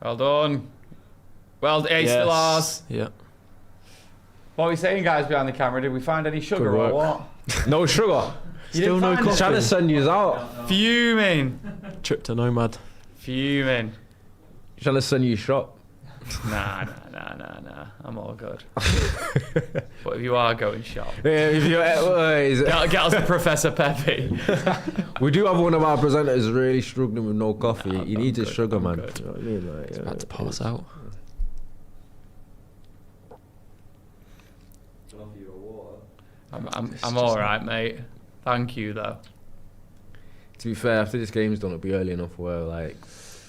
Well done. Well, it's still ours. Yeah. What are we saying, guys, behind the camera? Did we find any sugar Good or work. what? No sugar. Still no coffee. Trying to send you out. Fuming. Trip to Nomad. Fuming. Trying to send you a shot. Nah. I'm all good. But if you are going shop, Yeah, if you're, get us a Professor Pepe. we do have one of our presenters really struggling with no coffee. Nah, he I'm needs his good, sugar, I'm man. good. You know what I mean? Like, It's about to pass out. Can offer you a water. I'm all right, mate. Thank you, though. To be fair, after this game's done, it'll be early enough where like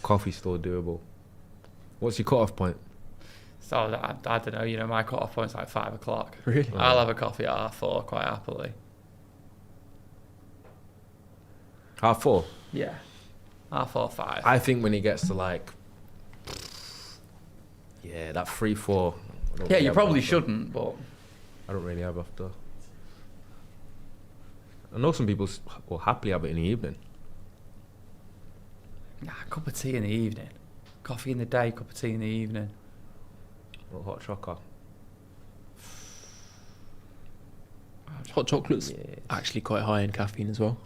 coffee's still doable. What's your cut-off point? So I don't know. You know, my cut-off point's like 5 o'clock. Really? I'll have a coffee at 4:30 quite happily. 4:30. Yeah. 4:30, 5. I think when he gets to like, that 3-4. Yeah, you probably shouldn't, but I don't really have after. I know some people will happily have it in the evening. nah, a cup of tea in the evening. Coffee in the day, cup of tea in the evening. Or hot chocolate. Hot chocolate's actually quite high in caffeine as well.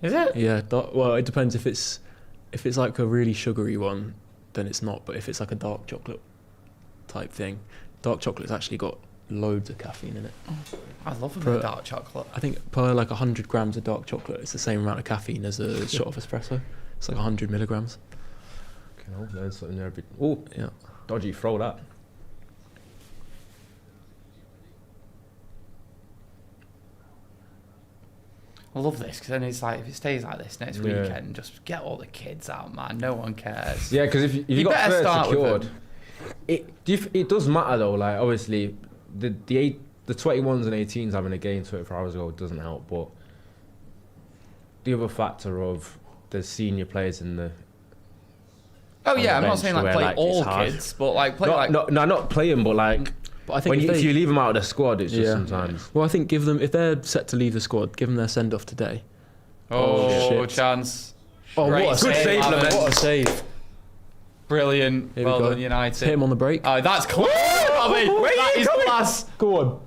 Is it? Yeah. Well, it depends if it's like a really sugary one, then it's not. But if it's like a dark chocolate type thing, dark chocolate's actually got loads of caffeine in it. I love a bit For- of dark chocolate. I think per like 100 grams of dark chocolate, it's the same amount of caffeine as a shot of espresso. It's like 100 milligrams. Learn something there. Oh, Yeah. dodgy throw that. I love this because then it's like if it stays like this next Yeah. weekend, just get all the kids out, man. No one cares. Yeah, because if you You got better third start with secured, them. it does matter though. Like obviously, the 21s and 18s having a game 24 hours ago doesn't help, but the other factor of the senior players in the Oh on yeah, the I'm not bench saying like where, play like, all it's hard. kids, but like play no, not playing, but like But I think when if you leave them out of the squad, it's just sometimes. Well, I think give them, if they're set to leave the squad, give them their send off today. Oh, shit. chance. Oh, Great what a save, save! Lamont. What a save! Brilliant. Here we Well go. done, United. Hit him on the break. Oh, that's class. That is class. Go on.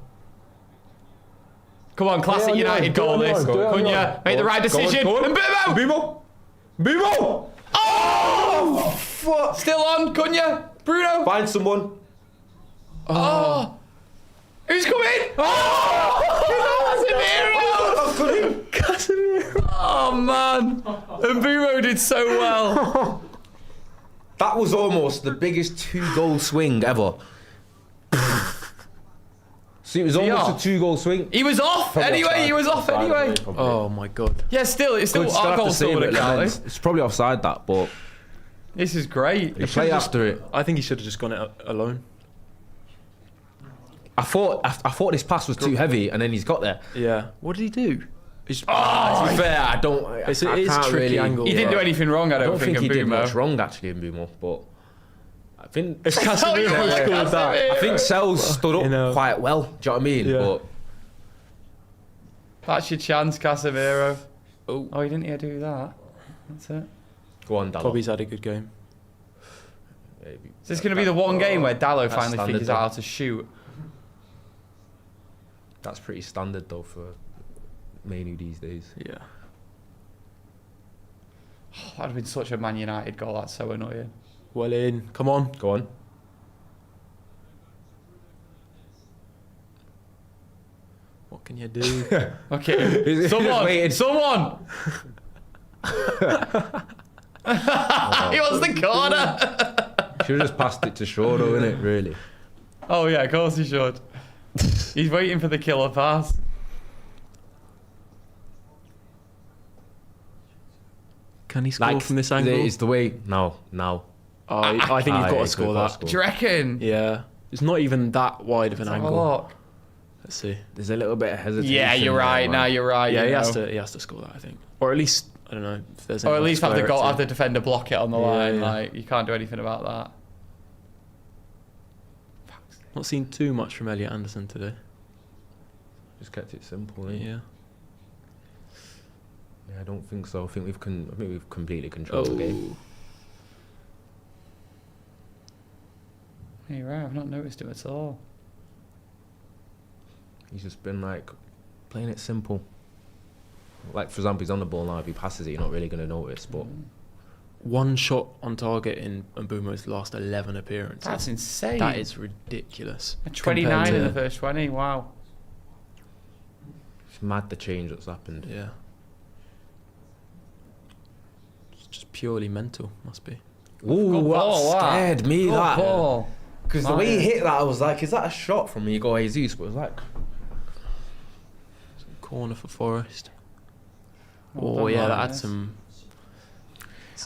Come on, classic United goal this. Cunha, make the right decision. And Bimo! Bimo! Oh! Fuck. Still on, Cunha. Bruno. Find someone. Oh. Who's coming? Oh! Casemiro! Oh, man. And Bimo did so well. That was almost the biggest 2-goal swing ever. See, it was he almost off? a 2-goal swing. He was off anyway. He was off anyway. Oh my god. Yeah, still, it's still our goal still would have counted. It's probably offside that, but This is great. you play after it. I think he should have just gone it alone. I thought this pass was too heavy, and then he's got there. Yeah. What did he do? To be fair, I don't. It is I a can't tricky really, angle. He didn't do anything wrong, I I don't, don't think in he did Boomer. much wrong actually in Bumo, but I think It's Casemiro that scored that. I think Sells stood up You know. quite well. Do you know what I mean? Yeah. But That's your chance, Casemiro. Oh. Oh, he didn't even do that. That's it. go on, Dallo. Bobby's had a good game. Is this going to be the one game where Dallo That's finally standard, figures out how to shoot? That's pretty standard though for Manu these days. Yeah. Oh, that'd have been such a Man United goal. That's so annoying. Well in. Come on. Go on. What can you do? Okay. He's Someone! waiting. Someone! He wants the corner! Should have just passed it to Shaw though, innit? Really. Oh, yeah, of course he should. He's waiting for the killer pass. Can he score from this angle? It's the way. No. Oh, I think you've got to It's score that. No. Oh, I think you've got to score that. Do you reckon? Yeah. It's not even that wide of an Have a angle. look. Let's see. There's a little bit of hesitation. Yeah, you're there, right. man. Now you're right. Yeah, you he has know. to score that, I think. Or at least, I don't know if there's Or at anyone least to have the square it goal, to. have the defender block it on the Yeah, line. yeah. Like you can't do anything about that. Not seen too much from Elliot Anderson today. Just kept it simple. Eh? Yeah. Yeah, I don't think so. I think we've completely controlled the game. Yeah, you're right. I've not noticed him at all. He's just been like playing it simple. Like for example, he's on the ball now. If he passes it, you're not really going to notice. But One shot on target in Mbumo's last 11 appearances. That's insane. That is ridiculous. 29 compared in to- the first 20. Wow. it's mad the change that's happened. Yeah. It's just purely mental, must be. Ooh, Good ball, that that. scared me. Good That ball. because the way he hit that, I was like, is that a shot from Igor Jesus? But it was like, Corner for Forest. Well Oh, done, yeah, that Ronny, had yes. some.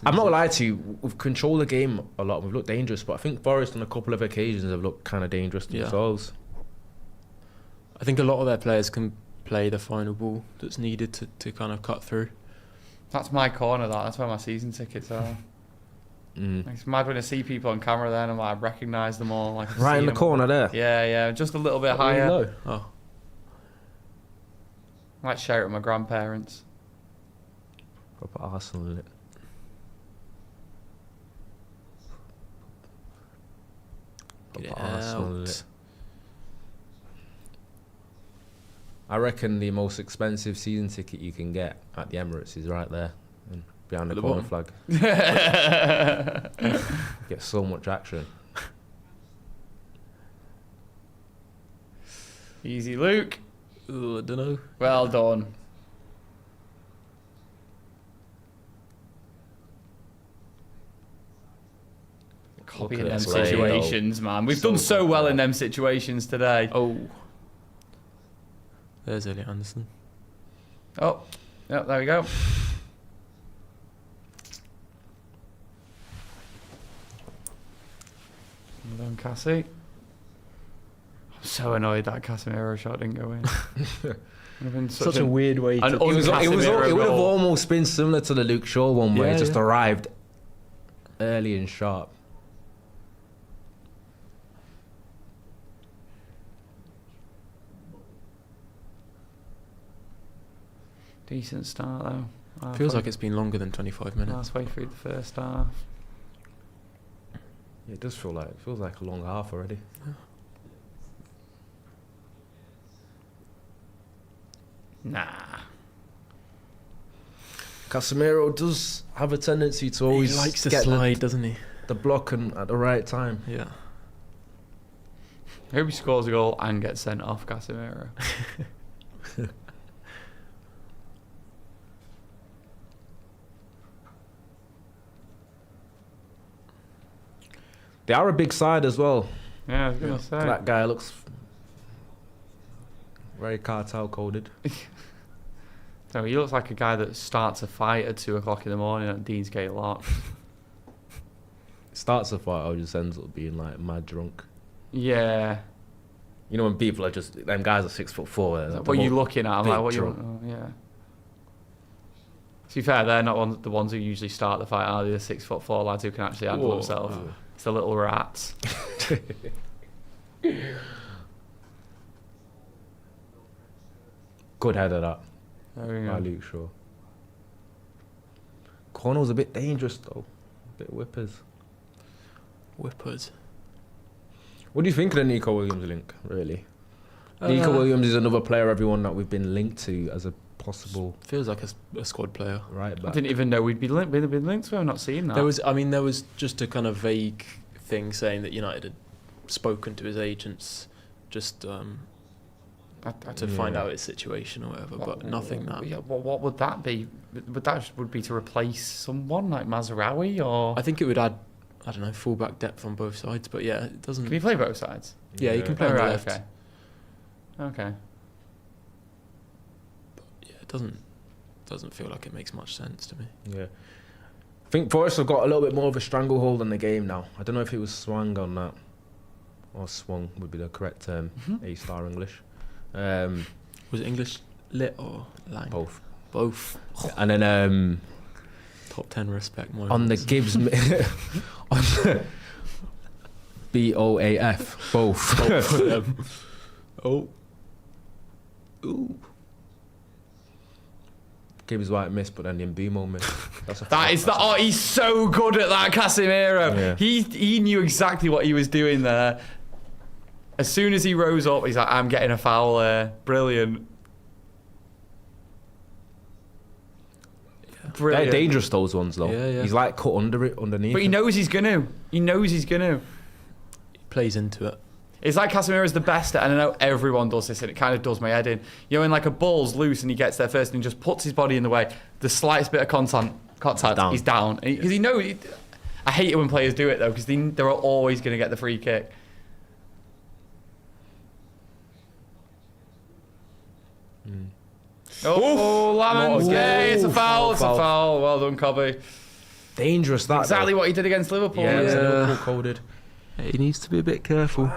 I'm not gonna lie to you. We've controlled the game a lot. We've looked dangerous, but I think Forest on a couple of occasions have looked kind of dangerous Yeah. themselves. I think a lot of their players can play the final ball that's needed to kind of cut through. That's my corner. That's where my season tickets are. It's mad when I see people on camera. Then I'm like, I recognise them all. Like, I Right see in the them. corner there. Yeah, just a little bit Really higher. low. Oh, I might share it with my grandparents. Proper Arsenal in it. get it Proper Arsenal in out. it. I reckon the most expensive season ticket you can get at the Emirates is right there, behind the At the corner bottom. flag. Get so much action. Easy, Luke. Ooh, I don't know. Well done. Copying Look them at that play, situations, man. We've So done so good, well man. in them situations today. Oh. There's Elliot Anderson. Oh, yep, there we go. Well done, Cassie. I'm so annoyed that Casemiro shot didn't go in. Would have been Such a weird way an to. It would have Casemiro goal. almost been similar to the Luke Shaw one where Yeah, it just yeah. arrived early and sharp. Decent start though. Feels like it's been longer than 25 minutes. last way through the first half. Yeah, it feels like a long half already. Nah. Casemiro does have a tendency to always He likes to get slide, doesn't he? the block and at the right time. Yeah. I hope he scores a goal and gets sent off, Casemiro. They are a big side as well. Yeah, I was gonna Yeah. say. That guy looks very cartel coded. So he looks like a guy that starts a fight at 2 o'clock in the morning at Deansgate Lock. Starts a fight or just ends up being like mad drunk. Yeah. You know when people are just them guys are 6'4". Like, What are you looking at? I'm big like, what you? drunk. Oh, yeah. To be fair, they're not the ones who usually start the fight, are they? The 6'4" lads who can actually handle Whoa. themselves. Oh. It's the little rats. Good header that There we by go. Luke Shaw. Corner's a bit dangerous though. A bit whippers. Whippers. What do you think of the Nico Williams link, really? Nico Williams is another player, everyone that we've been linked to as a possible Feels like a squad player. right I back. didn't even know we'd been linked to him. I've not seen that. There was just a kind of vague thing saying that United had spoken to his agents just to find Yeah. out his situation or whatever, but nothing that. Yeah, what would that be? Would be to replace someone like Mazraoui, or I think it would add, I don't know, fullback depth on both sides, but yeah, it doesn't. can he play both sides? Yeah, you can play on the right, left. okay. Okay. Yeah, it doesn't feel like it makes much sense to me. Yeah. think Forest have got a little bit more of a stranglehold on the game now. I don't know if it was swung on that, or swung would be the correct term. A-star English. Was it English lit or lang? Both. And then top 10 respect moments. on the Gibbs, on the BOAF, both. Both of them. Oh. Ooh. Gibbs White missed, but then the Mbumo missed. He's so good at that, Casemiro. Yeah. He knew exactly what he was doing there. As soon as he rose up, he's like, I'm getting a foul there. Brilliant. They're dangerous, those ones, though. Yeah. He's like cut underneath. But he knows he's going to. He Plays into it. It's like Casemiro's the best at, and I know everyone does this, and it kind of does my head in. You know, when like a ball's loose and he gets there first and he just puts his body in the way, the slightest bit of contact, he's down. Because he knows. I hate it when players do it, though, because they're always going to get the free kick. Oh, Lamont. Yeah, it's a foul. It's a foul. Well done, Cobby. Dangerous, that. Exactly what he did against Liverpool. Yeah, Yeah. Liverpool coded. He needs to be a bit careful.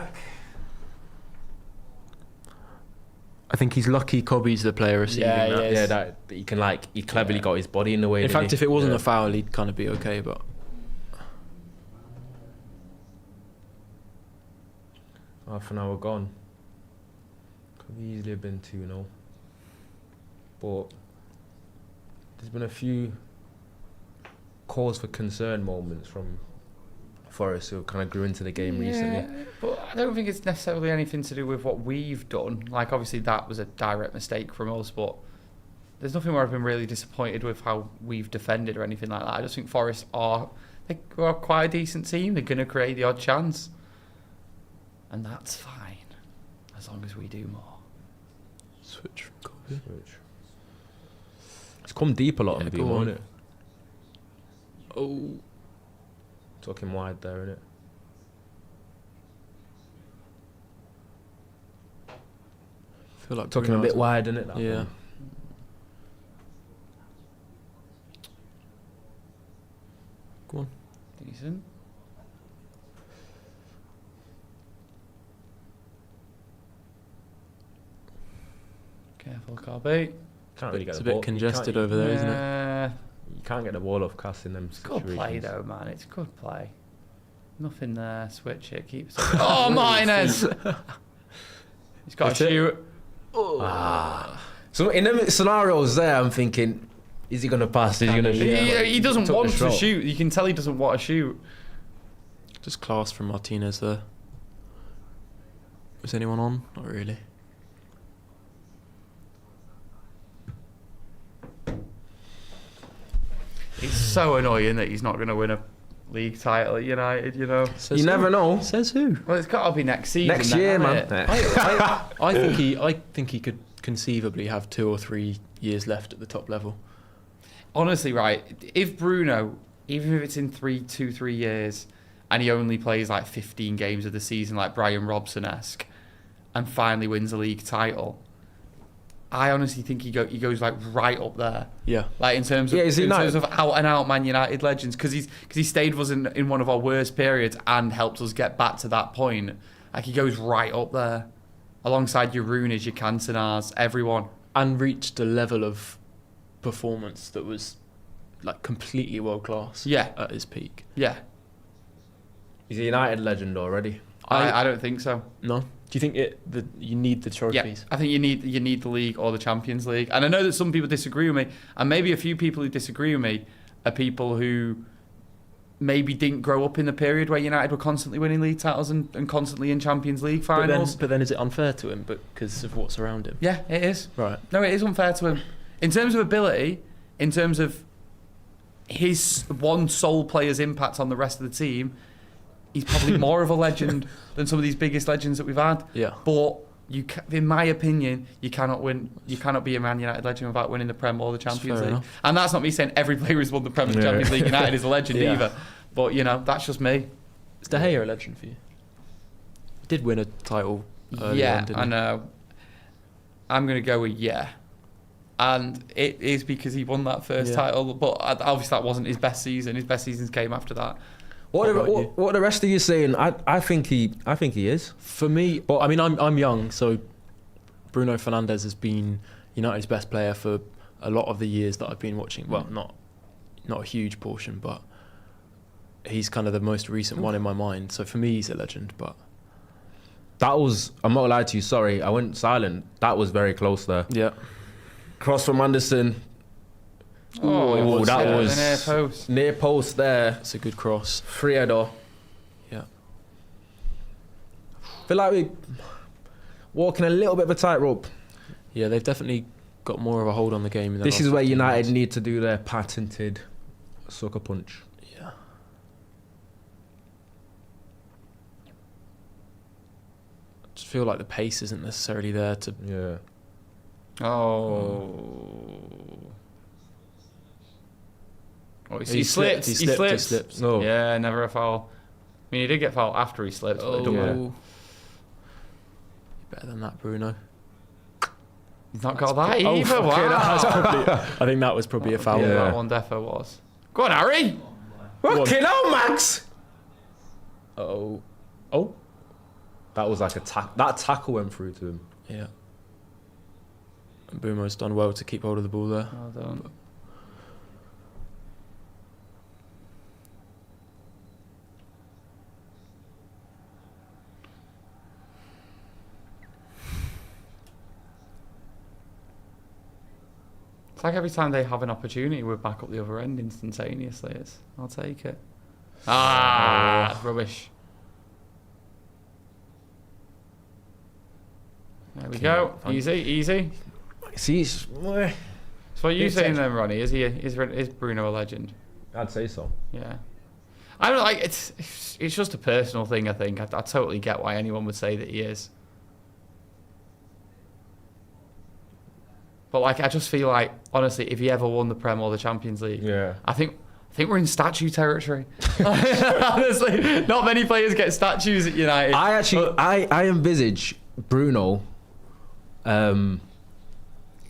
I think he's lucky Cobby's the player receiving Yeah, that. he is. Yeah, that he can he cleverly got his body in the way. In didn't fact, he? if it wasn't Yeah. a foul, he'd kind of be okay, but... Half an hour gone. Could easily have been 2-0. But there's been a few cause for concern moments from Forest who kind of grew into the game recently. But I don't think it's necessarily anything to do with what we've done. Like, obviously, that was a direct mistake from us, but there's nothing where I've been really disappointed with how we've defended or anything like that. I just think Forest are quite a decent team. They're going to create the odd chance. And that's fine, as long as we do more. Switch from Cobby. It's come deep a lot on the go beam, on. hasn't it? Oh. Took him wide there, innit? I feel like Took him a Bruno's- bit wide, innit? That Yeah. one? Go on. Decent. Careful, Cobby. Can't really get It's the a bit ball. congested you over there, isn't it? Yeah. You can't get the ball off Cass in them It's situations. good play, though, man. It's good play. Nothing there. Switch it. Keep it. Oh, Miners! He's got That's to it. shoot. So in them scenarios there, I'm thinking, is he going to pass? Is he going to shoot? He doesn't Took the want to shot. shoot. You can tell he doesn't want to shoot. Just class from Martinez there. Was anyone on? Not really. It's so annoying that he's not going to win a league title at United, you know. Says You who? never know. Says who? Well, it's got to be next season. Next then, year, hasn't man. it? I think he could conceivably have 2 or 3 years left at the top level. Honestly, right, if Bruno, even if it's in 3 years, and he only plays like 15 games of the season like Brian Robson-esque, and finally wins a league title, I honestly think he goes like right up there. Yeah. Like in terms of out and out Man United legends, because he stayed with us in one of our worst periods and helped us get back to that point. Like he goes right up there, alongside your Rooney's, your Cantona's, everyone. And reached a level of performance that was like completely world class. Yeah. At his peak. Yeah, He's a United legend already. I don't think so. No. Do you think you need the Yeah, trophies? I think you need the league or the Champions League. And I know that some people disagree with me, and maybe a few people who disagree with me are people who maybe didn't grow up in the period where United were constantly winning league titles and constantly in Champions League finals. But then is it unfair to him because of what's around him? Yeah, it is. Right. No, it is unfair to him. In terms of ability, in terms of his one sole player's impact on the rest of the team, he's probably more of a legend than some of these biggest legends that we've had. Yeah. But in my opinion, you cannot win. You cannot be a Man United legend without winning the Prem or the Champions fair League. enough. And that's not me saying every player who's won the Prem and Champions League United is a legend Yeah. either. But that's just me. Is De Gea a legend for you? He did win a title early Yeah, on, didn't I he? know. I'm gonna go with yeah. and it is because he won that first title. But obviously that wasn't his best season. His best seasons came after that. What are the rest of you saying? I think he is. For me, but I mean, I'm young, so Bruno Fernandes has been United's best player for a lot of the years that I've been watching. Well, not a huge portion, but he's kind of the most recent one in my mind. So for me, he's a legend. But that was, I'm not gonna lie to you, sorry, I went silent. That was very close there. Yeah. Cross from Anderson. Oh, that was near post. Near post there. It's a good cross. Free header. Yeah. Feel like we walking a little bit of a tightrope. Yeah, they've definitely got more of a hold on the game. In the This last is where 15 United years. need to do their patented sucker punch. Yeah. I just feel like the pace isn't necessarily there to. Yeah. Oh, he He slipped. slipped, He he slipped. slipped. No. Yeah, never a foul. I mean, he did get fouled after he slipped. But it don't yeah. matter. Better than that, Bruno. He's not got that Oh, either. fuck it, that's Wow. probably- I think that was probably a foul. Yeah, Yeah. that one defo was. Go on, Harry. Fucking hell, Max! Oh. That was like that tackle went through to him. Yeah. And Bumo's done well to keep hold of the ball there. Well done. It's like every time they have an opportunity, we're back up the other end instantaneously. I'll take it. Rubbish. There we go. Easy. See, So what are you saying then, Ronnie? Is Bruno a legend? I'd say so. Yeah. I don't like it's just a personal thing. I think I totally get why anyone would say that he is. But like, I just feel like, honestly, if he ever won the Prem or the Champions League, Yeah. I think we're in statue territory. Honestly, not many players get statues at United. I envisage Bruno in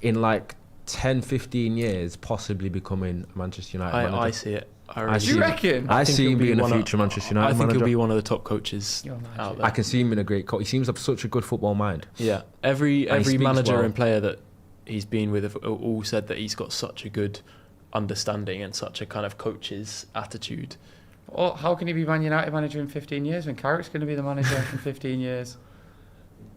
like 10, 15 years possibly becoming a Manchester United manager. I see it. I Do you reckon? I think see he'll him be being a one of- future Manchester United I think manager. he'll be one of the top coaches You're magic. out there. I can see him being a great coach. He seems to have such a good football mind. Yeah, every And he speaks manager well. and player that he's been with have all said that he's got such a good understanding and such a kind of coach's attitude. Well, how can he be Man United manager in 15 years when Carrick's going to be the manager in 15 years?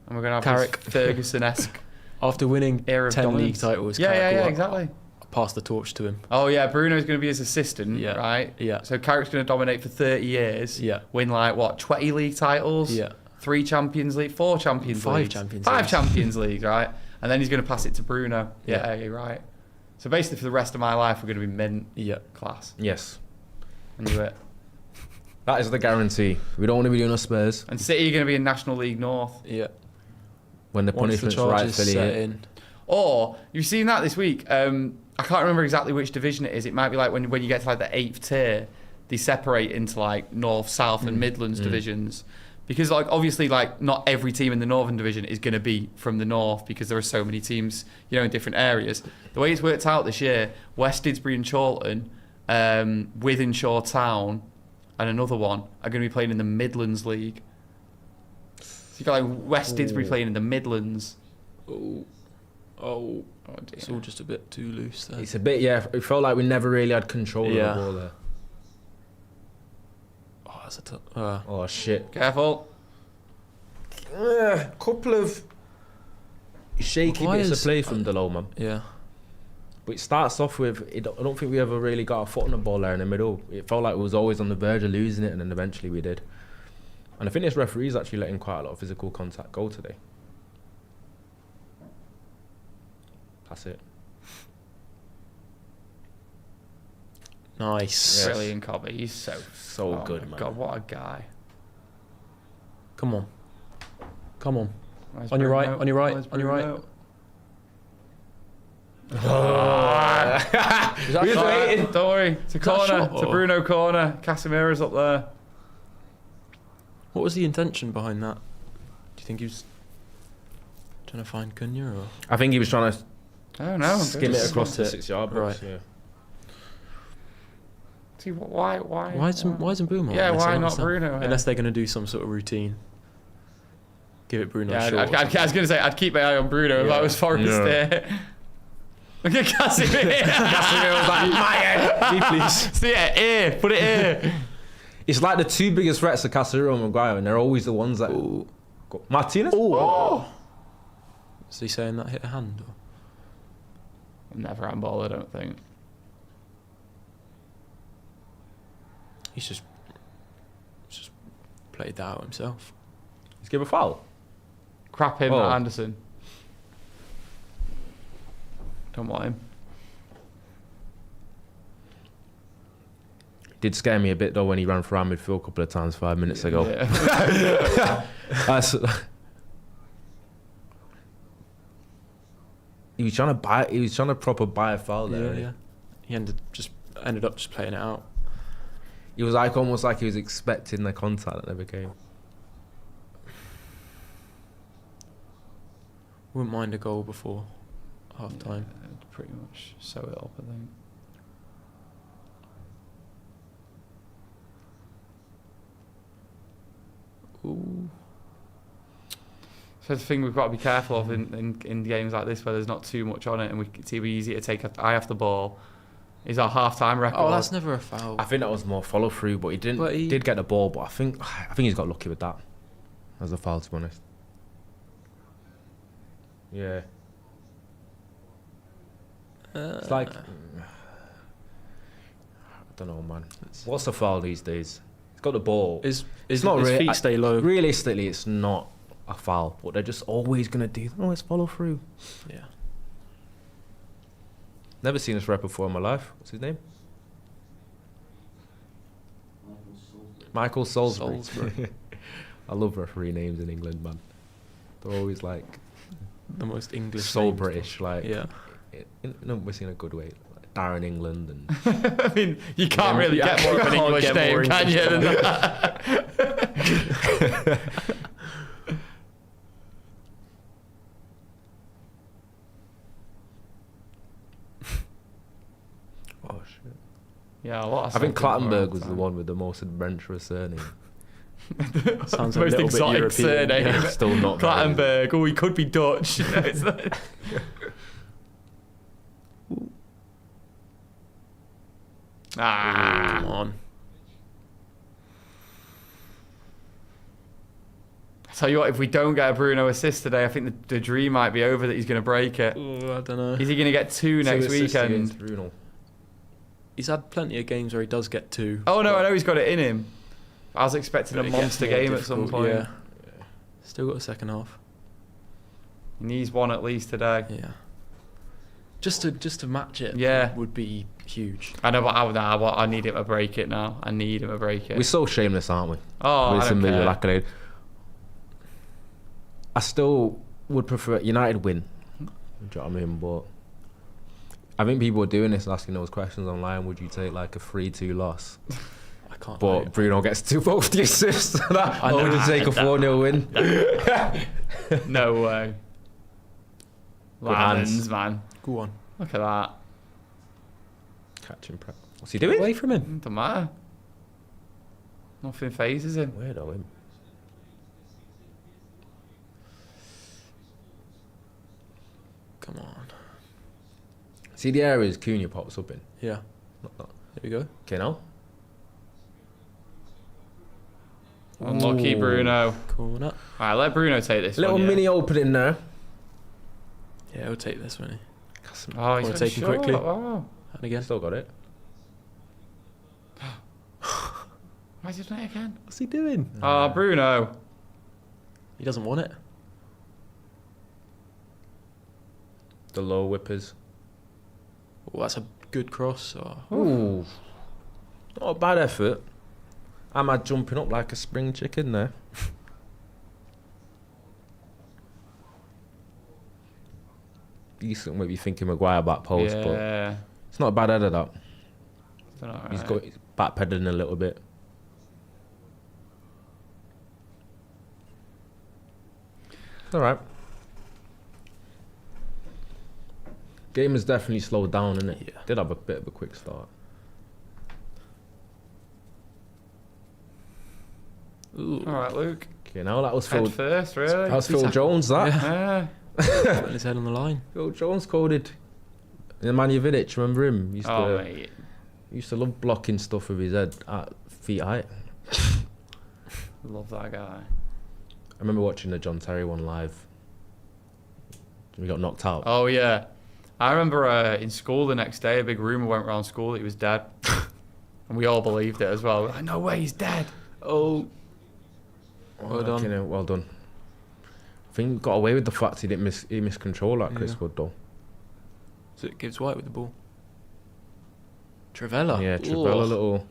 And we're going to have Carrick. this Ferguson-esque After winning era of 10 league dominance. titles, Yeah, Carrick will exactly. pass the torch to him. Oh, yeah, Bruno's going to be his assistant, Yeah. right? Yeah. So Carrick's going to dominate for 30 years. Yeah. Win, 20 league titles? Yeah. 3 Champions League, 4 Champions Five Leagues. Champions 5 Leagues. Champions League, right? And then he's going to pass it to Bruno. Yeah. Yeah, you're right. So basically for the rest of my life, we're going to be mint Yeah. class. Yes. I knew it. That is the guarantee. We don't want to be doing us Spurs And City are going to be in National League North. Yeah. when the Once the punishment's charges rightfully set hit. in. Or you've seen that this week. I can't remember exactly which division it is. It might be like when you get to like the 8th tier, they separate into like North, South, and Midlands divisions. Because like obviously like not every team in the Northern Division is going to be from the North because there are so many teams in different areas. The way it's worked out this year, West Didsbury and Chorlton, Wythenshawe Town, and another one are going to be playing in the Midlands League. So you've got like West Didsbury playing in the Midlands. Oh, Oh dear. it's all just a bit too loose there. It's a bit, it felt like we never really had control Yeah. of the ball there. Oh, that's a Oh, shit. Careful. Couple of shaky Why bits of is- play from Delo, man. yeah. But it starts off with, I don't think we ever really got our foot on the ball there in the middle. It felt like we was always on the verge of losing it, and then eventually we did. And I think this referee's actually letting quite a lot of physical contact go today. That's it. Nice. Yes. Brilliant, Cobby. He's so So good, my man. God, what a guy. Come on. Come on. Where's On your Bruno? right, on your right, Where's on your right. Bruno? Who's waiting? Don't worry. It's a that a corner. shot It's a or- Bruno corner. Casemiro's up there. What was the intention behind that? Do you think he was trying to find Cunha or? I think he was trying to I don't know. Skim it across the Spot it. 6-yard box. Right. Yeah. See, why? Why isn't Boomer? Yeah, on this? I why don't not understand. Bruno? here? Unless they're going to do some sort of routine. Give it Bruno. Yeah, short. I was going to say I'd keep my eye on Bruno if I Yeah. was Forrest Yeah. there. Look at Casemiro. Casemiro was like, my head. Me, please. See it here. Put it here. It's like the two biggest threats are Casemiro and Maguire, and they're always the ones that. Martinez? Oh. Is he saying that hit a hand? Or? Never handball, I don't think. He's just played that out himself. He's give a foul. Crap him, Oh. not Anderson. Don't want him. Did scare me a bit though when he ran for our midfield a couple of times 5 minutes ago. Yeah. He was trying to buy. He was trying to proper buy a foul there. Yeah. He ended up just playing it out. He was like almost like he was expecting the contact that never came. Wouldn't mind a goal before half time. I'd pretty much sew it up, I think. Ooh. So the thing we've got to be careful of in games like this where there's not too much on it and it's easy to take eye off the ball is our half-time record. Oh, that's never a foul. I think that was more follow through, but he didn't. But he- did get the ball, but I think he's got lucky with that. As a foul, to be honest. Yeah. It's like I don't know, man. What's a foul these days? He's got the ball. His not his really- feet stay low. Realistically, it's not a foul, but they're just always gonna do. Oh, it's follow through. Yeah. Never seen this rep before in my life. What's his name? Michael Salisbury. Salisbury. I love referee names in England, man. They're always like The most English. so names. British, like Yeah. almost in a good way. Like Darren England and I mean, you can't Yeah, really you get more of an can't English get name, more can English you? than Than that? oh shit. Yeah, a lot of I think stuff in Clattenburg all was the time. one with the most adventurous surname. Sounds a Most little bit exotic European. surname. Yeah. Still not very- Clattenburg. Oh, he could be Dutch. It's like- Come on. Tell you what, if we don't get a Bruno assist today, I think the dream might be over that he's going to break it. I don't know. Is he going to get two next Two assists weekend? against Bruno. He's had plenty of games where he does get two. Oh no, but- I know he's got it in him. I was expecting but a it gets monster more game at some difficult, point. Yeah. Still got a second half. He needs one at least today. Yeah. Just to match it. Yeah. Would be huge. I know, but I need him to break it now. I need him to break it. We're so shameless, aren't we? Oh, With I some don't individual care. accolade. I still would prefer United win. Do you know what I mean? But I think people are doing this, asking those questions online. Would you take like a 3-2 loss? I can't. But vote. Bruno gets both the assists. I Or would you know. take a 4-0 win? No way. Good hands. Lannons, man. Go on. Look at that. Catching prep. What's he doing? Away from him. Doesn't matter. Nothing phases him. Weirdo him. Come on. See the areas Cunha pops up in? Yeah. Not. There we go. Okay, now? Unlucky Ooh. Bruno. Corner. Alright, let Bruno take this Little one. yeah. mini opening there. Yeah, he'll take this one. Oh, he's Wanna got take a him shot. quickly? Oh. And again. Still got it. Why is he doing it again? What's he doing? Oh, Bruno. He doesn't want it. The low whippers. Oh, that's a good cross. Oh. Ooh. Not a bad effort. Am I jumping up like a spring chicken there? Decent, maybe thinking Maguire back post, but Yeah. it's not a bad header that. Done all He's right. got he's backpedaling a little bit. All right. Game has definitely slowed down, and it Yeah. did have a bit of a quick start. Ooh. All right, Luke. Okay, now that was Head Phil. first, really. That was Phil Jones. That Yeah. Putting his head on the line. Phil Jones coded. Nemanja Vidic, remember him? Mate. Used to love blocking stuff with his head at feet height. Love that guy. I remember watching the John Terry one live. We got knocked out. Oh, yeah. I remember in school the next day, a big rumour went around school that he was dead. And we all believed it as well. Like, no way, he's dead. Oh. Well done. You know, well done. I think he got away with the fact he missed control at Chris Yeah. Wood though. So it gives White with the ball. Trivella. Yeah, Trivella Ugh. little.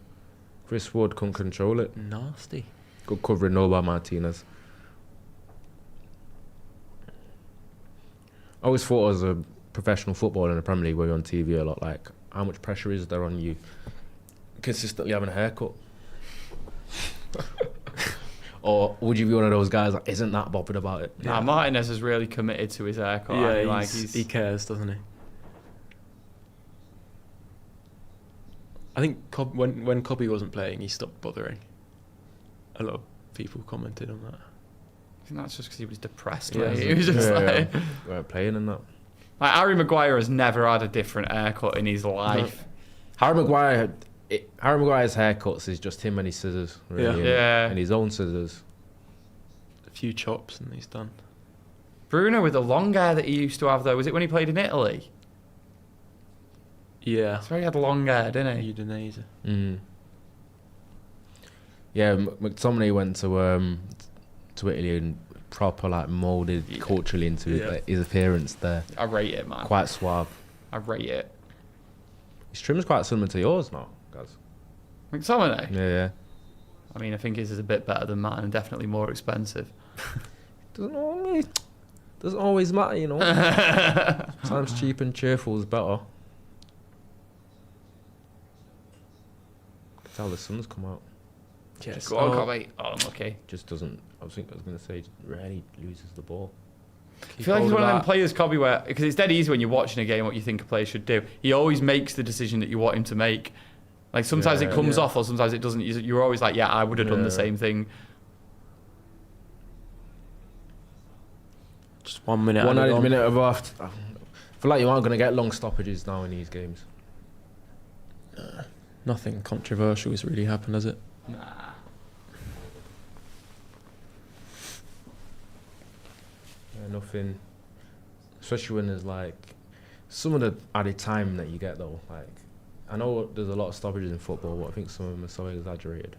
Chris Wood couldn't control it. Nasty. Good covering though by Martinez. I always thought as a professional footballer in the Premier League where you're on TV a lot, like how much pressure is there on you consistently having a haircut? Or would you be one of those guys that isn't that bothered about it? Nah, Martinez is really committed to his haircut. Yeah, like he cares, doesn't he? I think when Cobby wasn't playing, he stopped bothering. A lot of people commented on that. I think that's just because he was depressed, Yeah, mate. He was just like... weren't playing and that. Like, Harry Maguire has never had a different haircut in his life. Harry Maguire's haircuts is just him and his scissors, really, Yeah. and his own scissors. A few chops and he's done. Bruno with the long hair that he used to have, though, was it when he played in Italy? Yeah. So he had long hair, didn't he? Udinese. Mm. Yeah, McTominay went to Italy and proper like moulded culturally into his appearance there. I rate it, man. Quite suave. I rate it. His trim's quite similar to yours now, guys. McTominay? Yeah. I mean, I think his is a bit better than mine and definitely more expensive. Doesn't always matter, you know. Sometimes cheap and cheerful is better. That's how the sun's come out. Yes. Go on, Cobby. Oh, okay. Just doesn't. I was going to say, rarely loses the ball. I feel like he's one of them players, Cobby, where because it's dead easy when you're watching a game what you think a player should do. He always makes the decision that you want him to make. Like sometimes it comes off, or sometimes it doesn't. You're always like, yeah, I would have done the same thing. Just 1 minute. One added added on. minute of off. I feel like you aren't going to get long stoppages now in these games. Nothing controversial has really happened, has it? Nah. Yeah, nothing. Especially when there's like some of the added time that you get though. Like I know there's a lot of stoppages in football, but I think some of them are so exaggerated.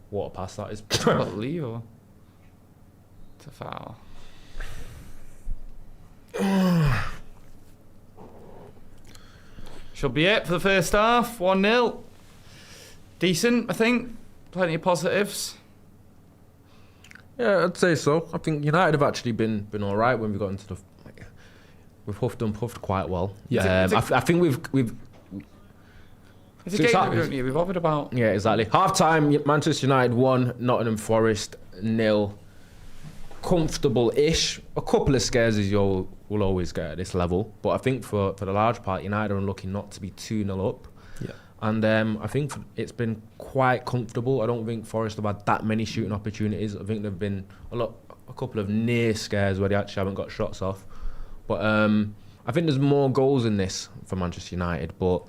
What a pass that is! Unbelievable. It's a foul. Should be it for the first half. 1-0. Decent, I think. Plenty of positives. Yeah, I'd say so. I think United have actually been all right when we got into the. We've huffed and puffed quite well. Yeah, I think we've. It's a So game it's that we don't need to be bothered about. Yeah, exactly. Half time, Manchester United 1, Nottingham Forest 0. Comfortable-ish. A couple of scares as you will always get at this level, but I think for the large part, United are unlucky not to be 2-0 up. Yeah. And I think it's been quite comfortable. I don't think Forest have had that many shooting opportunities. I think there've been a couple of near scares where they actually haven't got shots off. But I think there's more goals in this for Manchester United, but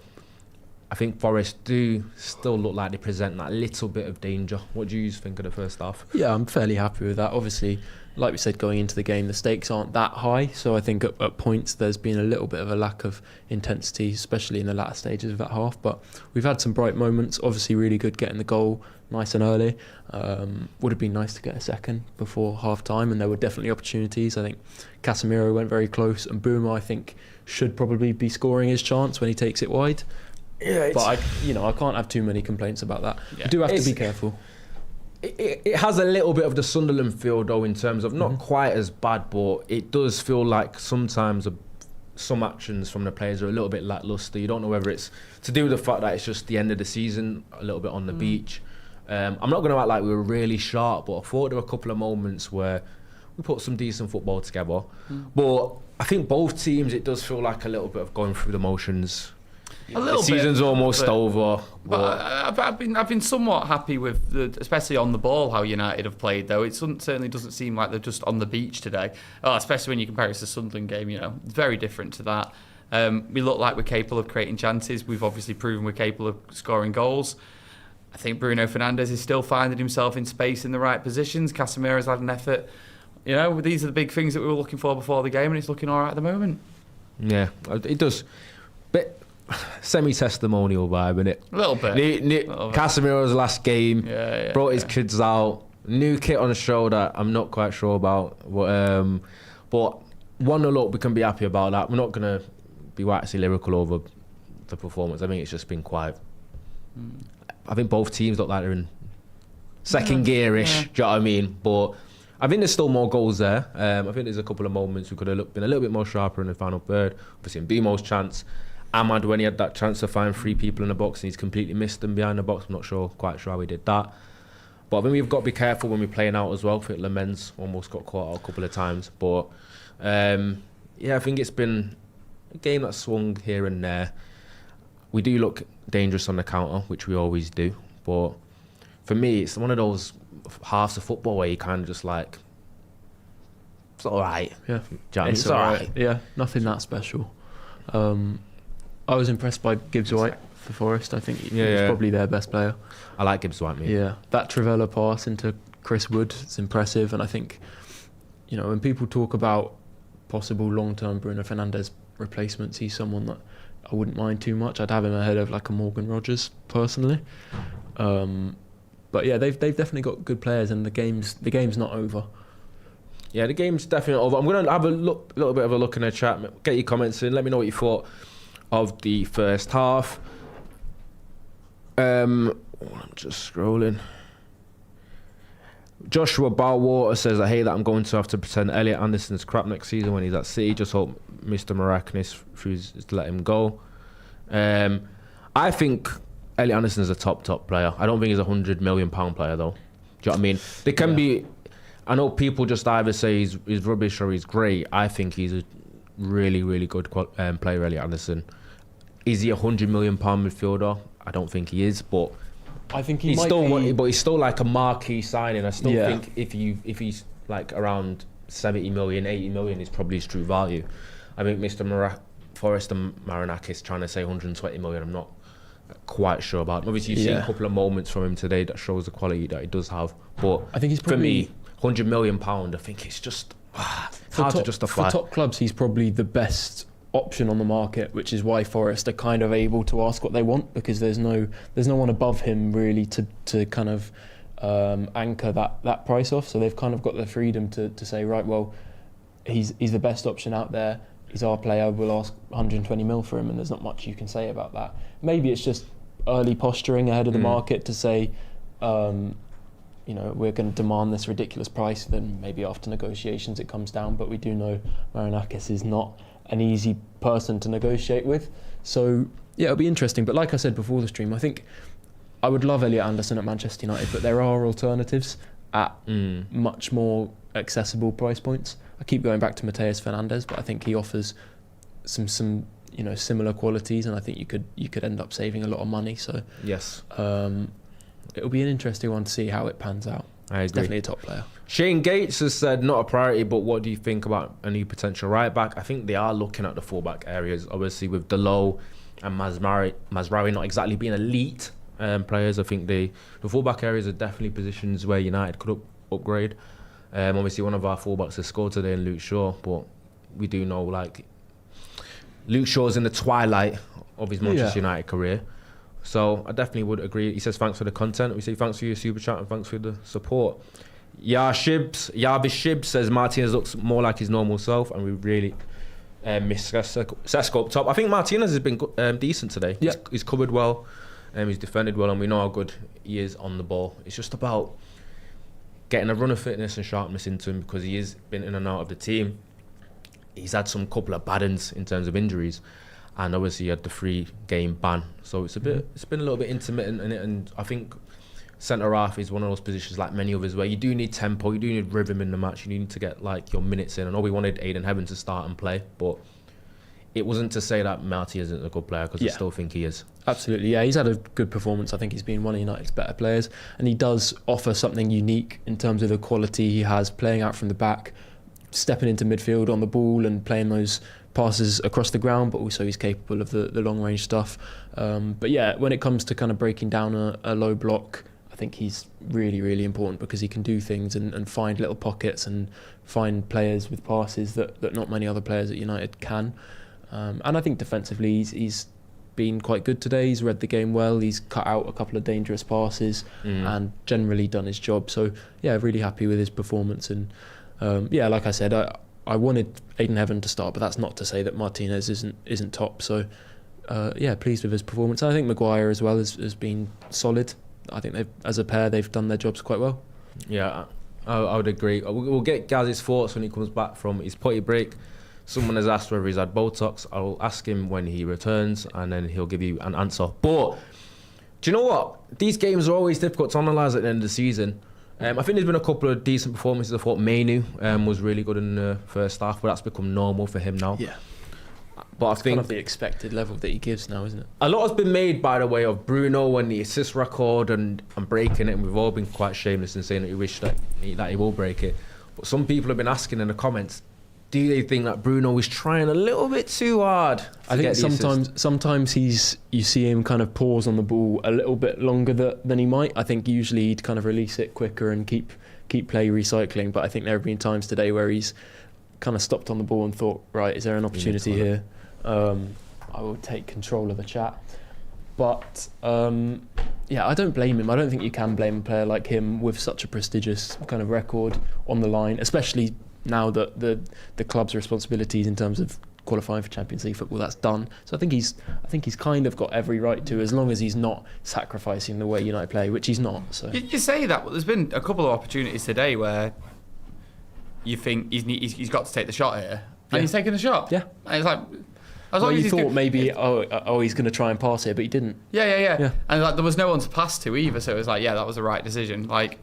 I think Forest do still look like they present that little bit of danger. What do you think of the first half? Yeah, I'm fairly happy with that. Obviously, like we said, going into the game, the stakes aren't that high. So I think at points there's been a little bit of a lack of intensity, especially in the latter stages of that half. But we've had some bright moments. Obviously, really good getting the goal nice and early. Would have been nice to get a second before half time, and there were definitely opportunities. I think Casemiro went very close, and Bouma, I think, should probably be scoring his chance when he takes it wide. Yeah, but I can't have too many complaints about that. Yeah. You do have to be careful. It has a little bit of the Sunderland feel though, in terms of not quite as bad, but it does feel like sometimes some actions from the players are a little bit lacklustre. You don't know whether it's to do with the fact that it's just the end of the season, a little bit on the beach. I'm not going to act like we were really sharp, but I thought there were a couple of moments where we put some decent football together. But I think both teams, it does feel like a little bit of going through the motions. A little The season's bit, almost but- over. But I've been somewhat happy with especially on the ball, how United have played. Though it certainly doesn't seem like they're just on the beach today. Especially when you compare it to the Sunderland game, it's very different to that. We look like we're capable of creating chances. We've obviously proven we're capable of scoring goals. I think Bruno Fernandes is still finding himself in space in the right positions. Casemiro's had an effort. These are the big things that we were looking for before the game, and it's looking all right at the moment. Yeah, it does. Bit semi-testimonial vibe, innit? A little bit. Casemiro's last game, brought his yeah. kids out, new kit on the show that I'm not quite sure about. But 1-0 up, we can be happy about that. We're not going to be waxy lyrical over the performance. I think it's just been quite... I think both teams look like they're in second gear-ish, do you know what I mean? But I think there's still more goals there. I think there's a couple of moments we could have been a little bit more sharper in the final third. Obviously, in Bimo's chance, Ahmad, when he had that chance to find 3 people in the box and he's completely missed them behind the box. I'm not quite sure how he did that. But I think we've got to be careful when we're playing out as well. I think Lemens almost got caught out a couple of times. But I think it's been a game that swung here and there. We do look dangerous on the counter, which we always do. But for me, it's one of those halves of football where you kind of just like, it's all right. Yeah, It's all right. Yeah, nothing that special. I was impressed by Gibbs White for Forest. I think he was probably their best player. I like Gibbs White, mate. Yeah, that Trivela pass into Chris Wood is impressive, and I think when people talk about possible long-term Bruno Fernandes replacements, he's someone that I wouldn't mind too much. I'd have him ahead of like a Morgan Rogers personally. But yeah, they've definitely got good players, and the game's not over. Yeah, the game's definitely not over. I'm going to have a little bit of a look in the chat. Get your comments in. Let me know what you thought of the first half. I'm just scrolling. Joshua Barwater says, I hate that I'm going to have to pretend Elliot Anderson's crap next season when he's at City. Just hope Mr. Miraculous refuses to let him go. I think Elliot Anderson's a top player. I don't think he's a £100 million player, though. Do you know what I mean? They can be... I know people just either say he's rubbish or he's great. I think he's a really, really good player, Elliot Anderson. Is he a £100 million midfielder? I don't think he is, but I think he's still like a marquee signing. I still think if he's like around 70 million, 80 million is probably his true value. I think Mr. Forrest and Marinakis trying to say 120 million, I'm not quite sure about. Obviously, you've seen a couple of moments from him today that shows the quality that he does have. But I think he's probably, for me, £100 million, I think it's just hard to justify. For top clubs, he's probably the best option on the market, which is why Forest are kind of able to ask what they want, because there's no one above him really to kind of anchor that price off. So they've kind of got the freedom to say, right, well, he's the best option out there. He's our player. We'll ask 120 mil for him, and there's not much you can say about that. Maybe it's just early posturing ahead of the market to say, we're going to demand this ridiculous price. Then maybe after negotiations it comes down. But we do know Marinakis is not an easy person to negotiate with. So yeah, it'll be interesting. But like I said before the stream, I think I would love Elliot Anderson at Manchester United, but there are alternatives at much more accessible price points. I keep going back to Mateus Fernandes, but I think he offers some similar qualities, and I think you could end up saving a lot of money. So yes, it'll be an interesting one to see how it pans out. I agree. He's definitely a top player. Shane Gates has said not a priority, but what do you think about a new potential right back? I think they are looking at the fullback areas, obviously with Delo and Mazraoui not exactly being elite players. I think the fullback areas are definitely positions where United could upgrade. Obviously one of our fullbacks has scored today in Luke Shaw, but we do know like Luke Shaw's in the twilight of his Manchester United career. So I definitely would agree. He says thanks for the content. We say thanks for your super chat and thanks for the support. Yabish Shibs says Martinez looks more like his normal self, and we really miss Sesko up top. I think Martinez has been decent today. Yeah. He's covered well, he's defended well, and we know how good he is on the ball. It's just about getting a run of fitness and sharpness into him, because he has been in and out of the team. He's had some couple of bad ends in terms of injuries, and obviously he had the 3-game ban. So it's been a little bit intermittent in it, and I think centre half is one of those positions like many others where you do need tempo, you do need rhythm in the match, you need to get like your minutes in. I know we wanted Aidan Heaven to start and play, but it wasn't to say that Marty isn't a good player, because I still think he is. Absolutely, yeah. He's had a good performance. I think he's been one of United's better players, and he does offer something unique in terms of the quality he has playing out from the back, stepping into midfield on the ball and playing those passes across the ground, but also he's capable of the long range stuff. But yeah, when it comes to kind of breaking down a low block, I think he's really, really important, because he can do things and find little pockets and find players with passes that not many other players at United can. And I think defensively he's been quite good today. He's read the game well. He's cut out a couple of dangerous passes and generally done his job. So yeah, really happy with his performance. And yeah, like I said, I wanted Aidan Heaven to start, but that's not to say that Martinez isn't top. So yeah, pleased with his performance. And I think Maguire as well has been solid. I think as a pair they've done their jobs quite well. Yeah, I would agree. We'll get Gaz's thoughts when he comes back from his potty break. Someone has asked whether he's had Botox. I'll ask him when he returns, and then he'll give you an answer. But do you know what? These games are always difficult to analyse at the end of the season. I think there's been a couple of decent performances. I thought Mainu was really good in the first half, but that's become normal for him now. Yeah. But It's kind of the expected level that he gives now, isn't it? a lot has been made, by the way, of Bruno and the assist record and breaking it, and we've all been quite shameless in saying that we wish that he will break it. But some people have been asking in the comments, do they think that Bruno is trying a little bit too hard? I think sometimes you see him kind of pause on the ball a little bit longer than he might. I think usually he'd kind of release it quicker and keep play recycling. But I think there have been times today where he's kind of stopped on the ball and thought, right, is there an opportunity here? I will take control of the chat. But yeah, I don't blame him. I don't think you can blame a player like him with such a prestigious kind of record on the line, especially now that the club's responsibilities in terms of qualifying for Champions League football, that's done. So I think he's kind of got every right to, as long as he's not sacrificing the way United play, which he's not. So you say that, but there's been a couple of opportunities today where you think he's got to take the shot here, and he's taking the shot. Yeah, and it's like, well, you thought maybe he's going to try and pass here, but he didn't. Yeah. And like, there was no one to pass to either, so it was like, yeah, that was the right decision. Like,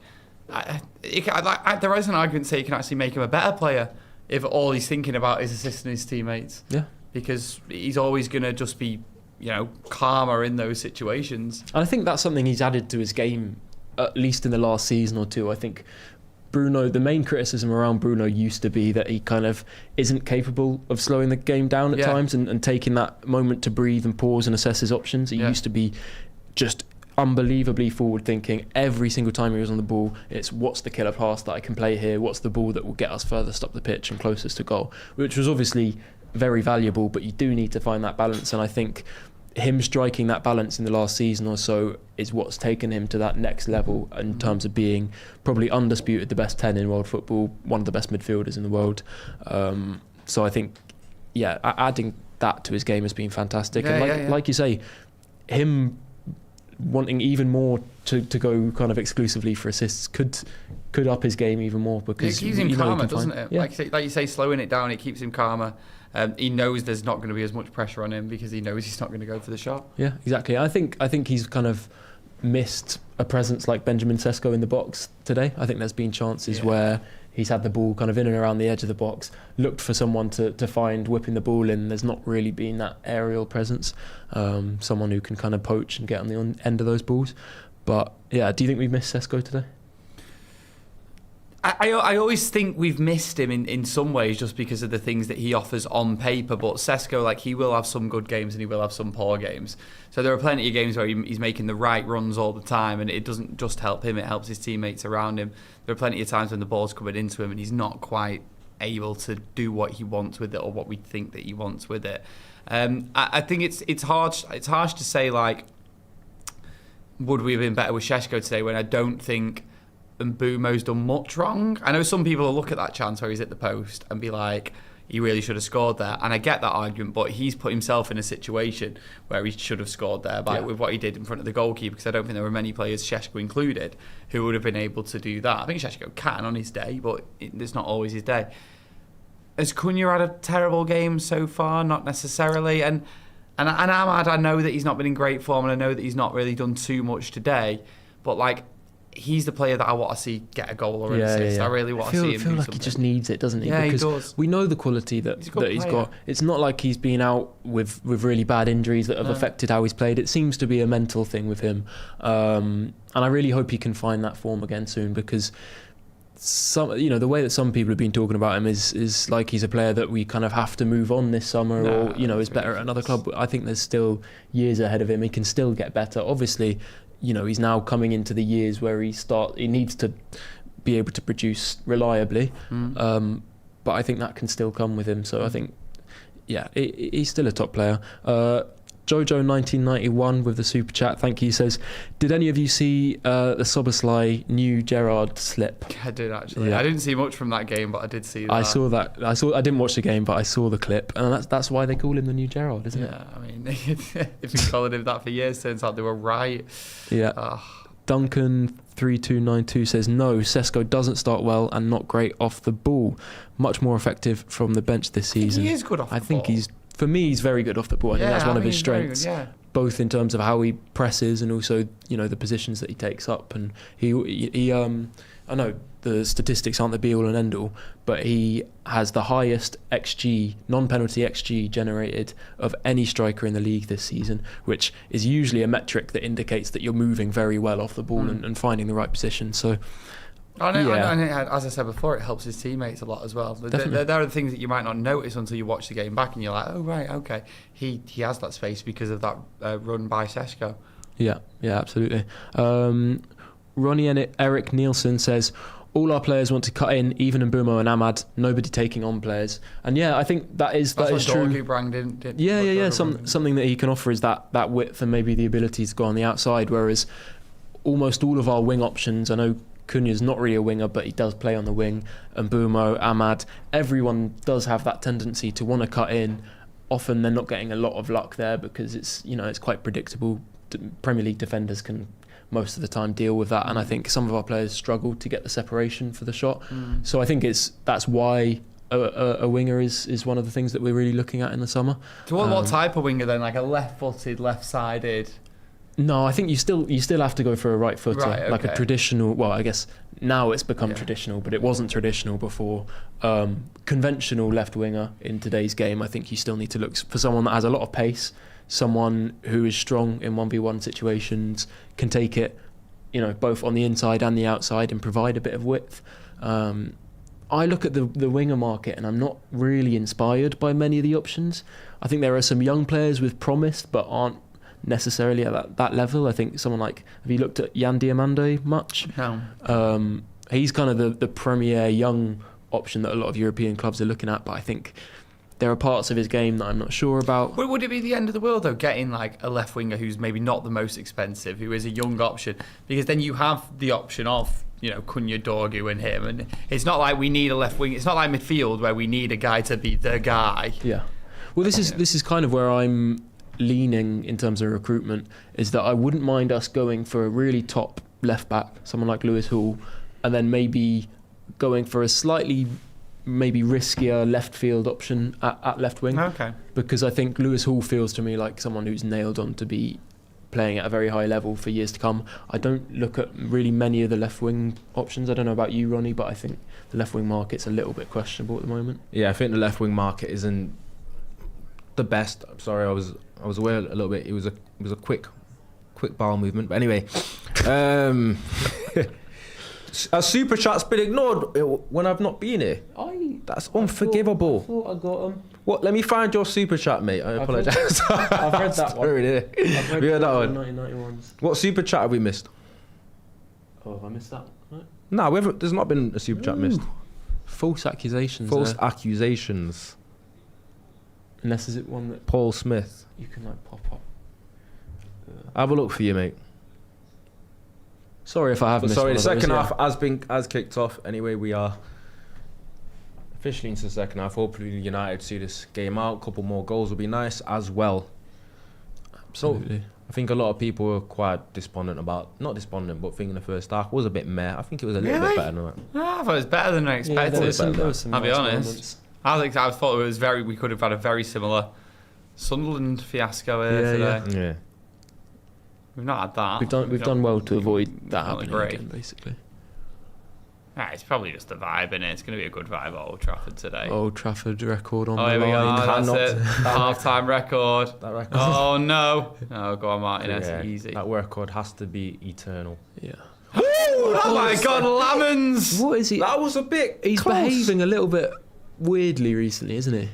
there is an argument to say you can actually make him a better player if all he's thinking about is assisting his teammates. Yeah, because he's always going to just be, calmer in those situations. And I think that's something he's added to his game, at least in the last season or two. I think Bruno, the main criticism around Bruno used to be that he kind of isn't capable of slowing the game down at times and taking that moment to breathe and pause and assess his options. He used to be just unbelievably forward thinking. Every single time he was on the ball, it's what's the killer pass that I can play here, what's the ball that will get us furthest up the pitch and closest to goal, which was obviously very valuable, but you do need to find that balance. And I think him striking that balance in the last season or so is what's taken him to that next level in terms of being probably undisputed the best 10 in world football, one of the best midfielders in the world. So I think adding that to his game has been fantastic. Like you say, him wanting even more to go kind of exclusively for assists could up his game even more, because it keeps him calmer, doesn't it? Yeah. Like you say, slowing it down, it keeps him calmer. He knows there's not going to be as much pressure on him because he knows he's not going to go for the shot. Yeah, exactly. I think he's kind of missed a presence like Benjamin Sesko in the box today. I think there's been chances where he's had the ball kind of in and around the edge of the box, looked for someone to find whipping the ball in. There's not really been that aerial presence, someone who can kind of poach and get on the end of those balls. But yeah, do you think we've missed Sesko today? I always think we've missed him in some ways just because of the things that he offers on paper. But Sesko, like, he will have some good games and he will have some poor games. So there are plenty of games where he's making the right runs all the time, and it doesn't just help him, it helps his teammates around him. There are plenty of times when the ball's coming into him and he's not quite able to do what he wants with it or what we think that he wants with it. I think it's harsh to say, like, would we have been better with Šeško today, when I don't think Mbeumo's done much wrong. I know some people will look at that chance where he's at the post and be like, he really should have scored there, and I get that argument, but he's put himself in a situation where he should have scored there with what he did in front of the goalkeeper, because I don't think there were many players, Šeško included, who would have been able to do that. I think Šeško can on his day, but it's not always his day. Has Cunha had a terrible game so far? Not necessarily, and Ahmad, I know that he's not been in great form, and I know that he's not really done too much today, but like, he's the player that I want to see get a goal or an assist. I really want to see him feel do like something. he just needs it, doesn't he? Yeah, because he does. we know the quality that He's a good he's player. got. It's not like he's been out with really bad injuries that have affected how he's played. It seems to be a mental thing with him. And I really hope he can find that form again soon, because the way that some people have been talking about him is like he's a player that we kind of have to move on this summer, or is better at another club. I think there's still years ahead of him. He can still get better. Obviously, he's now coming into the years where he needs to be able to produce reliably. But I think that can still come with him. So I think, he's still a top player. Jojo1991 with the super chat, thank you, says, did any of you see the Soboslai new Gerrard slip? I did actually. Yeah. I didn't see much from that game, but I did see that. I saw that. I didn't watch the game, but I saw the clip, and that's why they call him the new Gerrard, isn't it? Yeah, I mean, if been calling him that for years, turns out they were right. Yeah. Duncan3292 says, no, Sesko doesn't start well and not great off the ball. Much more effective from the bench this season. He is good off the ball. I think for me, he's very good off the ball. I think that's one of his strengths. Good, both in terms of how he presses and also the positions that he takes up. And he I know the statistics aren't the be all and end all, but he has the highest XG, non-penalty XG generated of any striker in the league this season, which is usually a metric that indicates that you're moving very well off the ball and finding the right position. So And as I said before, it helps his teammates a lot as well. There are the things that you might not notice until you watch the game back, and you're like, oh right, okay, he has that space because of that run by Sesko. Yeah, absolutely. Ronny and Eric Nielsen says, all our players want to cut in, even Mbumo and Ahmad, nobody taking on players. And I think that is true. Something that he can offer is that width and maybe the ability to go on the outside, whereas almost all of our wing options, I know Cunha's not really a winger, but he does play on the wing, and Mbumo, Ahmad, everyone does have that tendency to want to cut in. Often they're not getting a lot of luck there because it's quite predictable. Premier League defenders can most of the time deal with that, and I think some of our players struggle to get the separation for the shot. So I think that's why a winger is one of the things that we're really looking at in the summer. So what type of winger then? Like a left-footed, left-sided? No, I think you still have to go for a right footer, right, like a traditional. Well, I guess now it's become Yeah. traditional, but it wasn't traditional before. Conventional left winger in today's game, I think you still need to look for someone that has a lot of pace, someone who is strong in 1v1 situations, can take it, both on the inside and the outside, and provide a bit of width. I look at the winger market and I'm not really inspired by many of the options. I think there are some young players with promise but aren't necessarily at that level. I think someone like, have you looked at Yan Diomande much? No. He's kind of the premier young option that a lot of European clubs are looking at, but I think there are parts of his game that I'm not sure about. Would it be the end of the world though, getting like a left winger who's maybe not the most expensive, who is a young option? Because then you have the option of Cunha, Dorgu and him, and it's not like we need a left wing. It's not like midfield where we need a guy to be the guy. Yeah. Well, this is kind of where I'm leaning in terms of recruitment, is that I wouldn't mind us going for a really top left back, someone like Lewis Hall, and then maybe going for a slightly maybe riskier left field option at left wing. Okay. Because I think Lewis Hall feels to me like someone who's nailed on to be playing at a very high level for years to come. I don't look at really many of the left wing options. I don't know about you, Ronnie, but I think the left wing market's a little bit questionable at the moment. Yeah, I think the left wing market isn't the best. I'm sorry, I was aware a little bit. It was a quick bowel movement. But anyway, a super chat's been ignored when I've not been here. That's unforgivable. I thought I got them. What? Let me find your super chat, mate. I apologise. I've read that one. I've read that one. 1991s. What super chat have we missed? Oh, have I missed that? No. No, there's not been a super chat missed. False accusations. False there. accusations. Unless is it one that Paul Smith. you can like pop up. Have a look for you, mate. Sorry if I have missed Sorry, one the of those, second yeah. half has kicked off. Anyway, we are officially into the second half. Hopefully United see this game out. A couple more goals will be nice as well. Absolutely. I think a lot of people were quite not despondent, but thinking the first half was a bit meh. I think it was a little bit better than that. I thought it was better than I expected. There was some I'll be nice honest. moments. I thought it was we could have had a very similar Sunderland fiasco here today. Yeah. We've not had that. We've done well to avoid that not happening great. again, basically. It's probably just the vibe, innit? It's going to be a good vibe at Old Trafford today. Old Trafford record on Oh, the here we line. are. That's Cannot- it. Half-time record. That record. Oh, no. No, go on, Martin. That's Yeah, easy. That record has to be eternal. Yeah. Oh, my God, Lamans! What is he? That was a bit. He's close. behaving a little bit weirdly recently, isn't he?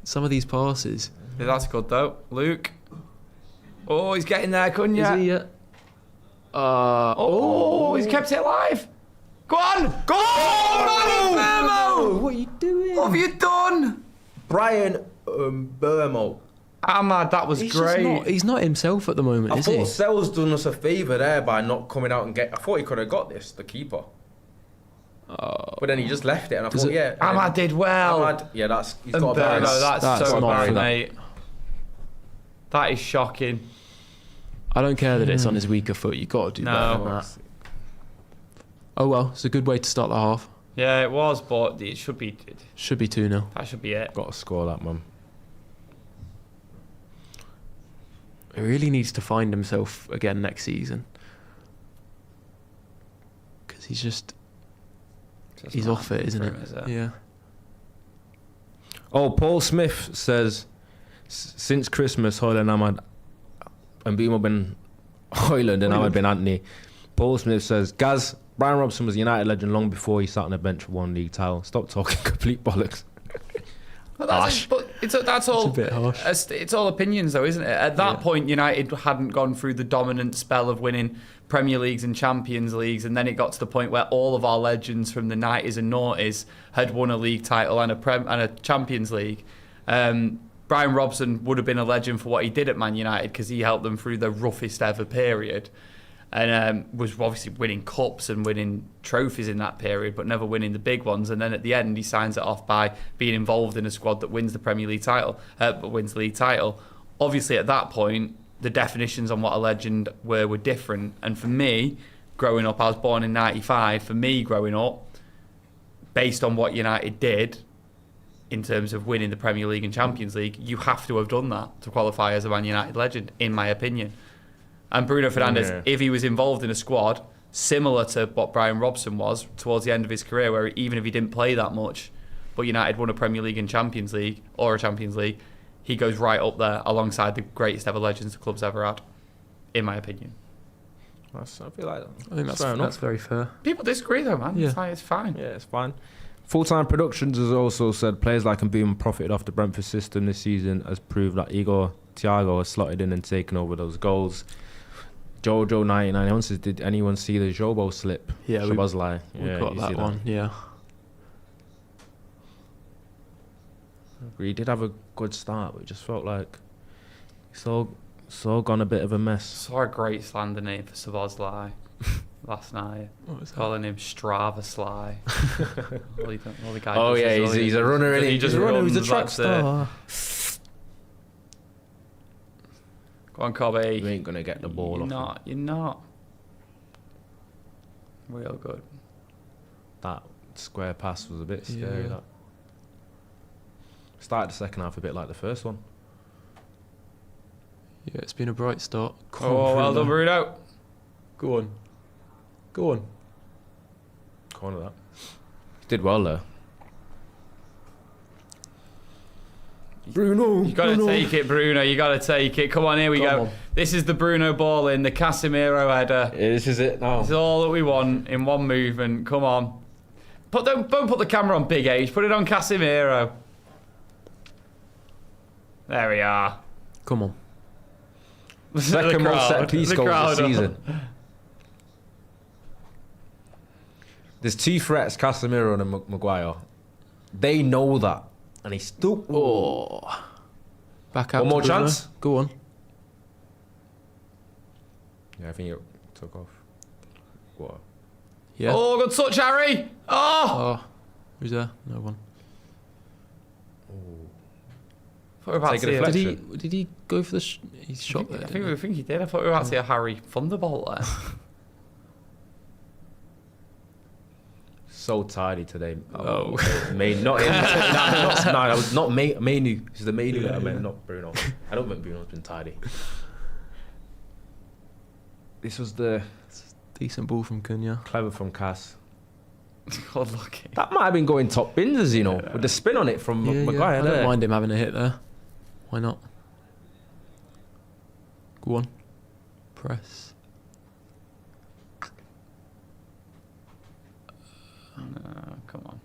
Some of these passes. Yeah, that's good, though. Luke. Oh, he's getting there, couldn't you? Is he? Oh, he's kept it alive. Go on! Go on, What are you doing? What have you done? Brian Burmo. Ahmad, that was great. He's not himself at the moment, I is thought he? Sell's done us a favour there by not coming out and get. I thought he could have got this, the keeper. But then he just left it, and I thought, yeah. Ahmad did well. Ahmad, yeah, he's got a better. No, that's so not bad, for that. mate. That is shocking. I don't care that it's on his weaker foot. You got to do No. better than that. Oh well, it's a good way to start the half. Yeah, it was, but it should be. Should be 2-0. That should be it. Got to score that, man. He really needs to find himself again next season. Because he's he's off it, isn't it? Yeah. Oh, Paul Smith says, since Christmas, Hoyland, Ahmad, and Beamer been Hoyland and Ahmad been Anthony. Paul Smith says, Gaz, Brian Robson was a United legend long before he sat on the bench for one league title. Stop talking complete bollocks. But that's all. It's a bit harsh. It's all opinions, though, isn't it? At that point, United hadn't gone through the dominant spell of winning Premier Leagues and Champions Leagues, and then it got to the point where all of our legends from the 90s and noughties had won a league title and a Champions League. Brian Robson would have been a legend for what he did at Man United because he helped them through the roughest ever period. And was obviously winning cups and winning trophies in that period, but never winning the big ones. And then at the end, he signs it off by being involved in a squad that wins the Premier League title, wins the league title. Obviously, at that point, the definitions on what a legend were different. And for me, growing up, I was born in '95. For me, growing up, based on what United did in terms of winning the Premier League and Champions League, you have to have done that to qualify as a Man United legend, in my opinion. And Bruno Fernandes, if he was involved in a squad similar to what Brian Robson was towards the end of his career, where even if he didn't play that much, but United won a Premier League and Champions League, or a Champions League, he goes right up there alongside the greatest ever legends the club's ever had, in my opinion. I feel like I think that's very fair. People disagree though, man. Yeah. It's fine. Yeah, it's fine. Full-Time Productions has also said players like Mbouma profited off the Brentford system this season, has proved that Igor Thiago has slotted in and taken over those goals. Jojo99 says, did anyone see the Jobo slip? Yeah, Shabazlai. We've got that one. Yeah. He did have a good start, but it just felt like it's all gone a bit of a mess. Saw a great slander name for Szoboszlai last night. What was that? Calling him Strava Sly. all the guy Oh does yeah, is all he's a runner. he just he's a runner. He's a runs, track that's it. star. Go on, Cobby. You ain't gonna get the ball off. You're not. Real good. That square pass was a bit scary. Yeah. That started the second half a bit like the first one. Yeah, it's been a bright start. Oh, well done, Bruno. Go on. Go on. Corner that. He did well there. Bruno. You got to take it, Bruno. You got to take it. Come on, here we Come go. on. This is the Bruno ball in, the Casemiro header. Yeah, this is it now. This is all that we want in one movement. Come on. Don't put the camera on Big H. Put it on Casemiro. There we are. Come on. Second most set piece goal of the season. There's two threats, Casemiro and Maguire. They know that. And he still... Oh. Back out. One more to Bruno. chance? Go on. Yeah, I think it took off. What? Yeah. Oh, good touch, Harry. Oh. Oh. Who's there? No one. I thought we were about to Take a see deflection. Did he go for the... He's shot there. I think he did. I thought we were about to see a Harry Thunderbolt there. So tidy today. Oh. Mainu. Not him. That was not Mainu. It's the Mainu that I meant, not Bruno. I don't think Bruno's been tidy. This was the Decent ball from Cunha. clever from Cass. God, lucky. That might have been going top bins, you know, with the spin on it from Maguire I there. don't mind him having a hit there. Why not? Go on. Press. No, come on.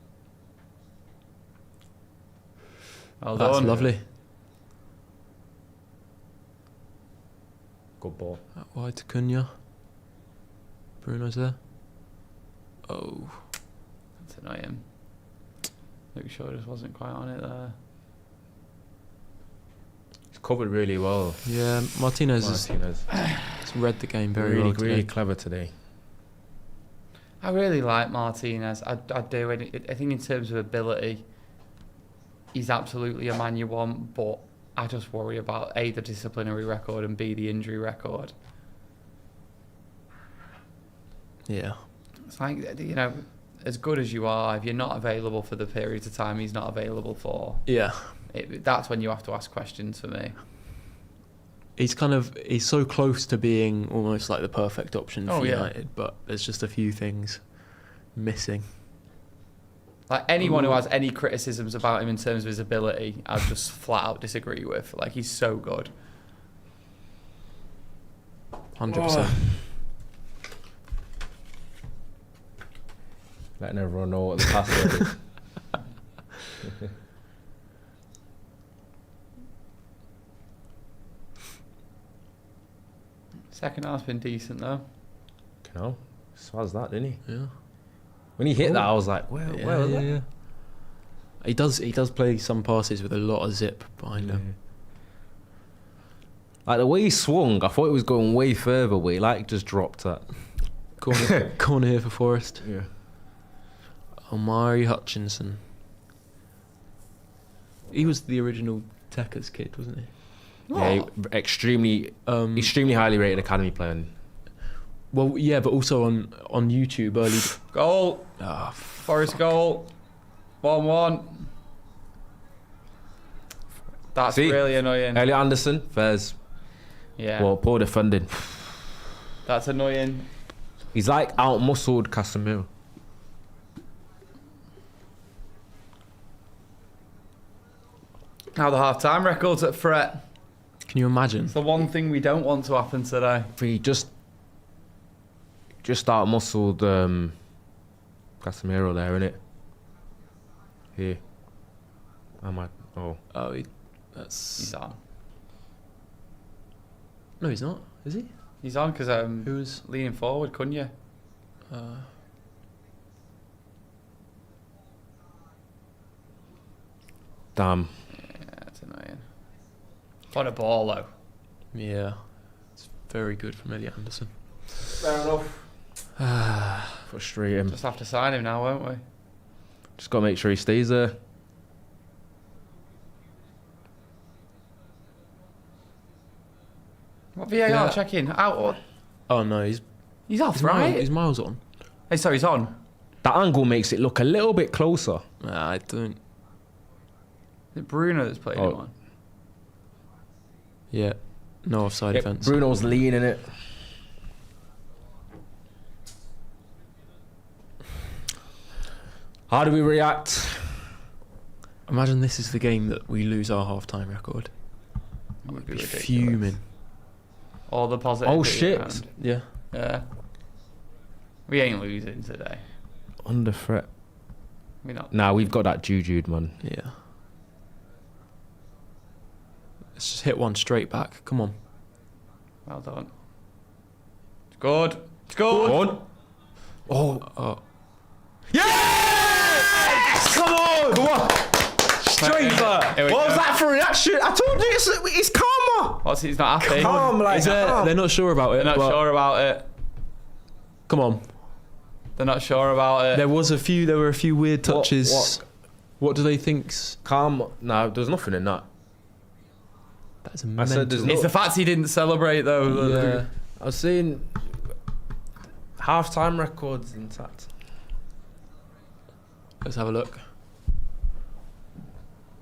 Well That's done. lovely. Good ball. Out wide to Cunha. Bruno's there. Oh. That's annoying. Luke Shaw just wasn't quite on it there. He's covered really well. Yeah, Martinez has read the game very really, well today. really clever today. I really like Martinez. I do. I think in terms of ability, he's absolutely a man you want, but I just worry about A, the disciplinary record, and B, the injury record. Yeah. It's like, you know, as good as you are, if you're not available for the periods of time he's not available for, Yeah. That's when you have to ask questions for me. He's so close to being almost like the perfect option for Yeah. United, but there's just a few things missing. Like anyone who has any criticisms about him in terms of his ability, I just flat out disagree with. Like, he's so good. 100%. Letting everyone know what the password is. Second half's been decent though. You know, swaz that, didn't he? Yeah. When he hit that, I was like, where was that? Yeah. He does play some passes with a lot of zip behind him. Like the way he swung, I thought it was going way further, but he like just dropped that. Corner here for Forest. Yeah. Omari Hutchinson. He was the original Tekka's kid, wasn't he? Yeah, extremely highly rated academy player. Well, yeah, but also on YouTube early. Goal. Forest goal. 1-1. That's See? really annoying. Elliot Anderson, Fairs. Yeah. Well, poor defending. That's annoying. He's like out-muscled Casemiro. Now the half-time record's at threat. Can you imagine? It's the one thing we don't want to happen today. He just out-muscled Casemiro there, innit? Here. Oh. Oh, He's on. No, he's not. Is he? He's on because Who's? leaning forward, couldn't you? Damn. Yeah, that's annoying. What a ball, though. Yeah. It's very good from Elliot Anderson. Fair enough. Frustrating. Just have to sign him now, won't we? Just got to make sure he stays there. What VAR Yeah. checking? Out. Oh no, he's Off, right? He's miles on. Hey, sorry, he's on. That angle makes it look a little bit closer. Nah, I don't. Is it Bruno that's playing him on? Yeah. No offside Yeah, offence. Bruno's leaning it. How do we react? Imagine this is the game that we lose our half-time record. That would Be be ridiculous. fuming. All the positive. Oh, shit. Yeah. Yeah. We ain't losing today. Under threat. We're not. Nah, we've got that Jujude, man. Yeah. Let's just hit one straight back. Come on. Well done. It's good. It's good. On. Oh. Yes! Come on! Come on! Straight back. Here we What was go. that for reaction? I told you it's karma. What's he's not happy? Calm like that. They're not sure about it. They're not but sure about it. Come on. They're not sure about it. There were a few weird touches. What do they think's? Calm. No, there's nothing in that. That's a I said there's mental. It's the fact he didn't celebrate though. Yeah. I was saying half-time records intact. Let's have a look.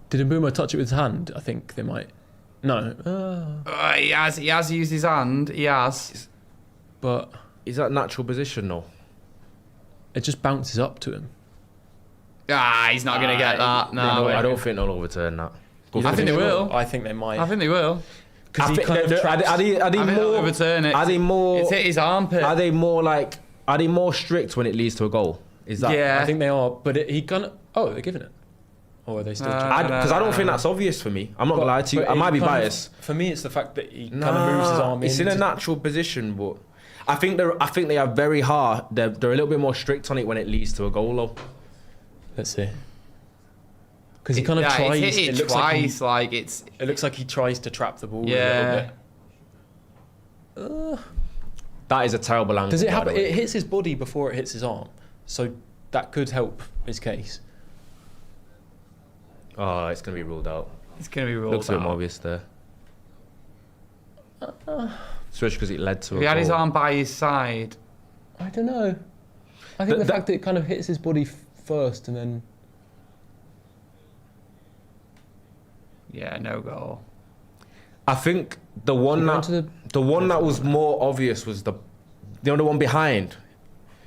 Did Mbeumo touch it with his hand? I think they might. No. He has used his hand. He has. but Is that natural position though? it just bounces up to him. He's not going to get that. No, I don't think they'll overturn that. I think they will. I think they might. I think they will. Because he kind of are traps- they I think they'll more? overturn it. Are they more? It's hit his armpit. Are they more like? Are they more strict when it leads to a goal? Is that? Yeah. I think they are, but he gonna. Oh, they're giving it. Or are they still? Because I don't think that's obvious for me. I'm not gonna lie to you. I might be biased. For me, it's the fact that he kind of moves his arm in. It's in a natural position, but I think they are very hard. They're a little bit more strict on it when it leads to a goal, though. Let's see. Because he kind of tries. It's hit it looks twice. It looks like he tries to trap the ball. Yeah. A little bit. That is a terrible angle. Does it by happen? the way. It hits his body before it hits his arm, so that could help his case. Oh, it's gonna be ruled out. It's going to be ruled Looks a bit out. more obvious there. Especially because it led to If a he had goal. his arm by his side. I don't know. I think the fact that it kind of hits his body first and then. Yeah, no goal. I think the one Go that into the- the one that was more obvious was the other one behind,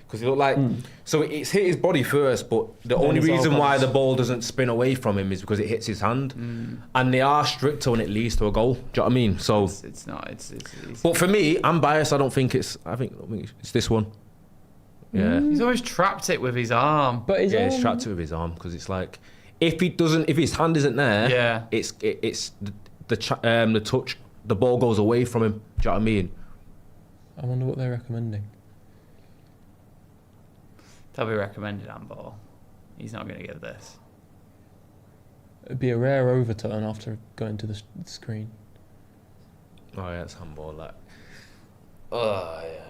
because it looked like so it's hit his body first, but the Then only it's all reason why comes. the ball doesn't spin away from him is because it hits his hand, and they are stricter when it leads to a goal. Do you know what I mean? So, It's not. It's but for me, I'm biased. I don't think it's this one. Yeah, He's always trapped it with his arm. But his yeah, arm, it's trapped it with his arm because it's like if his hand isn't there, Yeah. it's the touch, the ball goes away from him. Do you know what I mean? I wonder what they're recommending. They'll be recommended handball. He's not going to get this. It'd be a rare overturn after going to the screen. Oh yeah, it's handball. Like, oh yeah.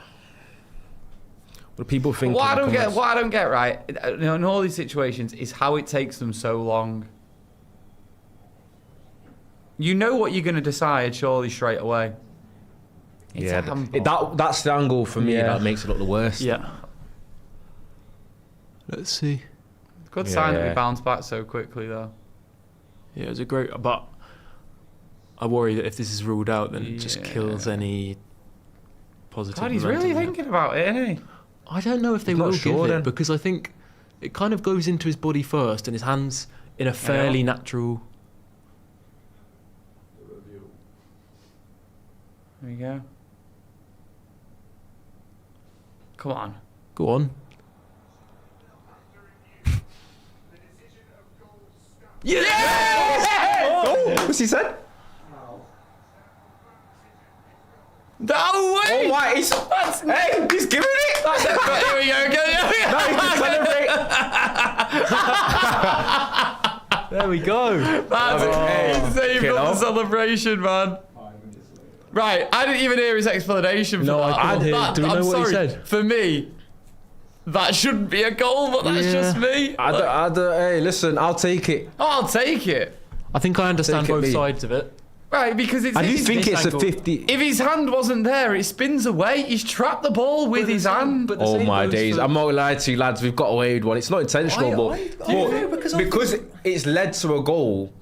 What do people think? What I don't get right in all these situations is how it takes them so long. You know what you're going to decide surely straight away. It's Yeah, a handball. that's the angle for me Yeah. that makes it look the worst. Yeah. Let's see. Good sign that Yeah. we bounced back so quickly though. Yeah, it was a great. But I worry that if this is ruled out, then it just Yeah. kills any positive. God, he's momentum really there. thinking about it, isn't he? I don't know if they He's not will sure give then. it because I think it kind of goes into his body first, and his hands in a fairly natural. There you go. Come on. Go on. Oh, what's he said? No way! Oh my! He's giving it. Here we go. No, he can celebrate. There we go. That's saved kill up the off. celebration, man. Right, I didn't even hear his explanation for No, that. I couldn't hear. Do we know I'm what he sorry. said? For me, that shouldn't be a goal, but that's just me. Hey, listen, I'll take it. I'll take it. I think I understand Take it, both me. sides of it. Right, because it's I do his- think it's a angle. 50. if his hand wasn't there, it spins away. He's trapped the ball with his hand. Oh my days! I'm not gonna lie to you, lads. We've got away with one. It's not intentional, because it's led to a goal.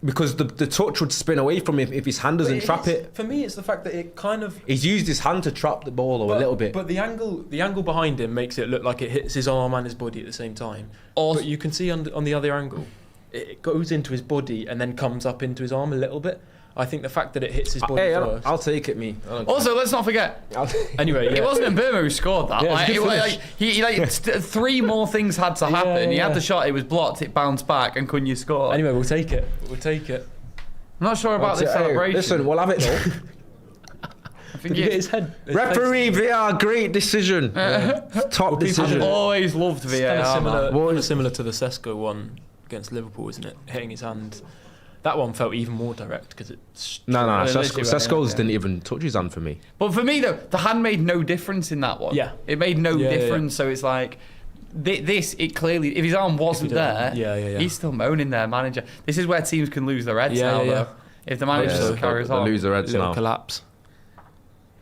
Because the touch would spin away from him if his hand doesn't trap it. For me, it's the fact that it kind of. He's used his hand to trap the ball a little bit. But the angle behind him makes it look like it hits his arm and his body at the same time. But you can see on the other angle, it goes into his body and then comes up into his arm a little bit. I think the fact that it hits his body Hey, first. I'll take it, me. Also, let's not forget, Anyway, it wasn't Burma who scored that. Yeah, Like, it's a it good was finish. like, three more things had to happen. He had yeah. the shot, it was blocked, it bounced back, and Cunha scored. Anyway, we'll take it. We'll take it. I'm not sure about this celebration. Listen, we'll have it though. I think Did he get his head? his Referee VR, great decision. Top decision. I've always loved face? VAR. Kind of similar, man. kind of similar to the Sesko one against Liverpool, isn't it? Hitting his hand. That one felt even more direct because it's. No, literally Sesko's went in, didn't even touch his hand for me. But for me, though, the hand made no difference in that one. Yeah. It made no Yeah, yeah, difference, so it's like... it clearly... If his arm wasn't there, Yeah. he's still moaning their manager. This is where teams can lose their heads now, though. If the manager just carries They'll on. lose their heads Little now. collapse.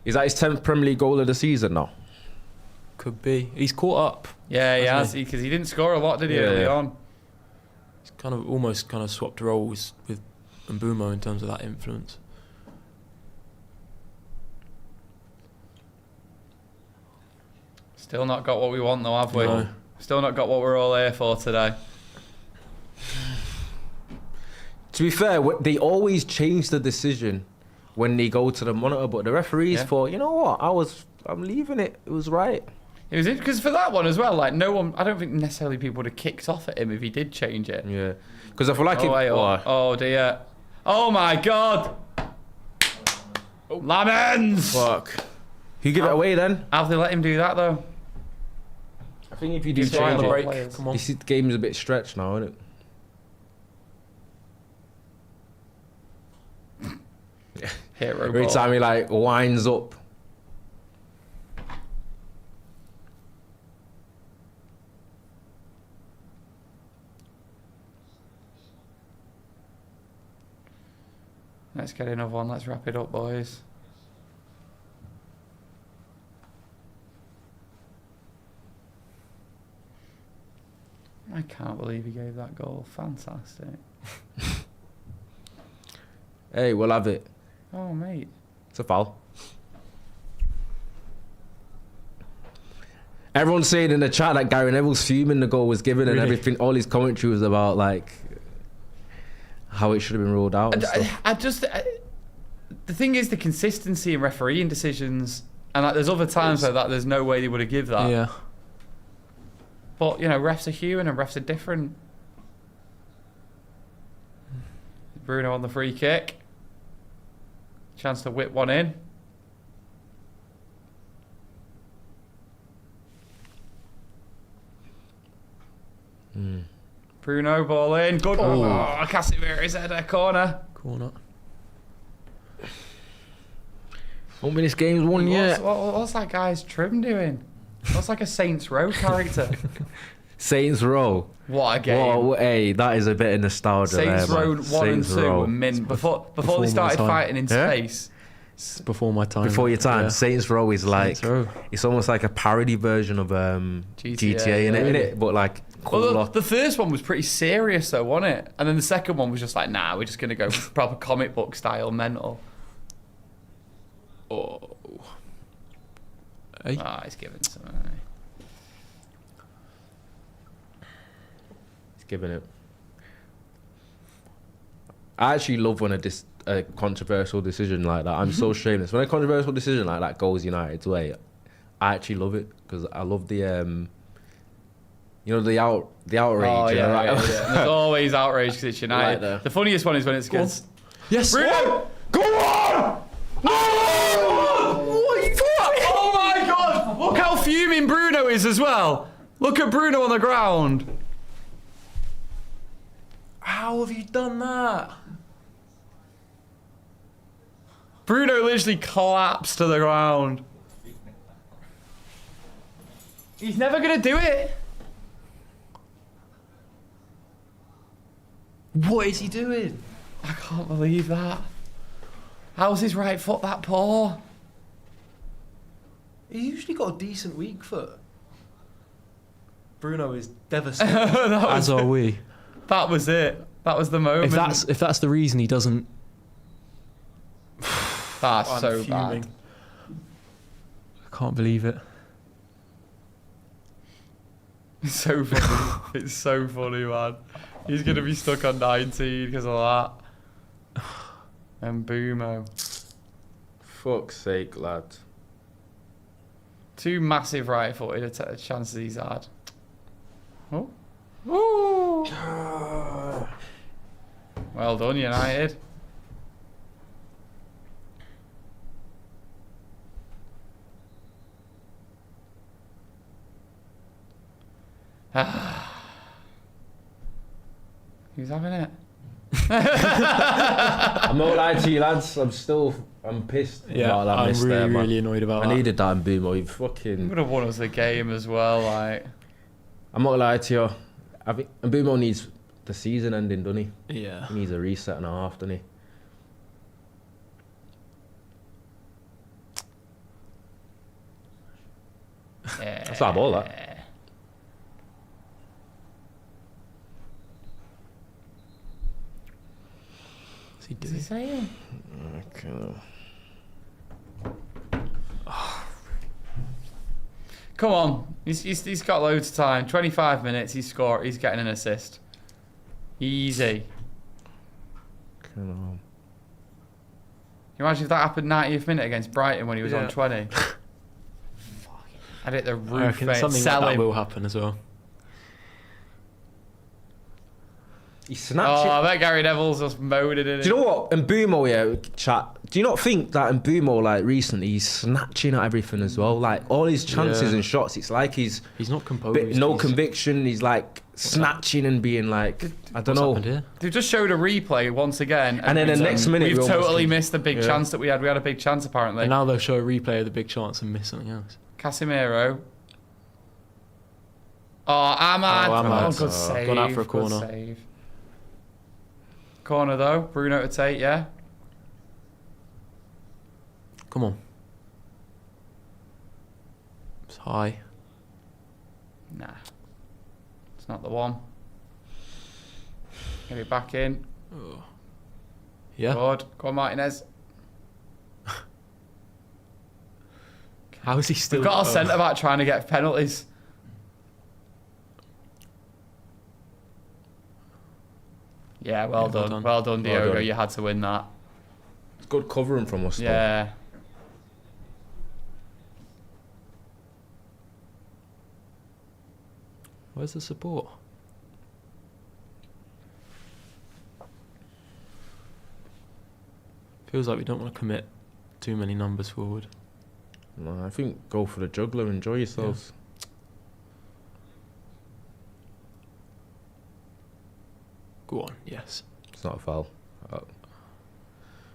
Is that his 10th Premier League goal of the season now? Could be. He's caught up. Yeah, he has, Hasn't because he didn't score a lot, did he, Yeah, early yeah. on? He's kind of almost swapped roles with Mbumo in terms of that influence. Still not got what we want though, have we? No. Still not got what we're all here for today. To be fair, they always change the decision when they go to the monitor, but the referees thought, you know what, I'm leaving it. It was right. It was because for that one as well, like no one, I don't think necessarily people would have kicked off at him if he did change it. Yeah, because I feel like oh dear, oh my god, Lemons! Fuck. Who give it away then? How have they let him do that though? I think if you do He's trying change to it, break. Come on. you see the game's a bit stretched now, isn't it? Hero Every ball. time he like winds up. Let's get another one. Let's wrap it up, boys. I can't believe he gave that goal. Fantastic. Hey, we'll have it. Oh, mate. It's a foul. Everyone's saying in the chat that Gary Neville's fuming the goal was given and Really? everything. All his commentary was about like how it should have been ruled out. And stuff. The thing is the consistency in refereeing decisions, and like there's other times where that there's no way they would have give that. Yeah. But you know, refs are human and refs are different. Bruno on the free kick. Chance to whip one in. Bruno, ball in. Good. Oh, Casemiro's header, corner. Corner. Won't be this game's won yet. What's that guy's trim doing? That's like a Saints Row character. Saints Row. What a game. Whoa, hey, that is a bit of nostalgia. Saints there, Row man. 1 and Saints 2 Row. were mint. Before before they my started time. fighting in Yeah? space. It's before my time. Before your time, Yeah. Saints Row is like Saints Row. it's almost like a parody version of GTA in it, but like cooler. Well, the first one was pretty serious though, wasn't it? And then the second one was just like, nah, we're just going to go proper comic book style mental. Oh. Hey. Ah, he's giving some. He's giving it. I actually love when a controversial decision like that. I'm so shameless. When a controversial decision like that goes United's way, I actually love it because I love the the outrage. Oh, you know, yeah, like- yeah. There's always outrage because it's United. Right there. The funniest one is when it's against... Yes. Bruno! Go on! What you got? Oh my god! Look how fuming Bruno is as well. Look at Bruno on the ground. How have you done that? Bruno literally collapsed to the ground. He's never going to do it. What is he doing? I can't believe that. How's his right foot that poor? He's usually got a decent weak foot. Bruno is devastated. As are we. That was it. That was the moment. If that's the reason he doesn't. That's I'm so fuming. bad. I can't believe it. It's so funny. It's so funny, man. He's going to be stuck on 19 because of that. And Boomo. Fuck's sake, lad. Two massive right-footed chances he's had. Oh. Ooh. Well done, United. Who's having it? I'm not lying to you, lads. I'm pissed. Yeah, about that I'm miss really, there, man. really annoyed about I that. needed that in Boomo. He He fucking. would have won us the game as well, like. I'm not lying to you. I think Boomo needs the season ending, doesn't he? Yeah. He needs a reset and a half, doesn't he? Yeah. That's our ball, that. What's he What's he doing? saying? Okay. Come on. He's got loads of time. 25 minutes. He's getting an assist. Easy. Come on. Can you imagine if that happened 90th minute against Brighton when he was on 20? I'd hit the I roof, reckon mate. something Sell like that him. will happen as well. He snatched Oh, it. I bet Gary Neville's just mowed it in. Do you know what? Mbumo, yeah, chat. Do you not think that Mbumo, like, recently, he's snatching at everything as well? Like, all his chances Yeah. and shots, it's like he's He's not composed. no he's- conviction. He's, like, snatching and being like, I don't What's know. happened here? They've just showed a replay once again. And then the next minute, we've we almost totally can- missed the big Yeah. chance that we had. We had a big chance, apparently. And now they'll show a replay of the big chance and miss something else. Casemiro. Oh, Ahmad. Oh, Ahmad. good save. Gone out for a good corner. save. Corner, though. Bruno to take, yeah? Come on. It's high. Nah. It's not the one. Get it back in. Oh. Yeah. Good. Go on, Martinez. How is he still? We've got our centre back trying to get penalties. Yeah, well Yeah, well done. done. Well done, Well Diogo. done. You had to win that. It's good covering from us, though. Yeah. Where's the support? Feels like we don't want to commit too many numbers forward. No, I think go for the juggler. Enjoy yourselves. Go on, yes. It's not a foul.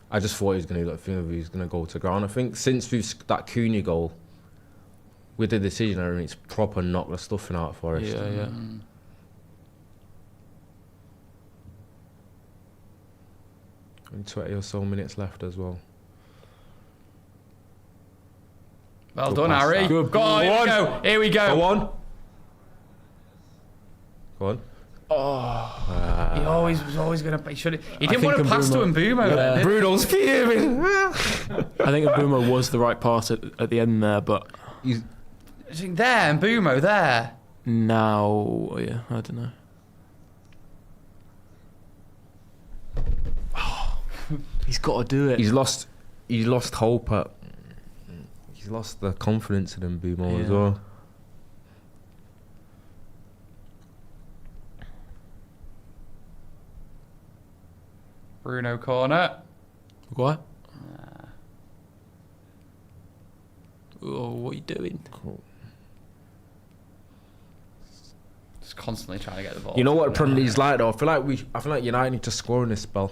I just thought he was going to. I think he was going to go to ground. I think since that Cunha goal, with the decision, I mean, it's proper knocked the stuffing out for us. Yeah, yeah. Mm. And 20 or so minutes left as well. Well Good done, pass, Harry. that. Good. Go on, here we go. Here we go. Go on. Go on. He was always going to. He should. He didn't think want to pass to Mbumo. Yeah. Then, Bruno's fuming. I think Mbumo was the right pass at the end there, but He's there, Mbumo, there. now, yeah, I don't know. He's got to do it. He's lost hope at. He's lost the confidence in Mbumo as Yeah. well. Bruno corner. What? Oh, what are you doing? Cool. Just constantly trying to get the ball. You know what Premier League's like though? I feel like United need to score in this spell.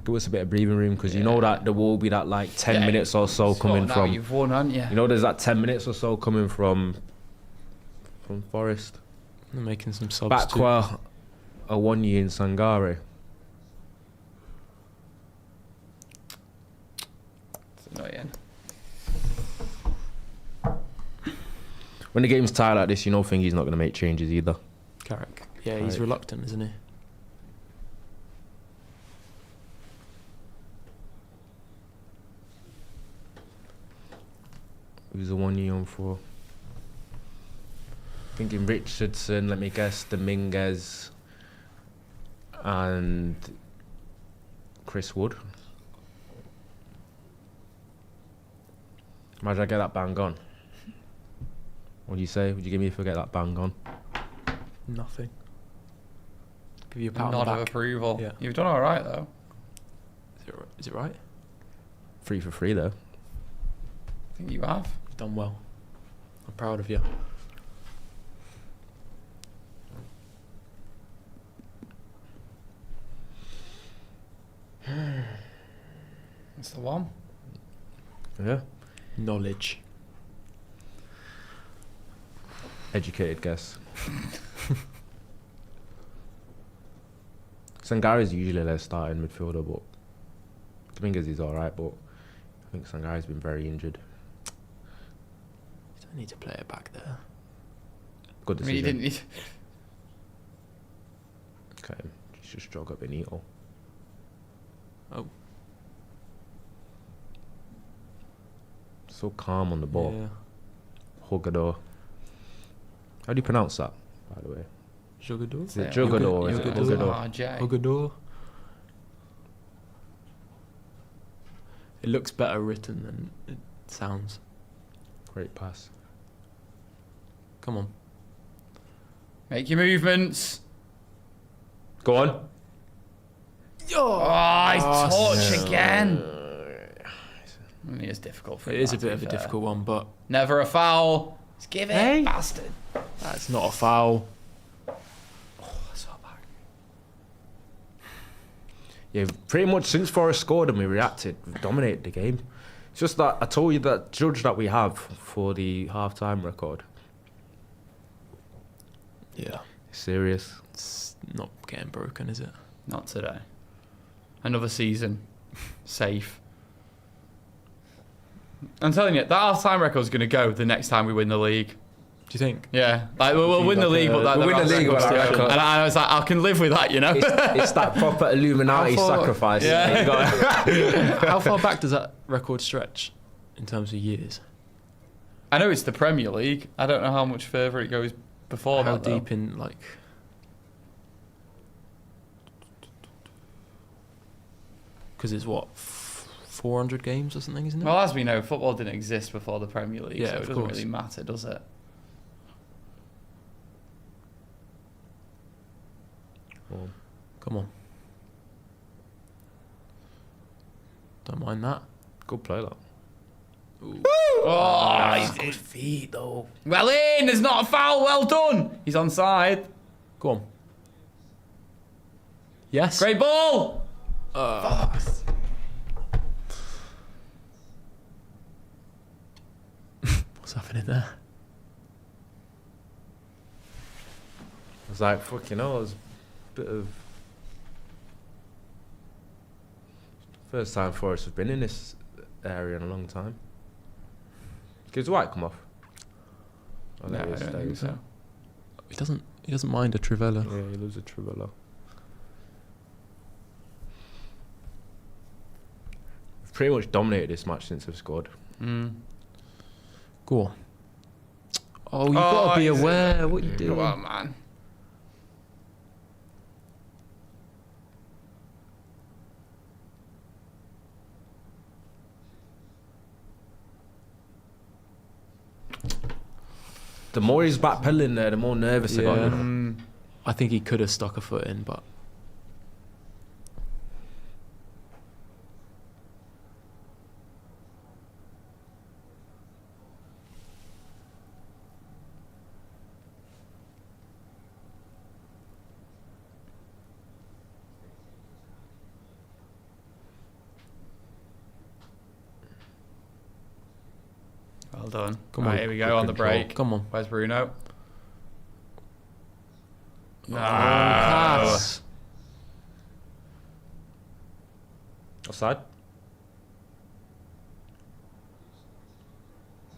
Give us a bit of breathing room because you know that there will be that like 10 minutes or so coming now from. You've won, haven't you? You know, there's that 10 minutes or so coming from Forest. They're making some subs too. Bakwa, Awonyi and Sangare. It's annoying. When the game's tied like this, you know Thingy's not going to make changes either. Carrick. Yeah, he's Right. reluctant, isn't he? Who's the one you on for? Thinking Richardson, let me guess, Dominguez and Chris Wood. Imagine I get that bang on. What do you say? Would you give me if I get that bang on? Nothing. Give you a pat on Nod the of back. approval. Yeah. You've done all right though. Is it right? 3 for 3 though. I think you have. You've done well. I'm proud of you. That's the one. Yeah. Knowledge. Educated guess. Sangari's usually their starting midfielder, but Dominguez is alright, but I think Sangari's been very injured. You don't need to play it back there. Good I mean, decision. you didn't need. Okay, just jog up Benito. Oh. So calm on the ball. Yeah. Hugador. How do you pronounce that, by the way? Jugador? Is it Jugador or is it Jugador? Jugador. It looks better written than it sounds. Great pass. Come on. Make your movements. Go on. Oh, he's touch again. I mean, it's difficult for him. It is a bit of a difficult one, but Never a foul. Just give it, bastard. that's not a foul. So bad. Yeah, pretty much since Forest scored and we reacted, we've dominated the game. It's just that I told you that judge that we have for the half-time record. Yeah. Serious. It's not getting broken, is it? Not today. Another season. Safe. I'm telling you, that half-time record's going to go the next time we win the league. Do you think? Yeah. Like, we'll win the league, but that We'll win the league with that record. And I was like, I can live with that, you know? It's that proper Illuminati How far- sacrifice. Yeah. You got How far back does that record stretch in terms of years? I know it's the Premier League. I don't know how much further it goes before How that, though. deep in, like... Because it's what, 400 games or something, isn't it? Well, as we know, football didn't exist before the Premier League, Yeah, so it of doesn't course. really matter, does it? Come on. Don't mind that. Good play, that. Oh, he's Good feet, though. well in. There's not a foul. Well done. He's onside. Go on. Yes. Great ball. What's happening there? I was like, fucking hell, it was a bit of... First time Forest have been in this area in a long time. Gives White come off? Oh, No, there I he is, don't there he think is. so. He doesn't mind a Trivella. Yeah, he loves a Trivella. We've pretty much dominated this match since we've scored. Mm. Go on. Oh, you've got to be he's- aware. What you Come doing? on, man. The more he's backpedaling there, the more nervous I got. Yeah. Mm. I think he could have stuck a foot in, but Well done. Come Right, on. here we Good go on the control. break. come on. Where's Bruno? No. Pass. Offside?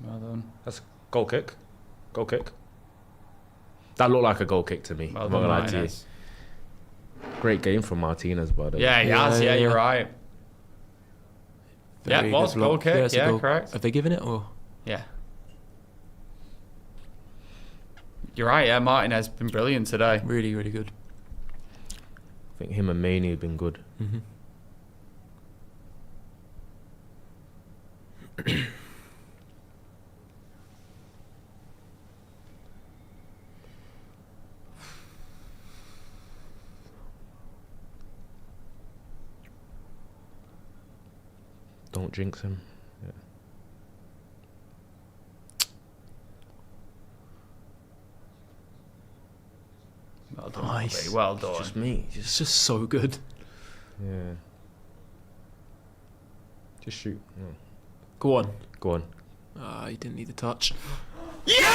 Well done. That's a goal kick. Goal kick. That looked like a goal kick to me. Well I'm not done, gonna lie to you. Martinez. Great game from Martinez, by the way. Yeah, he has. Yeah, Yeah, you're yeah. right. Yeah, Very it was good goal block. kick. it's a Yeah, goal. correct. Have they given it or? Yeah. You're right. Yeah, Martinez been brilliant today. Really, really good. I think him and Maney have been good. Mm-hmm. Don't jinx him. Yeah. Well done. Nice. Bobby, well done. Just me. It's just so good. Yeah. Just shoot. Yeah. Go on. Go on. He didn't need the touch. Yes!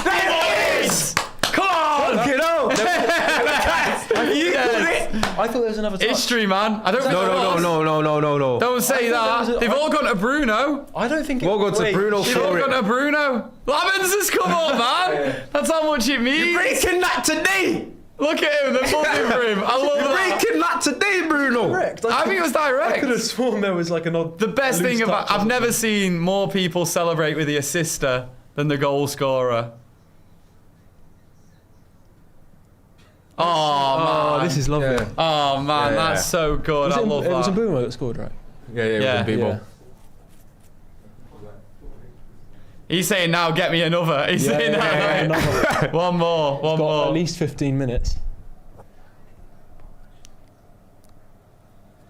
There it is! Come on! You know! You did it! I thought there was another History, man. I don't think there was. No. Don't say that. They've all gone to Bruno. I don't think We'll go to Bruno They've all for gone it. to Bruno. Lavins has come on, man. That's how much it means. Breaking that today! Look at him. They're looking for him. I love that. Breaking that today, Bruno! Correct. I think it was direct. I could have sworn there was like an odd. The best loose thing about touch or I've never seen more people celebrate with the assister than the goal scorer. Oh, man. This is lovely. Yeah. Oh, man, Yeah, that's so good. I love It was that. Mbeumo that scored, right? Yeah, Yeah. people. He's saying now, get me another. He's saying yeah, now. another. One more. One Got more. at least 15 minutes.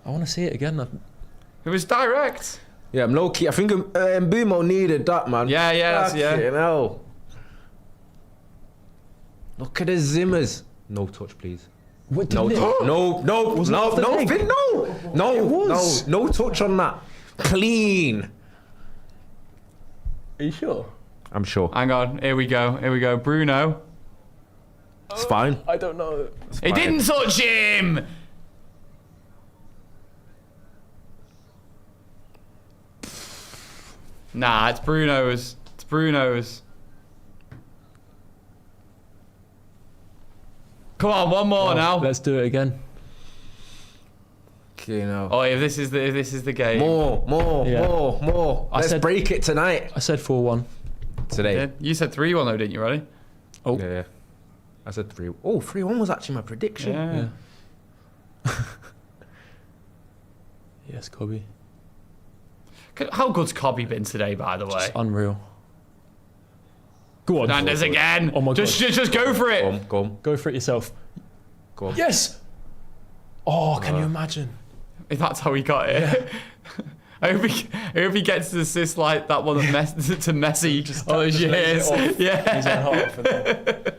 I want to see it again. It was direct. Yeah, I'm low key. I think Mbeumo needed that, man. Yeah, yeah, yeah. You know. Look at the Zimmers. No touch, please. What, No didn't touch. it? No, no, Was it no, off the no, leg? Finn, no, no, It was. no touch on that. Clean. Are you sure? I'm sure. Hang on. Here we go. Here we go. Bruno. It's fine. I don't know. He didn't touch him. Nah, it's Bruno's. It's Bruno's. Come on, one more now. Let's do it again. Okay, now. Oh, if this is the game. More. Yeah. More. I Let's said- break it tonight. I said 4-1. Today. Yeah, you said 3-1 though, didn't you, Ronny? Oh. Yeah. I said 3. Oh, 3-1 was actually my prediction. Yeah. Yes, Kobe. How good's Cobby been today, by the way? It's unreal. Go on. Fernandez again. Oh my God. Just go for it. Go on. Go for it yourself. Go on. Yes! Oh, can you imagine? If that's how he got it. I hope he gets to assist like that one to Messi. Oh, just yes. lays it off. Yeah. His own half and then-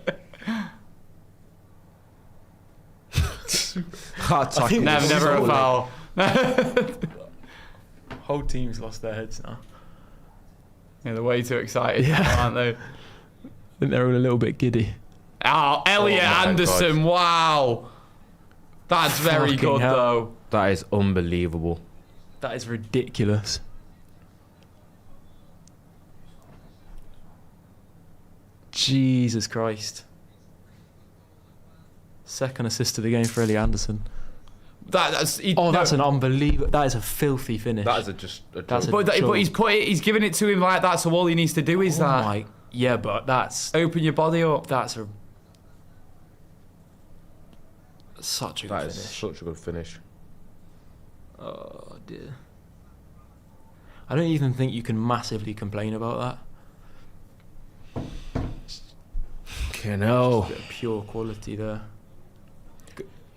Hard tackle. Never a foul. Whole team's lost their heads now. Yeah, they're way too excited, Yeah. aren't they? I think they're all a little bit giddy. Oh, Elliot Oh my Anderson, wow. That's very Fucking good, hell. though. That is unbelievable. That is ridiculous. Jesus Christ. Second assist of the game for Elliot Anderson. That's That's an unbelievable. That is a filthy finish. That is just a That's joke. a- But he's giving it to him like that, so all he needs to do is that. my, yeah, but that's Open your body up. such a good That is finish. such a good finish. Oh dear. I don't even think you can massively complain about that. Okay, no. Bit of pure quality there.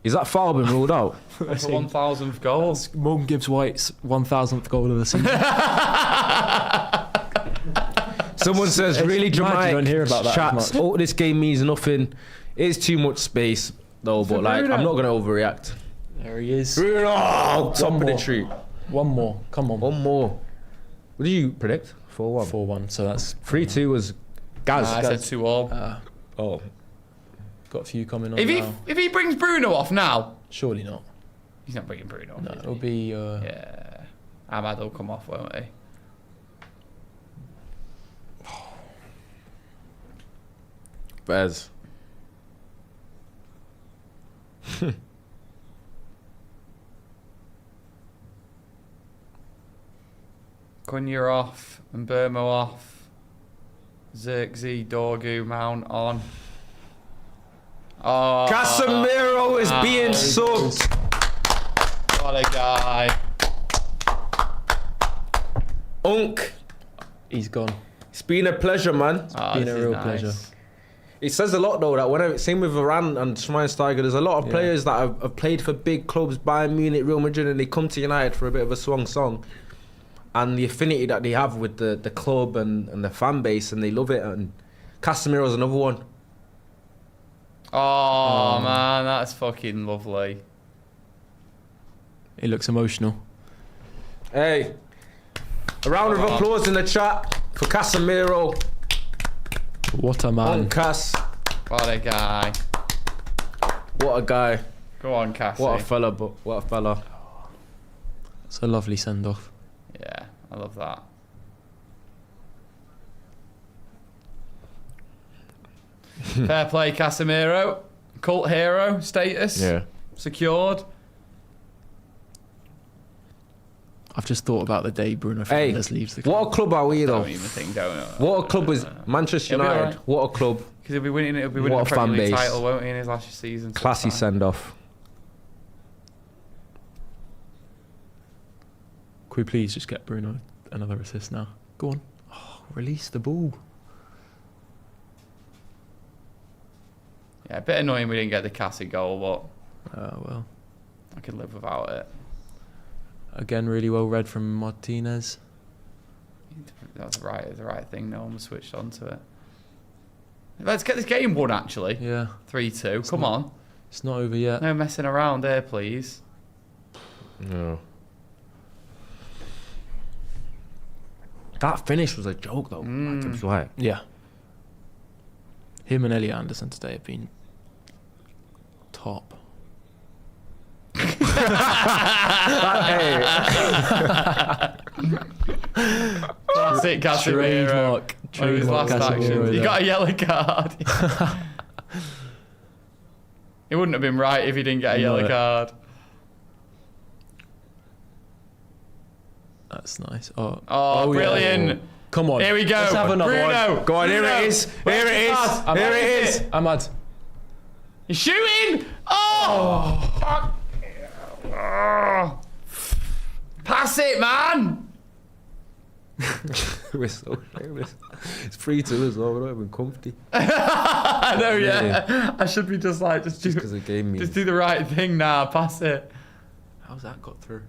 Is that foul been ruled out? That's a 1,000th goal. Morgan Gibbs White's 1,000th goal of the season. Someone says really It's mad you dramatic don't hear about that as chats. much. Oh, this game means nothing. It's too much space, though. But like, Bruno. I'm not gonna overreact. There he is. Bruno, top of the more. tree. One more. Come on. One more. What did you predict? 4-1. 4-1. So that's 3-2 was Gaz. I said 2-all. Oh, got a few coming on If now. he brings Bruno off now, Surely not. he's not bringing Bruno off. No, is it'll he? be. Yeah. Ahmad will come off, won't he? Bez. Cunha off and Burmo off. Xerxes, Dorgu, Mount on. Oh, Casemiro is being subbed. what a guy. Unk. He's gone. It's been a pleasure, man. Oh, been this a is real nice. pleasure. It says a lot though that whenever, same with Varane and Schweinsteiger, there's a lot of Yeah. players that have played for big clubs, Bayern Munich, Real Madrid, and they come to United for a bit of a song, and the affinity that they have with the club and the fan base, and they love it. And Casemiro's another one. Oh, man, that's fucking lovely. He looks emotional. Hey, a round of applause in the chat for Casemiro. What a man. On Cas, What a guy. what a guy, Go on, Cassie. what a fella, but what a fella. It's a lovely send off. Yeah, I love that. Fair play, Casemiro. Cult hero status. Yeah. Secured. I've just thought about the day Bruno Hey, Fernandes leaves the club. what a club are we though? Don't even think, don't know. What a club is Manchester He'll be United? alright. What a club! Because he'll be winning a What a Premier fan League base. title, won't he, in his last season? So Classy it's fine. send off. Could we please just get Bruno another assist now? Go on. Oh, release the ball. Yeah, a bit annoying we didn't get the Cassie goal, but Well, I can live without it. again, really well read from Martinez. That's the right thing. No one was switched on to it. Let's get this game won, actually. Yeah, 3-2. Come on. it's not over yet. No messing around there, please. No. That finish was a joke though. Like, it was like, Yeah. Him and Elliot Anderson today have been top. Classic Casemiro. Trademark. One of his last Casemiro actions. He there. got a yellow card. It wouldn't have been right if he didn't get a yellow No. card. That's nice. Oh, Oh, yeah. brilliant. Come on. Here we go. Let's have another Bruno. one. go on, here Bruno. it is. Here it is. Pass. Here it is. Ahmad. He's shooting. Oh. Fuck. Oh. Pass it, man. We're so shameless. It's 3-2 as well. We're not even comfy. I know, yeah. I should be just like, just Just because the game means. do the right thing now. Pass it. How's that got through?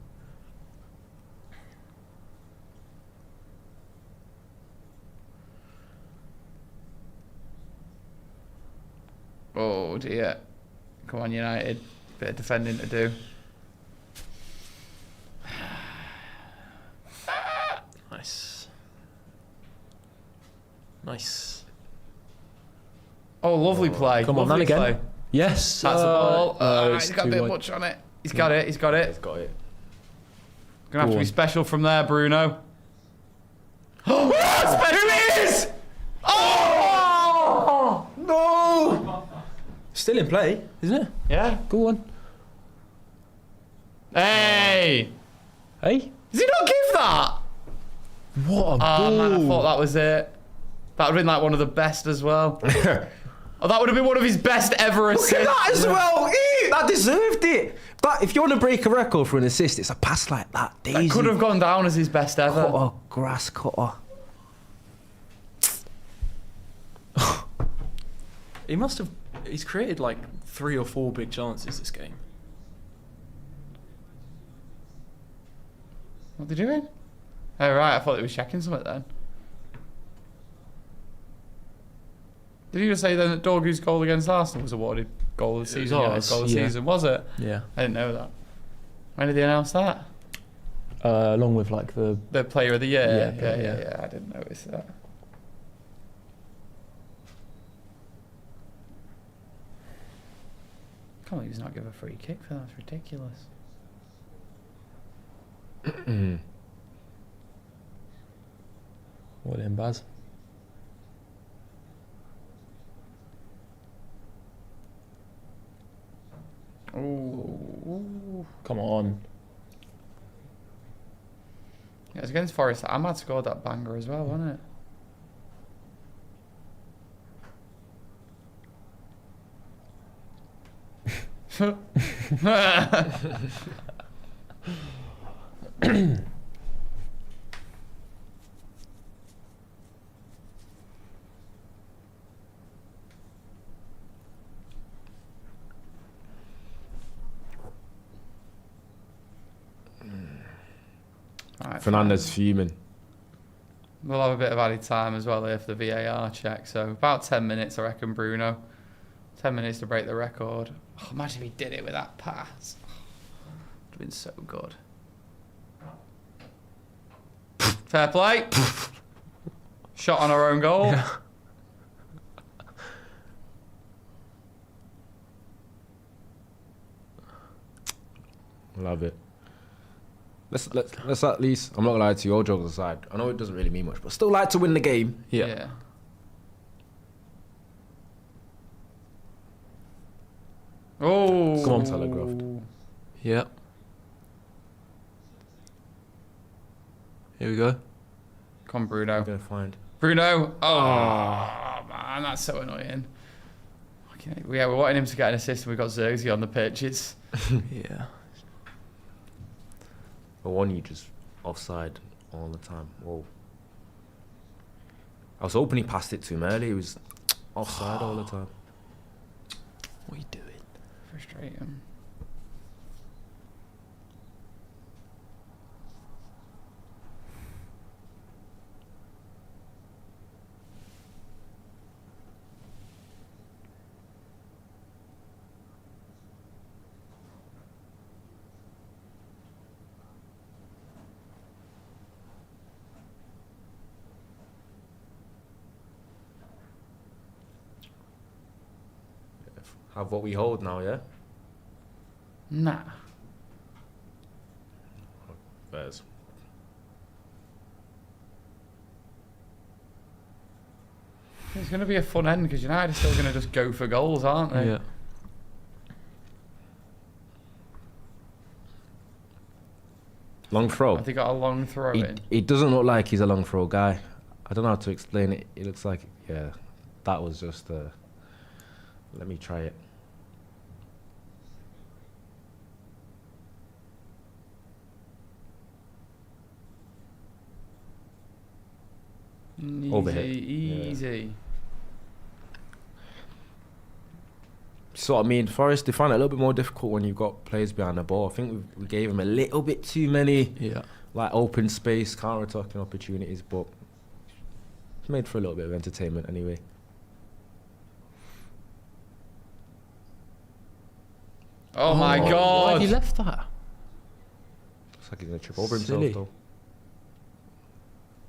Oh dear. Come on, United. Bit of defending to do. Nice. Nice. Oh, lovely play. Come on, lovely then play. again. Yes. That's the ball. it's He's got a too bit wide. much on it. He's got it. He's got it. Got it. Gonna have Go to be on. special from there, Bruno. Oh, who is? Oh No! Still in play, isn't it? yeah. Go on. Hey, Hey. does he not give that? What a Oh ball. man, I thought that was it. That would have been like one of the best as well. Oh, that would have been one of his best ever assists. Look at that as well. That deserved it. But if you want to break a record for an assist, it's a pass like that. That Daisy. could have gone down as his best ever. Cutter, grass cutter. He must have. He's created like 3 or 4 big chances this game. What are they doing? Oh right, I thought they were checking something then. Did you just say then that Dorgu's goal against Arsenal was awarded goal of the season? Yeah, was, goal of the yeah. season, was it? Yeah. I didn't know that. When did they announce that? Along with like the. The player of the year? Yeah, Yeah. I didn't notice that. Can't believe he's not give a free kick for that. That's ridiculous. Well in, Baz. Oh. Come on. Yeah, it was against Forest. Ahmad scored that banger as well, wasn't it? Right, Fernandes fuming. we'll have a bit of added time as well here for the VAR check. So about 10 minutes, I reckon, Bruno. 10 minutes to break the record. Oh, imagine if he did it with that pass. Would have been so good. Fair play. Shot on our own goal. Love it. Let's at least. I'm not gonna lie to you. All jokes aside, I know it doesn't really mean much, but still like to win the game. Yeah. Oh. Come on, Telegraphed. Yeah. Here we go. Come on, I'm Bruno. gonna find. Bruno. Oh, man, that's so annoying. Okay. Yeah, we're wanting him to get an assist and we've got Zirkzee on the pitch. It's... Yeah. The one you just offside all the time. Whoa. I was hoping he passed it to him early. He was offside all the time. What are you doing? frustrating. Have what we hold now, yeah? Nah. Bears. It's going to be a fun end because United are still going to just go for goals, aren't they? Yeah. Long throw. Have they got a long throw in? He doesn't look like he's a long throw guy. I don't know how to explain it. It looks like, yeah, that was just let me try it. Easy, Overhead. easy. So I mean, Forest, they find it a little bit more difficult when you've got players behind the ball. I think we gave them a little bit too many like open space, counter-attacking opportunities, but it's made for a little bit of entertainment anyway. Oh my Why god! have you left that? Looks like he's gonna trip over himself Silly. though.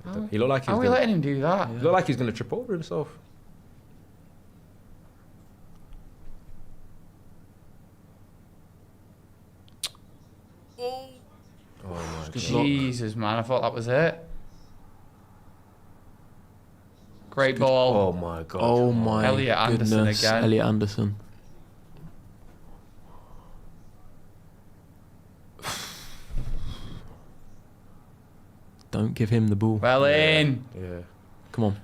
How- He looked like he How was are we gonna, letting him do that? he looked like he's gonna trip over himself. Oh my god. Jesus, man, I thought that was it. Great ball. Oh my god. Oh my Elliot Anderson goodness. again. Elliot Anderson. Don't give him the ball. Well in. Yeah. Come on.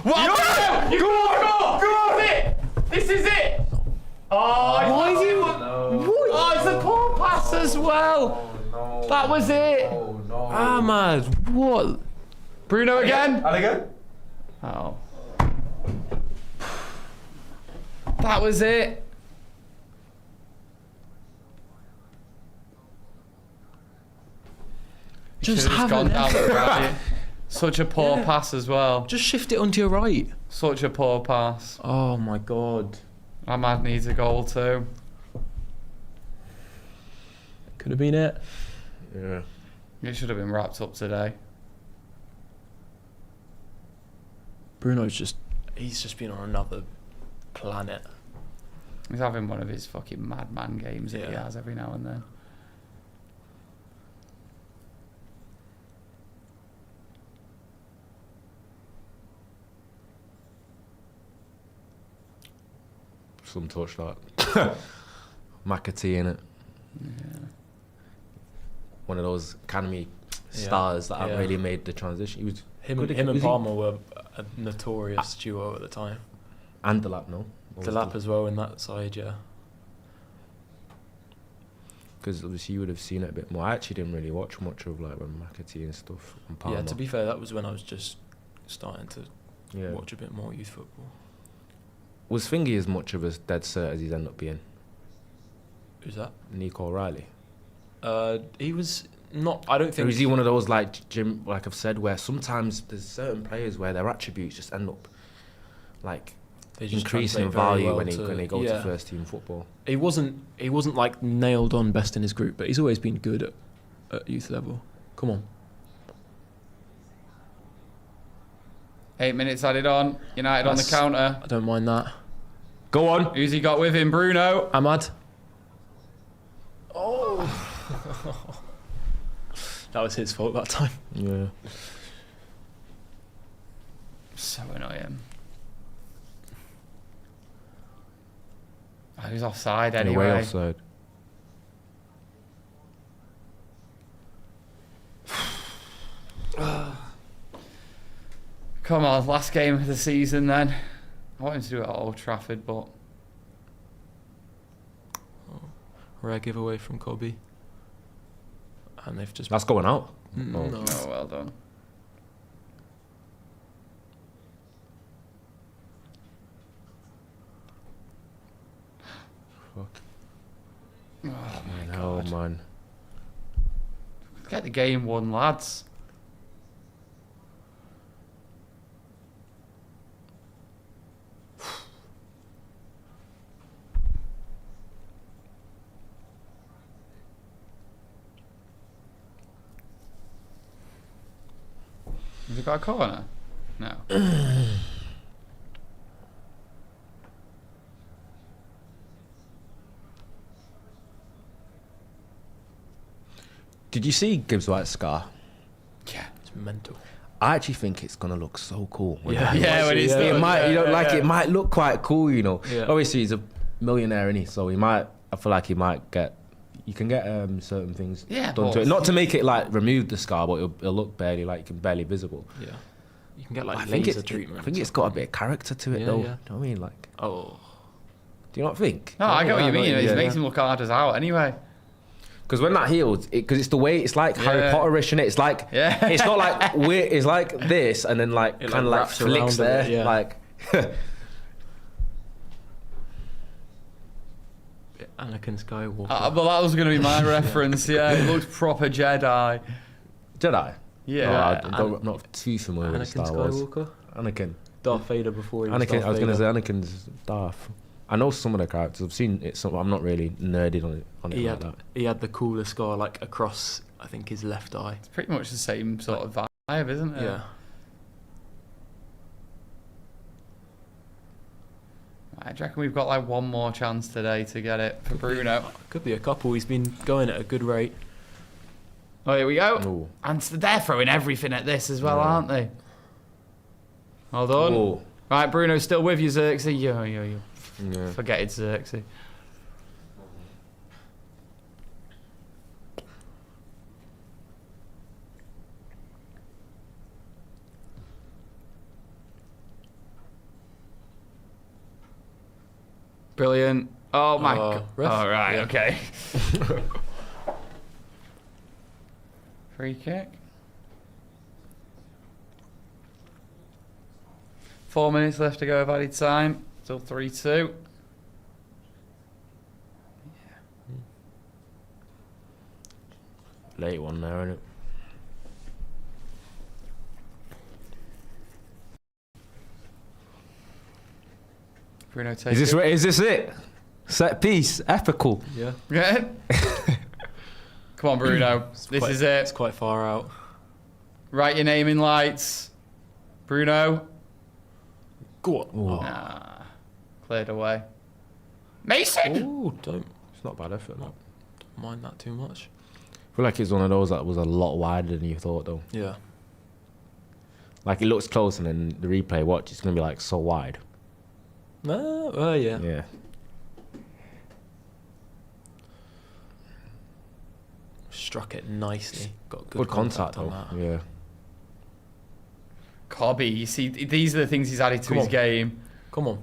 What? You go on! Go on it! This is it! Oh, why is he? Oh, it's a poor pass as well. no. That was it. Oh no. Ahmad, what? Bruno again. And again? Oh. That was it. Just Should've have gone an down effort. the right. Such a poor Yeah. pass as well. Just shift it onto your right. Such a poor pass. Oh my god. Ahmad needs a goal too. Could have been it. Yeah. It should have been wrapped up today. Bruno's he's just been on another planet. He's having one of his fucking madman games that he Yeah. has every now and then. Some touch that. McAtee in it. Yeah. One of those academy stars that haven't Yeah. really made the transition. He was Him good and was he- Palmer were a notorious duo at the time. and Delap, no? Delap as well in that side, yeah. Because obviously you would have seen it a bit more. I actually didn't really watch much of like when McAtee and stuff and Palmer. Yeah, to be fair, that was when I was just starting to Yeah. watch a bit more youth football. Was Fingy as much of a dead cert as he's ended up being? Who's that? Nico O'Reilly. He was not. I don't Or think. is he one of those like Jim, like I've said, where sometimes there's certain players where their attributes just end up like they just increasing in translate very value well when they go yeah. to first team football. He wasn't like nailed on best in his group, but he's always been good at youth level. Come on. 8 minutes added on. United on the That's- counter. I don't mind that. Go on. Who's he got with him? Bruno. Ahmad. Oh. That was his fault that time. Yeah. So annoying. Oh, he was offside Anyway, anyway. offside. Come on, last game of the season then. I want him to do it at Old Trafford, but Rare giveaway from Kobe. And they've just... That's going out. No. oh, well done. Fuck. Oh my Oh god. man. Get the game won, lads. Has it got a corner? No. Did you see Gibbs White's scar? Yeah. It's mental. I actually think it's gonna look so cool. Yeah. Yeah, when he's It might, you know, like yeah. it might look quite cool, you know. Yeah. Obviously, he's a millionaire, isn't he? So he might. I feel like he might get. You can get certain things Yeah, done to but- it, not to make it like remove the scar, but it'll look barely barely visible. Yeah. You can get like I think laser it's, treatment. I think it's got a bit of character to it, Yeah, though. yeah. You know what I mean? Like, Oh. do you not think? No, I get what you mean. It Yeah. makes him look hard as out anyway. Because when that healed, because it's the way it's like Harry Yeah. Potter-ish, and it's like Yeah. it's not like weird. It's like this, and then like It, kind of like, like wraps flicks around a there, bit, yeah. like. Anakin Skywalker. But that was going to be my reference. Yeah, it looked proper Jedi. Jedi. Yeah. I'm not too familiar with Anakin Star Wars. Skywalker. Anakin. Darth Vader before he was Anakin. Darth I was gonna Vader. say Anakin's Darth. I know some of the characters. I've seen it. Some. I'm not really nerded on it He like had, that. he had the cooler scar like across, I think, his left eye. It's pretty much the same sort of vibe, isn't it? Yeah. I reckon we've got like one more chance today to get it for Bruno. Could be a couple. He's been going at a good rate. Oh, here we go. Ooh. And they're throwing everything at this as well, Yeah. aren't they? Well done. Ooh. Right, Bruno's still with you, Xerxes. Yo. Yeah. Forget it, Xerxes. Brilliant. Oh my god. ref? Oh, right, Yeah. okay. Free kick. 4 minutes left to go of added time. Still 3-2. Late one there, isn't it? Bruno takes Is this it? Set piece, epical. Yeah. Yeah. Come on, Bruno. This is It's it. quite far out. Write your name in lights. Bruno. Go on. Ooh. Nah. Cleared away. Mason! Ooh, don't It's not bad effort. No. mind that too much. I feel like it's one of those that was a lot wider than you thought, though. Yeah. Like it looks close, and then the replay watch, it's gonna be like so wide. Yeah. Yeah. Struck it nicely. Got Good contact on though. that. Yeah. Cobby, you see, these are the things he's added to Come his on. game. Come on.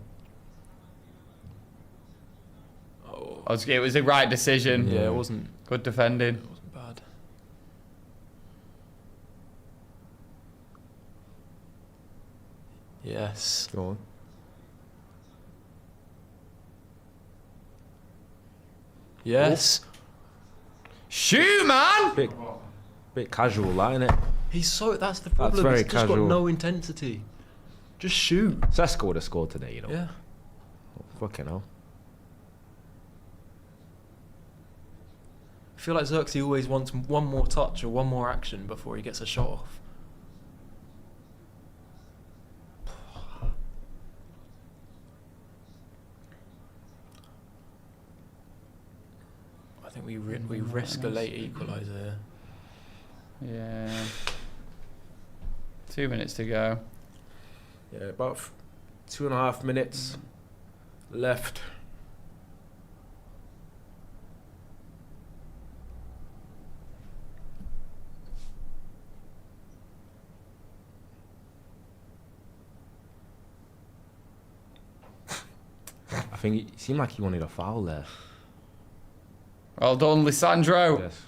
Oh. It was the right decision. Yeah, it wasn't Good defending. bad. Yes. Go on. Yes. Shoot, man! Bit casual, that, innit? He's so. That's the problem. very He's just casual. got no intensity. Just shoot. Sesko would have scored today, you know. Yeah. Fucking hell. I feel like Xerxes always wants one more touch or one more action before he gets a shot off. I think we risk a late equaliser here. Yeah. 2 minutes to go. Yeah, about 2.5 minutes left. think it seemed like he wanted a foul there. Well done, Lisandro. Yes.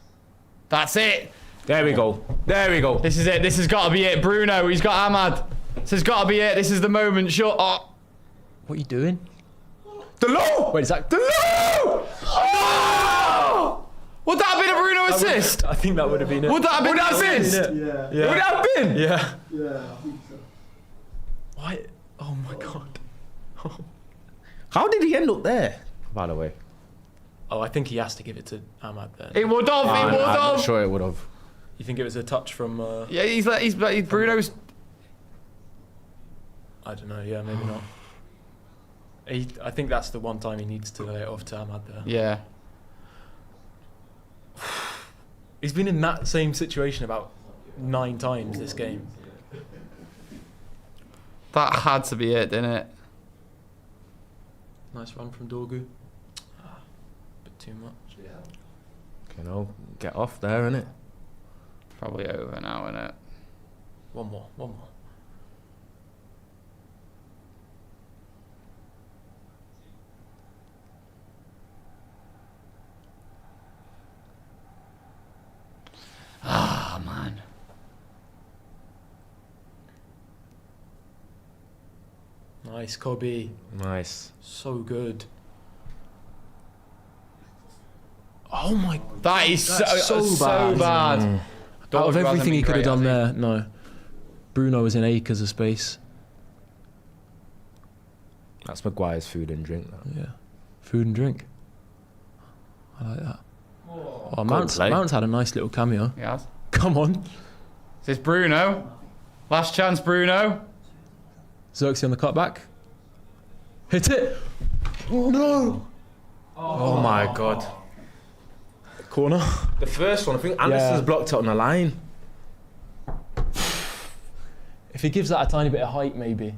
That's it. There we go. There we go. This is it. This has got to be it. Bruno, he's got Ahmad. This has got to be it. This is the moment. Shut up. What are you doing? The low! Wait, is that... The low! Oh! Would that have been a Bruno assist? I think that would have been it. Would that have been an assist? Yeah. Yeah. Would it have been? Yeah. Yeah, I think so. Why? Oh my god. How did he end up there, by the way? Oh, I think he has to give it to Ahmad then. It would have. It would I'm not have. sure it would have. You think it was a touch from... Yeah, he's Bruno's. I don't know, yeah, maybe not. I think that's the one time he needs to lay it off to Ahmad there. Yeah. He's been in that same situation about 9 times this game. That had to be it, didn't it? Nice run from Dorgu. Bit too much. You know, get off there, innit? Probably over now, isn't it? One more. Ah, man. Nice, Kobe. Nice. So good. Oh my... That is That's so so bad. Mm. Out of Dorgu hasn't everything he been could have great, done has there, no. Bruno was in acres of space. That's Maguire's food and drink. That. Yeah. Food and drink. I like that. Oh, Mount's play. had a nice little cameo. He has. Come on. Is this Bruno? Last chance, Bruno. Xerxes on the cutback. Hit it. No. Oh my god. Corner. The first one, I think Anderson's blocked it on the line. If he gives that a tiny bit of height, maybe.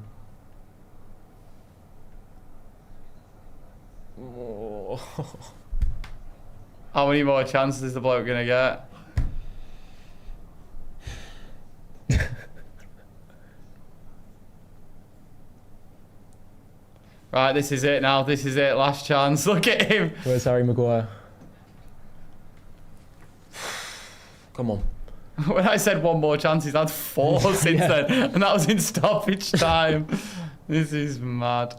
Oh. How many more chances is the bloke going to get? Right, this is it now. This is it. Last chance. Look at him. Where's Harry Maguire? Come on. When I said one more chance, he's had 4 since then. And that was in stoppage time. This is mad.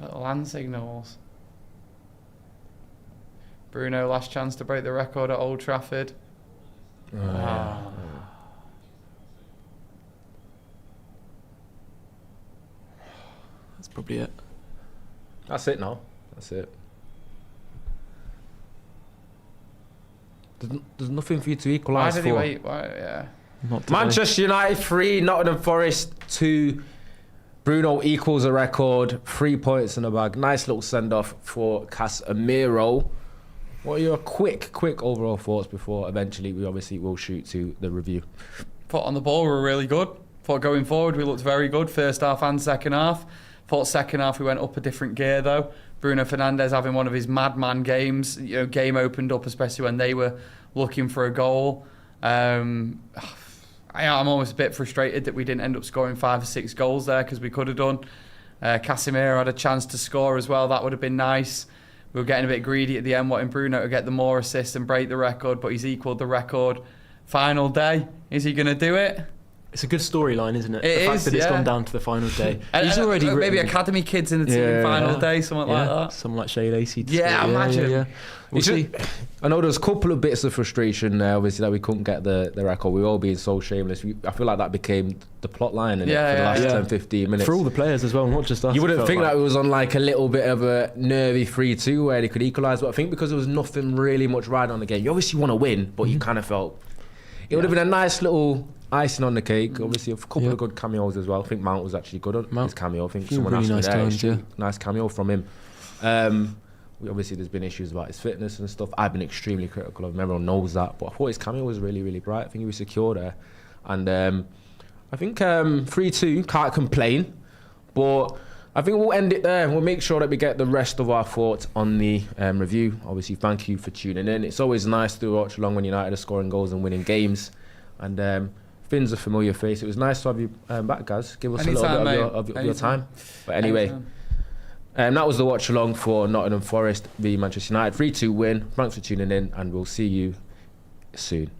Little hand signals. Bruno, last chance to break the record at Old Trafford. Ah. That's probably it. That's it now. That's it. There's nothing for you to Why equalise did for. he wait? Why, yeah. Not today. Manchester United 3, Nottingham Forest 2. Bruno equals a record. 3 points in the bag. Nice little send-off for Casemiro. What are your quick overall thoughts before eventually we obviously will shoot to the review? Thought on the ball we were really good. Thought going forward we looked very good, first half and second half. Thought second half we went up a different gear though. Bruno Fernandes having one of his madman games. You know, game opened up, especially when they were looking for a goal. I'm almost a bit frustrated that we didn't end up scoring 5 or 6 goals there because we could have done. Casemiro had a chance to score as well. That would have been nice. We were getting a bit greedy at the end, wanting Bruno to get the more assists and break the record, but he's equalled the record. Final day, is he going to do it? It's a good storyline, isn't it? It the fact is, that it's yeah. gone down to the final day. And- He's and already maybe written- academy kids in the team Yeah. final day, something like that. Someone like Shay Lacey. to Yeah, score. imagine. We'll It's see. just- I know there's a couple of bits of frustration there, obviously, that we couldn't get the record. We were all being so shameless. I feel like that became the plot line in Yeah, it for the yeah, last yeah. 10-15 minutes. For all the players as well, not just us. You it wouldn't felt think like. that it was on like a little bit of a nervy 3-2 where they could equalise, but I think because there was nothing really much riding on the game, you obviously want to win, but you kind of felt it would have been a nice little icing on the cake. Obviously, a couple of good cameos as well. I think Mount was actually good on his cameo. I think Few someone really asked nice me there. turns, It's true. Nice cameo from him. Obviously, there's been issues about his fitness and stuff. I've been extremely critical of him. Everyone knows that. But I thought his cameo was really, really bright. I think he was secure there. And I think 3-2, can't complain. But I think we'll end it there. We'll make sure that we get the rest of our thoughts on the review. Obviously, thank you for tuning in. It's always nice to watch along when United are scoring goals and winning games. And Finn's a familiar face. It was nice to have you back, Gaz. Give us Anytime, a mate. little bit of your Anytime. time. But anyway, Anytime. that was the watch along for Nottingham Forest v Manchester United. 3-2 win. Thanks for tuning in, and we'll see you soon.